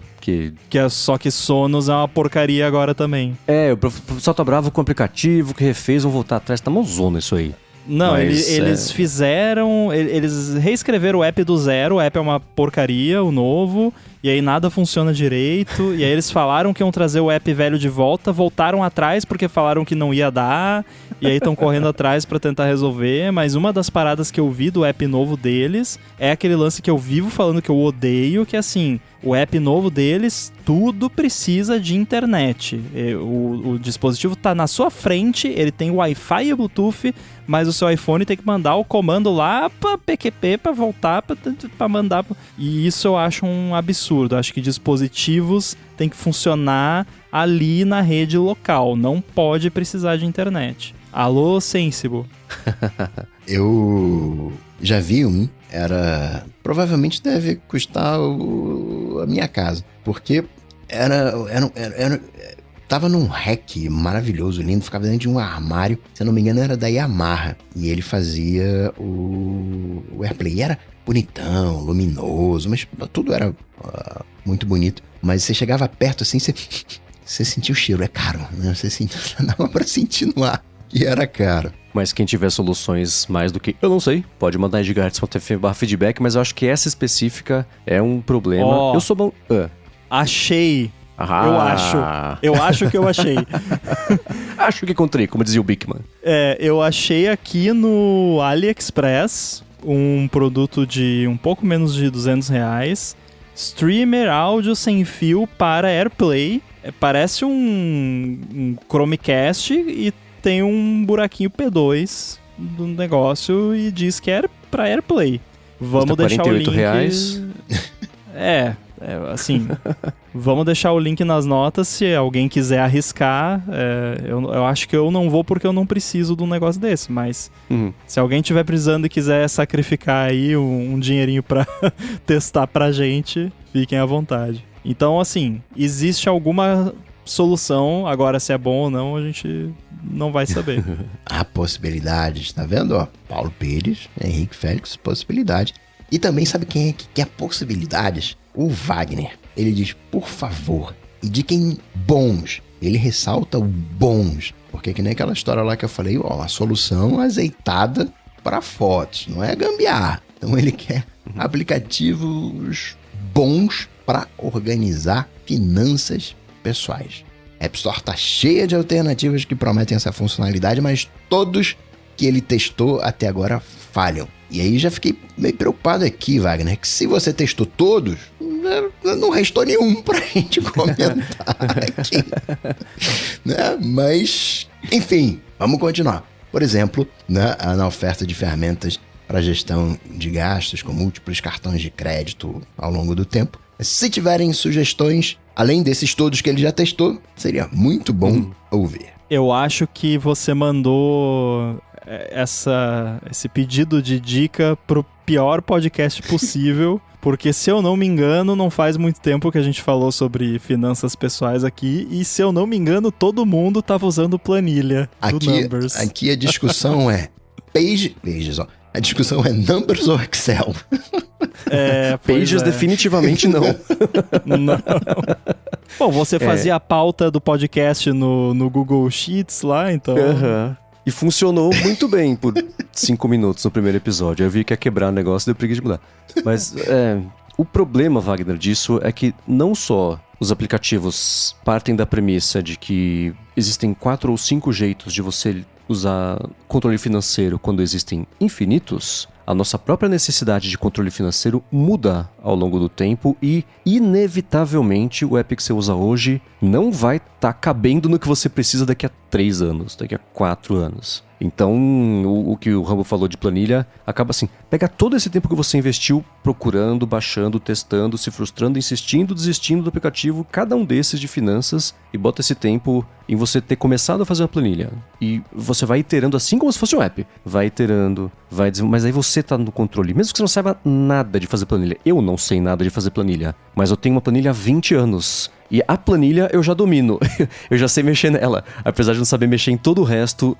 Só que Sonos é uma porcaria agora também. O pessoal tá bravo com o aplicativo, que refez, vão voltar atrás. Tá mãozona isso aí. Não, eles fizeram... Eles reescreveram o app do zero. O app é uma porcaria, o novo. E aí nada funciona direito. E aí eles falaram que iam trazer o app velho de volta. Voltaram atrás porque falaram que não ia dar. E aí estão correndo atrás pra tentar resolver. Mas uma das paradas que eu vi do app novo deles é aquele lance que eu vivo falando que eu odeio, que é assim... O app novo deles, tudo precisa de internet. O dispositivo tá na sua frente, ele tem Wi-Fi e Bluetooth, mas o seu iPhone tem que mandar o comando lá pra PQP, pra voltar, pra mandar... E isso eu acho um absurdo. Acho que dispositivos têm que funcionar ali na rede local. Não pode precisar de internet. Alô, Sensible. Eu já vi um. Provavelmente deve custar a minha casa. Porque tava num rack maravilhoso, lindo. Ficava dentro de um armário. Se eu não me engano, era da Yamaha. E ele fazia o AirPlay. Era bonitão, luminoso. Mas tudo era muito bonito. Mas você chegava perto assim, você sentia o cheiro. É caro, né? Você dava pra sentir no ar que era caro. Mas quem tiver soluções mais do que eu não sei, pode mandar em gigahertz.tv/feedback, mas eu acho que essa específica é um problema. Eu sou bom... Achei. Eu acho que eu achei. Acho que encontrei, como dizia o Bickman. Eu achei aqui no AliExpress um produto de um pouco menos de R$200. Streamer áudio sem fio para AirPlay. Parece um Chromecast e tem um buraquinho P2 do negócio e diz que é pra AirPlay. Vamos deixar o link... R$48. Assim, vamos deixar o link nas notas se alguém quiser arriscar. Eu acho que eu não vou porque eu não preciso de um negócio desse, mas se alguém tiver precisando e quiser sacrificar aí um dinheirinho pra testar pra gente, fiquem à vontade. Então, assim, existe alguma solução, agora se é bom ou não, a gente não vai saber. Há possibilidades, tá vendo? Ó, Paulo Pires, Henrique Félix, possibilidade. E também sabe quem é que quer possibilidades? O Wagner. Ele diz, por favor, indiquem bons. Ele ressalta o bons. Porque que nem aquela história lá que eu falei, a solução azeitada para fotos, não é gambiarra. Então ele quer aplicativos bons para organizar finanças pessoais. App Store tá cheia de alternativas que prometem essa funcionalidade, mas todos que ele testou até agora falham. E aí já fiquei meio preocupado aqui, Wagner, que se você testou todos, não restou nenhum pra gente comentar aqui. Né? Mas, enfim, vamos continuar. Por exemplo, na oferta de ferramentas para gestão de gastos com múltiplos cartões de crédito ao longo do tempo. Se tiverem sugestões, além desses todos que ele já testou, seria muito bom ouvir. Eu acho que você mandou esse pedido de dica pro pior podcast possível, porque se eu não me engano, não faz muito tempo que a gente falou sobre finanças pessoais aqui, e se eu não me engano, todo mundo tava usando planilha do Numbers. Aqui a discussão é Pages, ó. A discussão é Numbers ou Excel? Pages definitivamente não. Não. Bom, você fazia a pauta do podcast no Google Sheets lá, então... E funcionou muito bem por 5 minutos no primeiro episódio. Eu vi que ia quebrar o negócio e deu preguiça de mudar. Mas o problema, Wagner, disso é que não só os aplicativos partem da premissa de que existem 4 ou 5 jeitos de você usar controle financeiro quando existem infinitos, a nossa própria necessidade de controle financeiro muda ao longo do tempo e, inevitavelmente, o app que você usa hoje não vai estar cabendo no que você precisa daqui a 3 anos, daqui a 4 anos. Então, o que o Rambo falou de planilha acaba assim, pega todo esse tempo que você investiu procurando, baixando, testando, se frustrando, insistindo, desistindo do aplicativo, cada um desses de finanças, e bota esse tempo em você ter começado a fazer uma planilha. E você vai iterando assim como se fosse um app. Vai iterando, mas aí você tá no controle. Mesmo que você não saiba nada de fazer planilha. Eu não sei nada de fazer planilha, mas eu tenho uma planilha há 20 anos. E a planilha eu já domino, eu já sei mexer nela, apesar de não saber mexer em todo o resto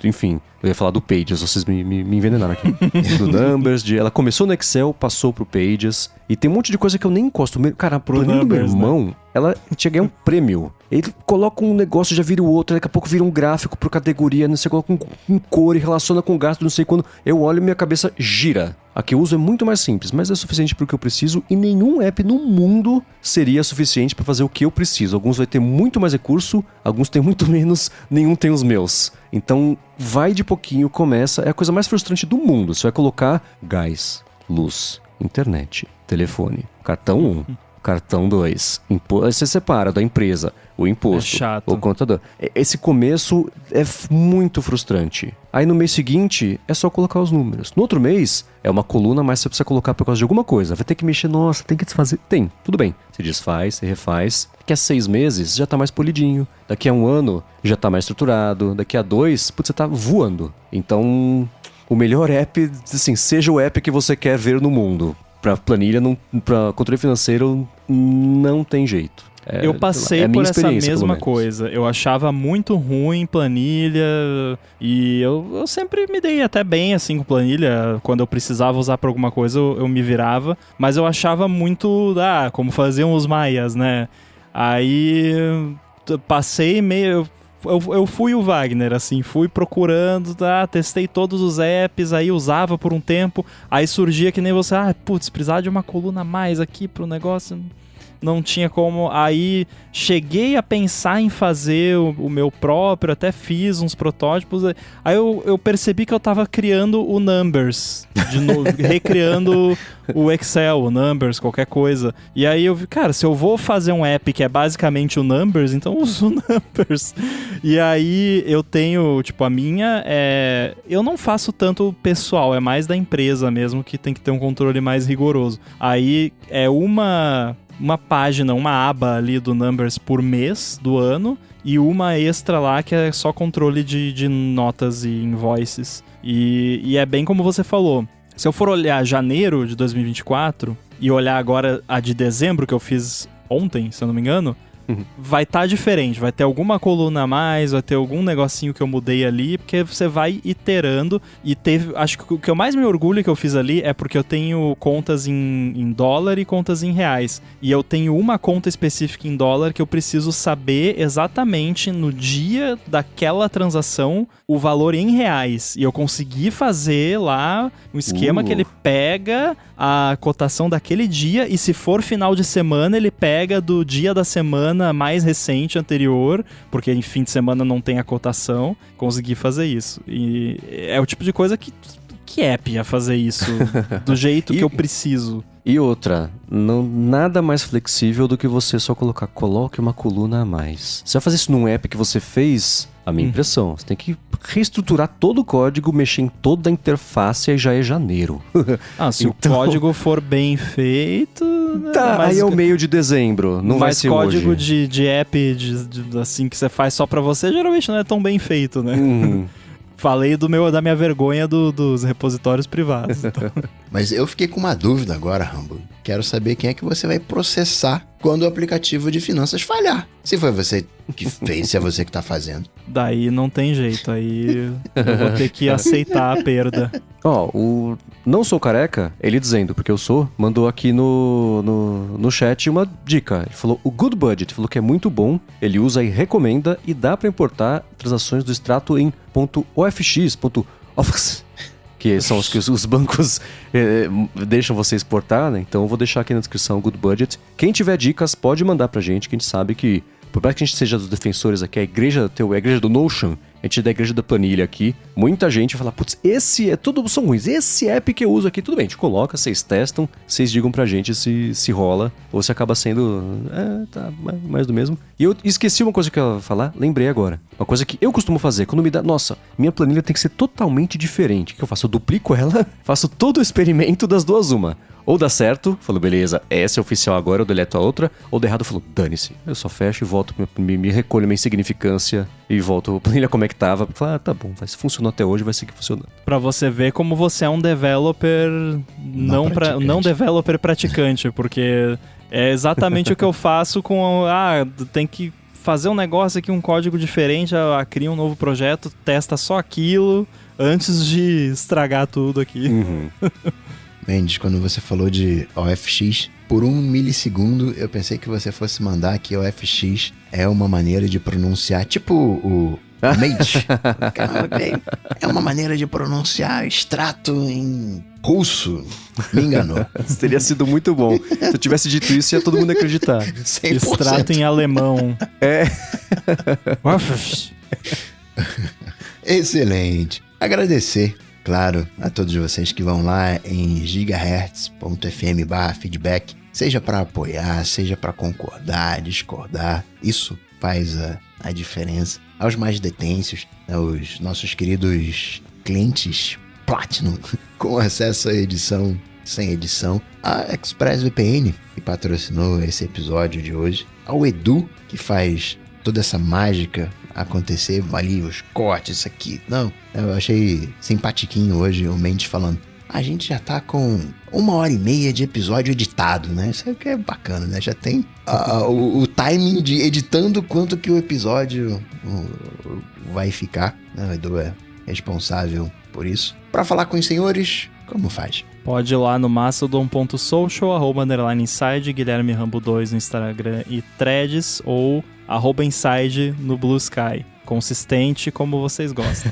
enfim, eu ia falar do Pages, vocês me envenenaram aqui. Do Numbers, ela começou no Excel, passou pro Pages, e tem um monte de coisa que eu nem encosto. Cara, a planilha do meu irmão, ela tinha ganho um prêmio. Ele coloca um negócio, já vira o outro, daqui a pouco vira um gráfico por categoria, não sei, coloca um cor e relaciona com gasto, não sei quando. Eu olho e minha cabeça gira. A que eu uso é muito mais simples, mas é suficiente para o que eu preciso e nenhum app no mundo seria suficiente para fazer o que eu preciso. Alguns vai ter muito mais recurso, alguns tem muito menos, nenhum tem os meus. Então, vai de pouquinho, começa. É a coisa mais frustrante do mundo. Você vai colocar gás, luz, internet, telefone, cartão 1, cartão 2, aí você separa da empresa, o imposto, o contador. Esse começo é muito frustrante. Aí no mês seguinte, é só colocar os números. No outro mês, é uma coluna, mas você precisa colocar por causa de alguma coisa. Vai ter que mexer, nossa, tem que desfazer. Tem, tudo bem. Você desfaz, você refaz. Daqui a 6 meses, já tá mais polidinho. Daqui a 1 ano, já tá mais estruturado. Daqui a 2, putz, você tá voando. Então, o melhor app, assim, seja o app que você quer ver no mundo. Pra planilha, pra controle financeiro, não tem jeito. Eu passei por essa mesma coisa. Eu achava muito ruim planilha e eu sempre me dei até bem assim com planilha. Quando eu precisava usar pra alguma coisa, eu me virava. Mas eu achava muito, como faziam os maias, né? Aí passei meio... Eu fui o Wagner, assim, fui procurando, testei todos os apps, aí usava por um tempo, aí surgia que nem você, precisava de uma coluna a mais aqui pro negócio... Não tinha como, aí cheguei a pensar em fazer o meu próprio, até fiz uns protótipos, aí eu percebi que eu tava criando o Numbers, de novo, recriando o Excel, o Numbers, qualquer coisa. E aí eu vi, cara, se eu vou fazer um app que é basicamente o Numbers, então eu uso o Numbers. E aí eu tenho, a minha eu não faço tanto pessoal, é mais da empresa mesmo, que tem que ter um controle mais rigoroso. Aí é uma página, uma aba ali do Numbers por mês do ano e uma extra lá que é só controle de notas e invoices. E é bem como você falou. Se eu for olhar janeiro de 2024 e olhar agora a de dezembro que eu fiz ontem, se eu não me engano, vai estar diferente, vai ter alguma coluna a mais, vai ter algum negocinho que eu mudei ali, porque você vai iterando e acho que o que eu mais me orgulho que eu fiz ali é porque eu tenho contas em dólar e contas em reais, e eu tenho uma conta específica em dólar que eu preciso saber exatamente no dia daquela transação o valor em reais, e eu consegui fazer lá um esquema que ele pega a cotação daquele dia, e se for final de semana, ele pega do dia da semana mais recente, anterior, porque em fim de semana não tem a cotação, consegui fazer isso. E é o tipo de coisa que app ia fazer isso do jeito que eu preciso. E outra, nada mais flexível do que você só coloque uma coluna a mais. Você vai fazer isso num app que você fez, a minha impressão, você tem que reestruturar todo o código, mexer em toda a interface, aí já é janeiro. Se o código for bem feito... aí é o meio de dezembro, não vai ser hoje. Mas código de app, assim, que você faz só pra você, geralmente não é tão bem feito, né? Falei da minha vergonha dos repositórios privados. Então. Mas eu fiquei com uma dúvida agora, Rambo. Quero saber quem é que você vai processar quando o aplicativo de finanças falhar. Se foi você que fez, se é você que tá fazendo. Daí não tem jeito, aí eu vou ter que aceitar a perda. Ó, o Não Sou Careca, ele dizendo, porque eu sou, mandou aqui no chat uma dica. Ele falou, o Good Budget, falou que é muito bom, ele usa e recomenda e dá pra importar transações do extrato em .ofx, .ofx, que são os que os bancos deixam você exportar, né? Então eu vou deixar aqui na descrição o Good Budget. Quem tiver dicas, pode mandar pra gente, que a gente sabe que, por mais que a gente seja dos defensores aqui, a igreja do Notion, a gente é da igreja da planilha aqui, muita gente fala, putz, tudo são ruins, esse app que eu uso aqui, tudo bem, a gente coloca, vocês testam, vocês digam pra gente se rola, ou se acaba sendo, tá, mais do mesmo. E eu esqueci uma coisa que eu ia falar, lembrei agora. Uma coisa que eu costumo fazer, quando me dá, nossa, minha planilha tem que ser totalmente diferente. O que eu faço? Eu duplico ela, faço todo o experimento das duas uma. Ou dá certo, falo, beleza, essa é oficial agora, eu deleto a outra. Ou dá errado, falo, dane-se. Eu só fecho e volto, me recolho minha insignificância e volto a planilha como é que tava. Falo, tá bom, se funcionou até hoje, vai seguir funcionando. Pra você ver como você é um developer não developer praticante, porque é exatamente o que eu faço com... tem que fazer um negócio aqui, um código diferente, cria um novo projeto, testa só aquilo antes de estragar tudo aqui. Uhum. Mendes, quando você falou de OFX, por 1 milissegundo eu pensei que você fosse mandar que OFX é uma maneira de pronunciar, tipo o mate. Caramba, é uma maneira de pronunciar extrato em russo. Me enganou. Isso teria sido muito bom. Se eu tivesse dito isso, ia todo mundo acreditar. 100%. Extrato em alemão. Excelente. Agradecer, claro, a todos vocês que vão lá em gigahertz.fm/feedback, seja para apoiar, seja para concordar, discordar. Isso faz a diferença. Aos mais detêncios, os nossos queridos clientes Platinum, com acesso à edição sem edição, a ExpressVPN, que patrocinou esse episódio de hoje, ao Edu, que faz toda essa mágica acontecer, ali os cortes, isso aqui. Não, eu achei simpatiquinho hoje o Mendes falando, a gente já tá com 1h30 de episódio editado, né? Isso aqui é bacana, né? Já tem o timing de editando quanto que o episódio vai ficar. O Edu é responsável por isso. Para falar com os senhores, como faz? Pode ir lá no mastodon.social, @inside, Guilherme Rambo 2 no Instagram e Threads, ou @inside no Blue Sky. Consistente como vocês gostam.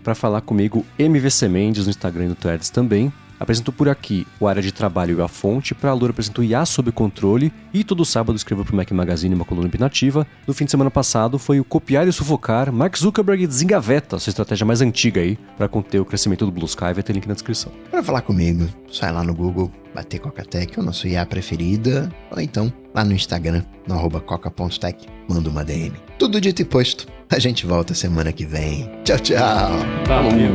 Para falar comigo, MVC Mendes no Instagram e no Threads também. Apresento por aqui o Área de Trabalho e a Fonte. Para a Lura apresento o IA Sob Controle. E todo sábado escrevo para o Mac Magazine uma coluna opinativa. No fim de semana passado foi o Copiar e Sufocar. Mark Zuckerberg desengaveta sua estratégia mais antiga aí para conter o crescimento do Blue Sky. Vai ter link na descrição. Para falar comigo, sai lá no Google, bater Coca-Tech, o nosso IA preferida. Ou então lá no Instagram, no @coca.tech. Manda uma DM. Tudo dito e posto. A gente volta semana que vem. Tchau, tchau. Valeu.